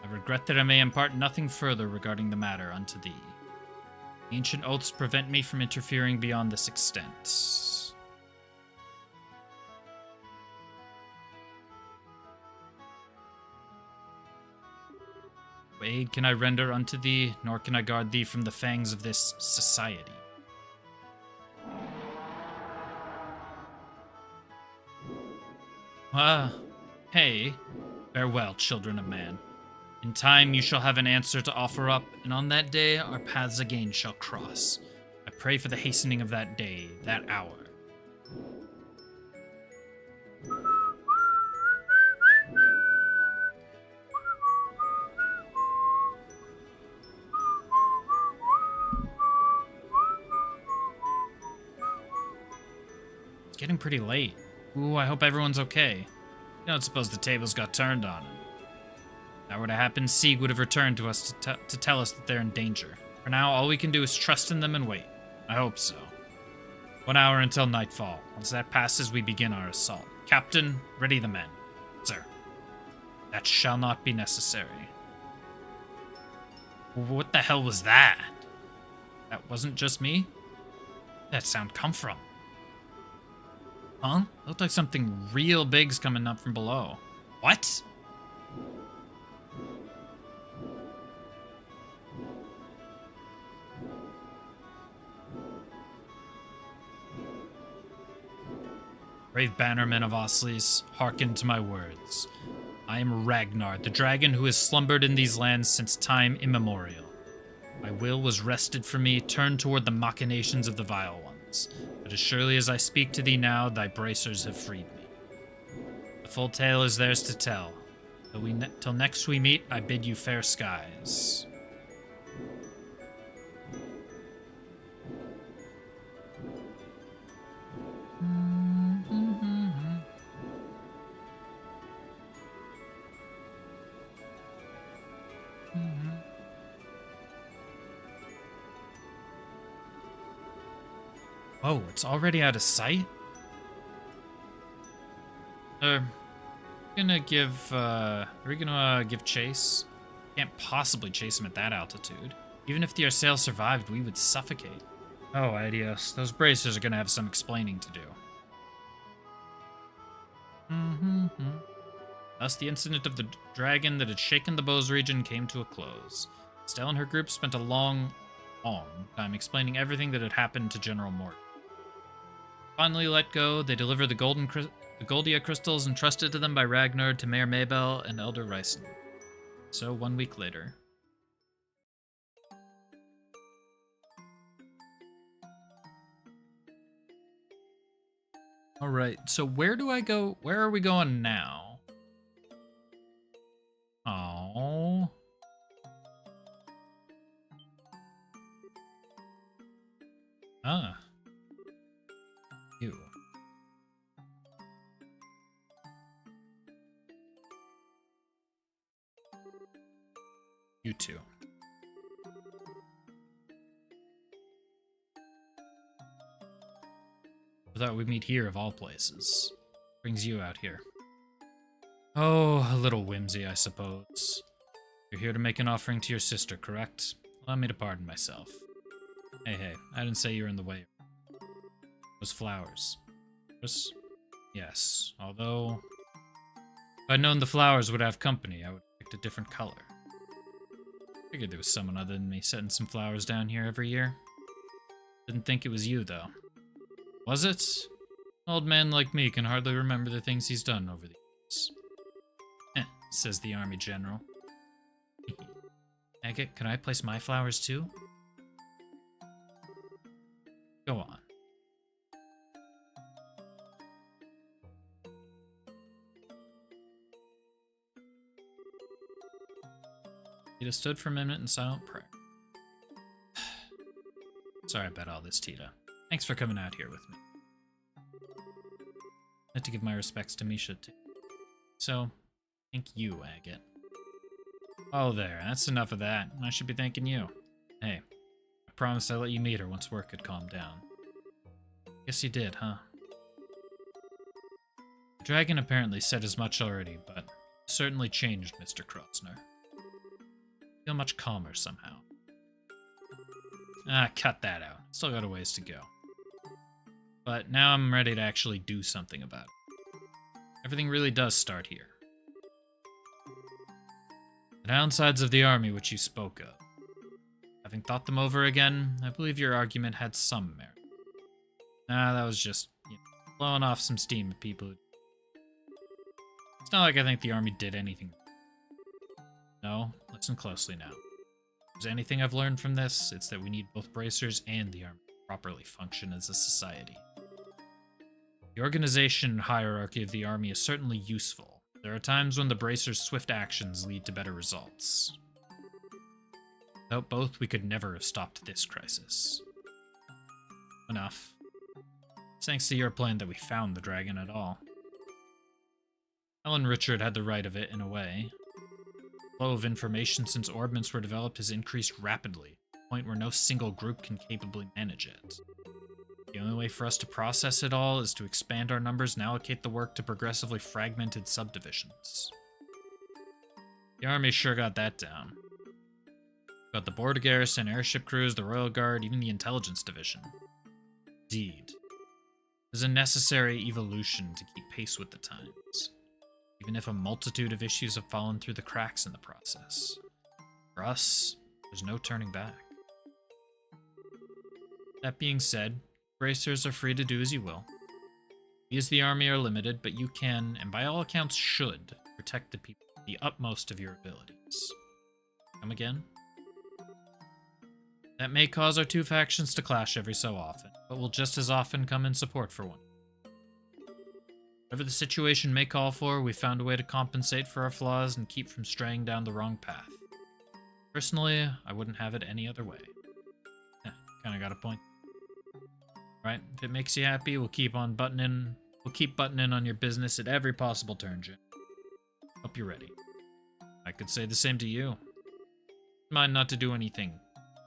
I regret that I may impart nothing further regarding the matter unto thee. Ancient oaths prevent me from interfering beyond this extent. No aid can I render unto thee, nor can I guard thee from the fangs of this society. Hey, farewell, children of man. In time you shall have an answer to offer up, and on that day our paths again shall cross. I pray for the hastening of that day, that hour. It's getting pretty late. Ooh, I hope everyone's okay. I don't suppose the tables got turned on him. If that were to happen, Sieg would have returned to us to tell us that they're in danger. For now, all we can do is trust in them and wait. I hope so. 1 hour until nightfall. Once that passes, we begin our assault. Captain, ready the men. Sir. That shall not be necessary. What the hell was that? That wasn't just me? Where'd that sound come from? Huh? Looked like something real big's coming up from below. What? Brave bannermen of Osleys, hearken to my words. I am Ragnar, the dragon who has slumbered in these lands since time immemorial. My will was wrested from me, turned toward the machinations of the vile ones. But as surely as I speak to thee now, thy bracers have freed me. The full tale is theirs to tell. Till next we meet, I bid you fair skies. Oh, it's already out of sight? Are we gonna give chase? Can't possibly chase him at that altitude. Even if the Arsail survived, we would suffocate. Oh, adios. Those bracers are gonna have some explaining to do. Thus, the incident of the dragon that had shaken the Bose region came to a close. Estelle and her group spent a long time explaining everything that had happened to General Morton. Finally let go, they delivered the Goldia crystals entrusted to them by Ragnar to Mayor Maybell and Elder Ryson. So 1 week later. Alright, so where do I go? Where are we going now? Oh. Ah. You. You too. I thought we'd meet here of all places. Brings you out here. Oh, a little whimsy, I suppose. You're here to make an offering to your sister, correct? Allow me to pardon myself. Hey, I didn't say you were in the way. Those flowers. Yes, although if I'd known the flowers would have company, I would have picked a different color. Figured there was someone other than me setting some flowers down here every year. Didn't think it was you, though. Was it? An old man like me can hardly remember the things he's done over the years. Says the army general. Agate, can I place my flowers too? Go on. Tita stood for a minute in silent prayer. Sorry about all this, Tita. Thanks for coming out here with me. I'd like to give my respects to Misha, too. So, thank you, Agate. Oh, there. That's enough of that. I should be thanking you. Hey, I promised I'd let you meet her once work had calmed down. Guess you did, huh? The dragon apparently said as much already, but certainly changed Mr. Krosner. Feel much calmer somehow. Ah, cut that out. Still got a ways to go. But now I'm ready to actually do something about it. Everything really does start here. The downsides of the army which you spoke of. Having thought them over again, I believe your argument had some merit. Nah, that was just, blowing off some steam at people. It's not like I think the army did anything. No, listen closely now. If there's anything I've learned from this, it's that we need both bracers and the army to properly function as a society. The organization and hierarchy of the army is certainly useful. There are times when the bracers' swift actions lead to better results. Without both, we could never have stopped this crisis. Enough. It's thanks to your plan that we found the dragon at all. Helen Richard had the right of it in a way. The flow of information since orbments were developed has increased rapidly, to the point where no single group can capably manage it. The only way for us to process it all is to expand our numbers and allocate the work to progressively fragmented subdivisions. The army sure got that down. Got the border garrison, airship crews, the royal guard, even the intelligence division. Indeed. It is a necessary evolution to keep pace with the times, even if a multitude of issues have fallen through the cracks in the process. For us, there's no turning back. That being said, bracers are free to do as you will. We as the army are limited, but you can, and by all accounts should, protect the people to the utmost of your abilities. Come again? That may cause our two factions to clash every so often, but will just as often come in support for one. Whatever the situation may call for, we found a way to compensate for our flaws and keep from straying down the wrong path. Personally, I wouldn't have it any other way. Kinda got a point. Right, if it makes you happy, we'll keep buttoning on your business at every possible turn, Jim. Hope you're ready. I could say the same to you. Mind not to do anything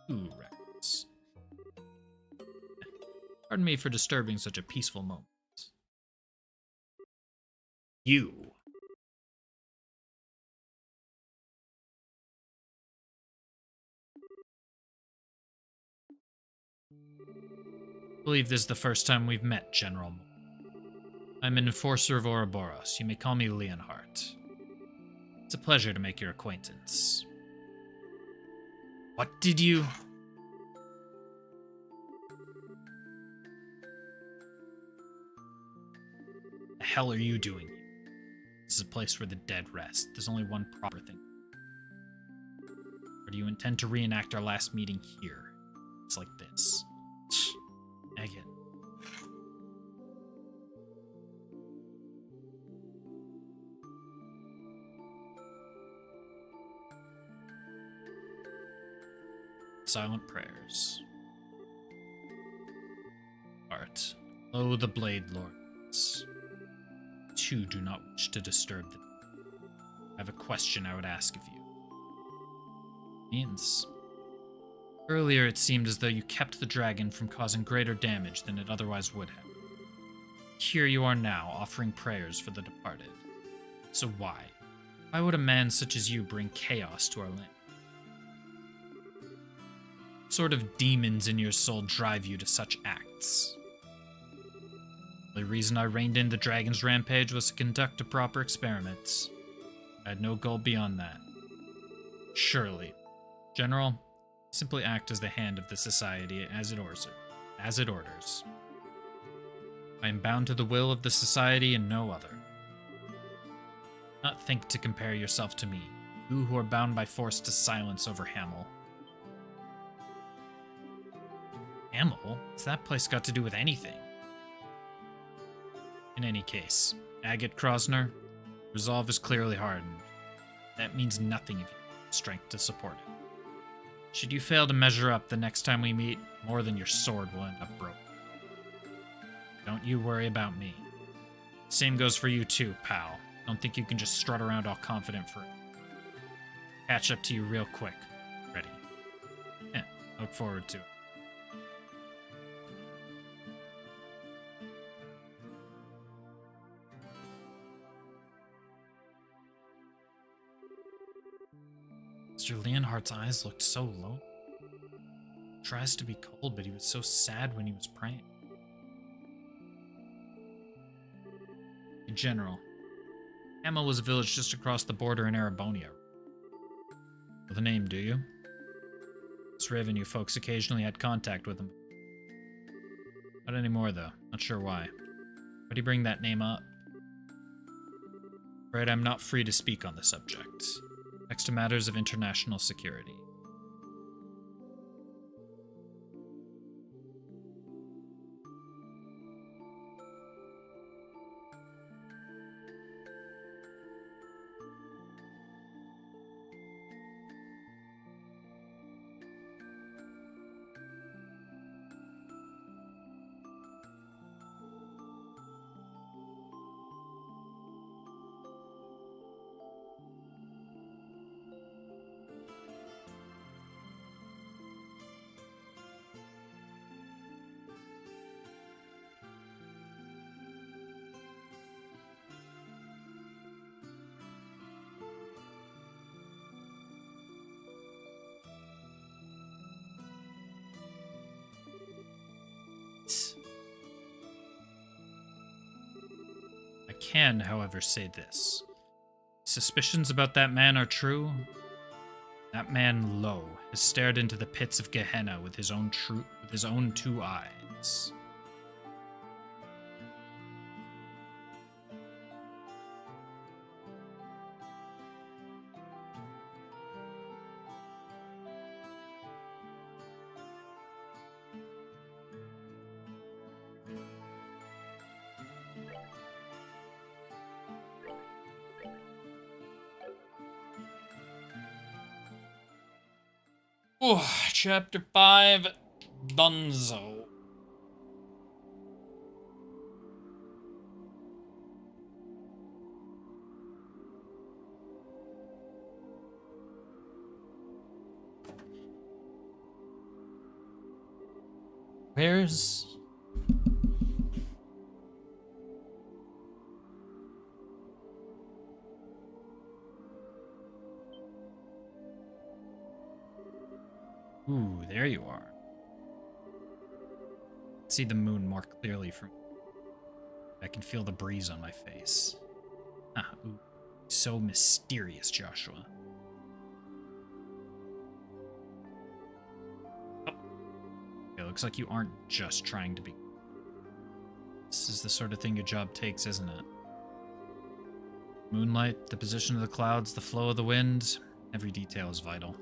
too reckless. Pardon me for disturbing such a peaceful moment. You. I believe this is the first time we've met, General. I'm an enforcer of Ouroboros. You may call me Leonhardt. It's a pleasure to make your acquaintance. What did you... The hell are you doing here? This is a place where the dead rest. There's only one proper thing. Or do you intend to reenact our last meeting here? It's like this. Agate. Silent prayers. Art. Oh, the Blade Lords. Two do not wish to disturb them. I have a question I would ask of you. Means. Earlier it seemed as though you kept the dragon from causing greater damage than it otherwise would have. Here you are now, offering prayers for the departed. So why? Why would a man such as you bring chaos to our land? What sort of demons in your soul drive you to such acts? The reason I reined in the dragon's rampage was to conduct a proper experiment. I had no goal beyond that. Surely, General, simply act as the hand of the society as it orders. I am bound to the will of the society and no other. Do not think to compare yourself to me, you who are bound by force to silence over Hamel. Hamel? What's that place got to do with anything? In any case, Agate Krosner, resolve is clearly hardened. That means nothing if you have the strength to support it. Should you fail to measure up the next time we meet, more than your sword will end up broken. Don't you worry about me. Same goes for you too, pal. Don't think you can just strut around all confident for it. Catch up to you real quick. Ready. Yeah, look forward to it. Mr. Leonhardt's eyes looked so low. He tries to be cold, but he was so sad when he was praying. In general, Hamel was a village just across the border in Erebonia. Know the name, do you? This Raven, you folks occasionally had contact with him. Not anymore, though. Not sure why. Why do you bring that name up? Afraid I'm not free to speak on the subject. Next to matters of international security. I can, however, say this. Suspicions about that man are true. That man, Lo, has stared into the pits of Gehenna with his own two eyes. Oh, Chapter 5, Dunzo. Where's... Ooh, there you are. See the moon more clearly from... I can feel the breeze on my face. Ah, ooh. So mysterious, Joshua. Oh. Okay, looks like you aren't just trying to be... This is the sort of thing your job takes, isn't it? Moonlight, the position of the clouds, the flow of the wind, every detail is vital.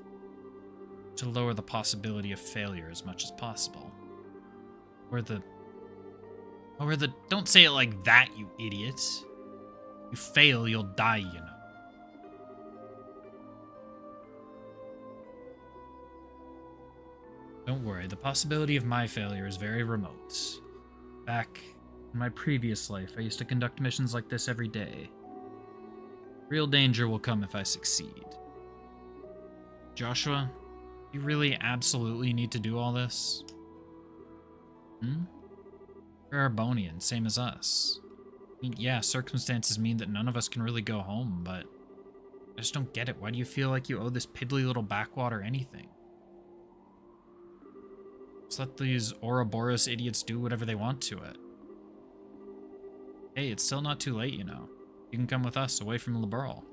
To lower the possibility of failure as much as possible. Or the... Don't say it like that, you idiot. You fail, you'll die, you know. Don't worry, the possibility of my failure is very remote. Back in my previous life, I used to conduct missions like this every day. Real danger will come if I succeed. Joshua, you really absolutely need to do all this? You're Erebonian, same as us. I mean, yeah, circumstances mean that none of us can really go home, but I just don't get it. Why do you feel like you owe this piddly little backwater anything? Just let these Ouroboros idiots do whatever they want to it. Hey, it's still not too late, you know. You can come with us, away from Liberl.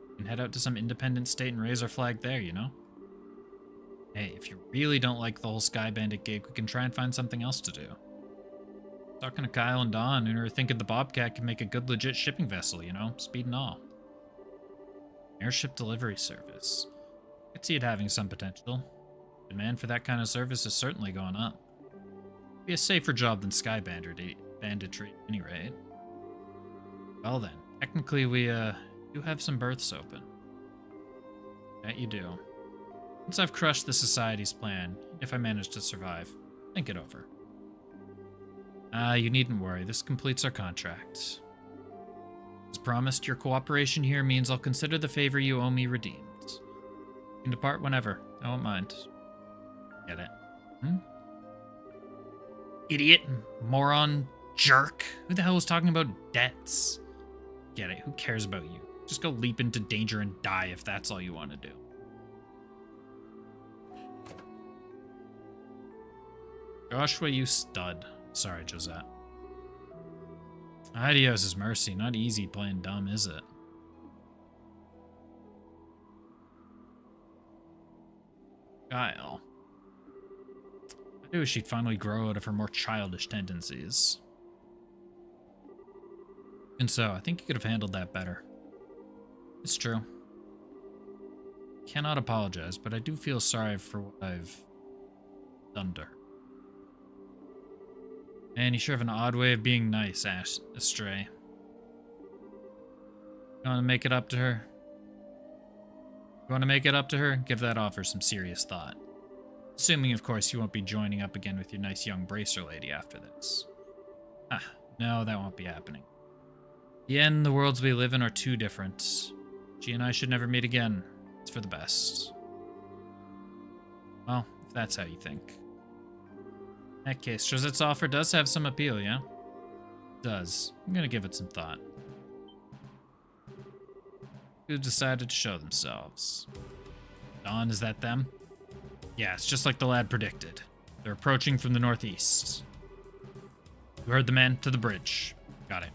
You can head out to some independent state and raise our flag there, you know? Hey, if you really don't like the whole Sky Bandit gig, we can try and find something else to do. Talking to Kyle and Don, and we were thinking the Bobcat could make a good legit shipping vessel, you know? Speed and all. Airship delivery service. I could see it having some potential. Demand for that kind of service is certainly going up. Be a safer job than sky banditry, at any rate. Well then, technically we do have some berths open. That you do. Once I've crushed the Society's plan, if I manage to survive, think it over. You needn't worry, this completes our contract. As promised, your cooperation here means I'll consider the favor you owe me redeemed. You can depart whenever, I won't mind. Get it? Idiot, moron, jerk. Who the hell is talking about debts? Get it, who cares about you? Just go leap into danger and die if that's all you want to do. Joshua, you stud. Sorry, Josette. Adios is mercy. Not easy playing dumb, is it? Kyle. I do wish she'd finally grow out of her more childish tendencies. And so, I think you could have handled that better. It's true. Cannot apologize, but I do feel sorry for what I've done to her. And you sure have an odd way of being nice, Astray. You want to make it up to her? You want to make it up to her? Give that offer some serious thought. Assuming, of course, you won't be joining up again with your nice young bracer lady after this. No, that won't be happening. The end, the worlds we live in are too different. She and I should never meet again. It's for the best. Well, if that's how you think. In that case, Josette's offer does have some appeal, yeah? It does. I'm gonna give it some thought. Who decided to show themselves? Dawn, is that them? Yeah, it's just like the lad predicted. They're approaching from the northeast. You heard the man, to the bridge. Got it.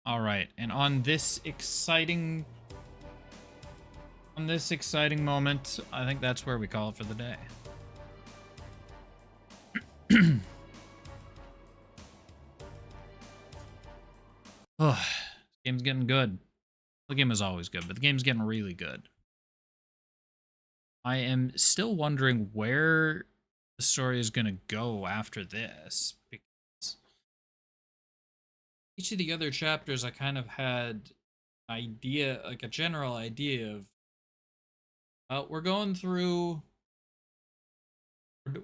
All right, and on this exciting moment, I think that's where we call it for the day. Oh, this game's getting good. The game is always good, but the game's getting really good. I am still wondering where the story is going to go after this, because each of the other chapters I kind of had idea, like a general idea of we're going through,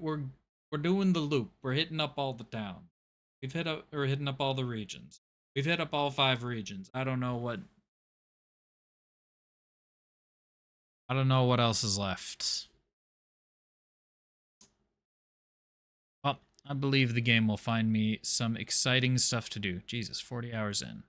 we're doing the loop. We're hitting up all the towns. We're hitting up all the regions. We've hit up all 5 regions. I don't know what else is left. Well, I believe the game will find me some exciting stuff to do. Jesus, 40 hours in.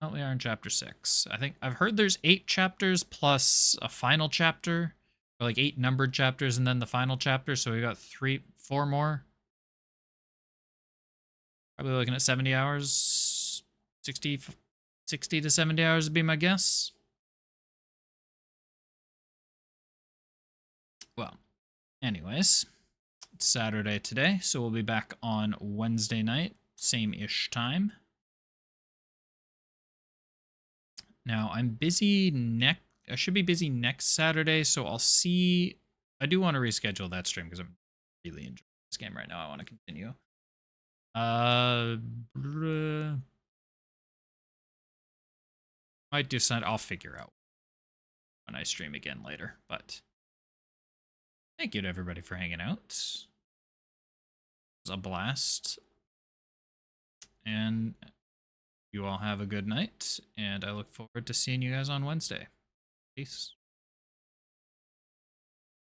Well, we are in chapter 6. I think I've heard there's 8 chapters plus a final chapter, or like 8 numbered chapters and then the final chapter. So we got 4 more. Probably looking at 70 hours. 60 to 70 hours would be my guess. Well, anyways, it's Saturday today, so we'll be back on Wednesday night, same-ish time. Now, I'm busy I should be busy next Saturday, so I'll see. I do want to reschedule that stream because I'm really enjoying this game right now. I want to continue. Might do something. I'll figure out when I stream again later, but thank you to everybody for hanging out. It was a blast. And you all have a good night, and I look forward to seeing you guys on Wednesday. Peace.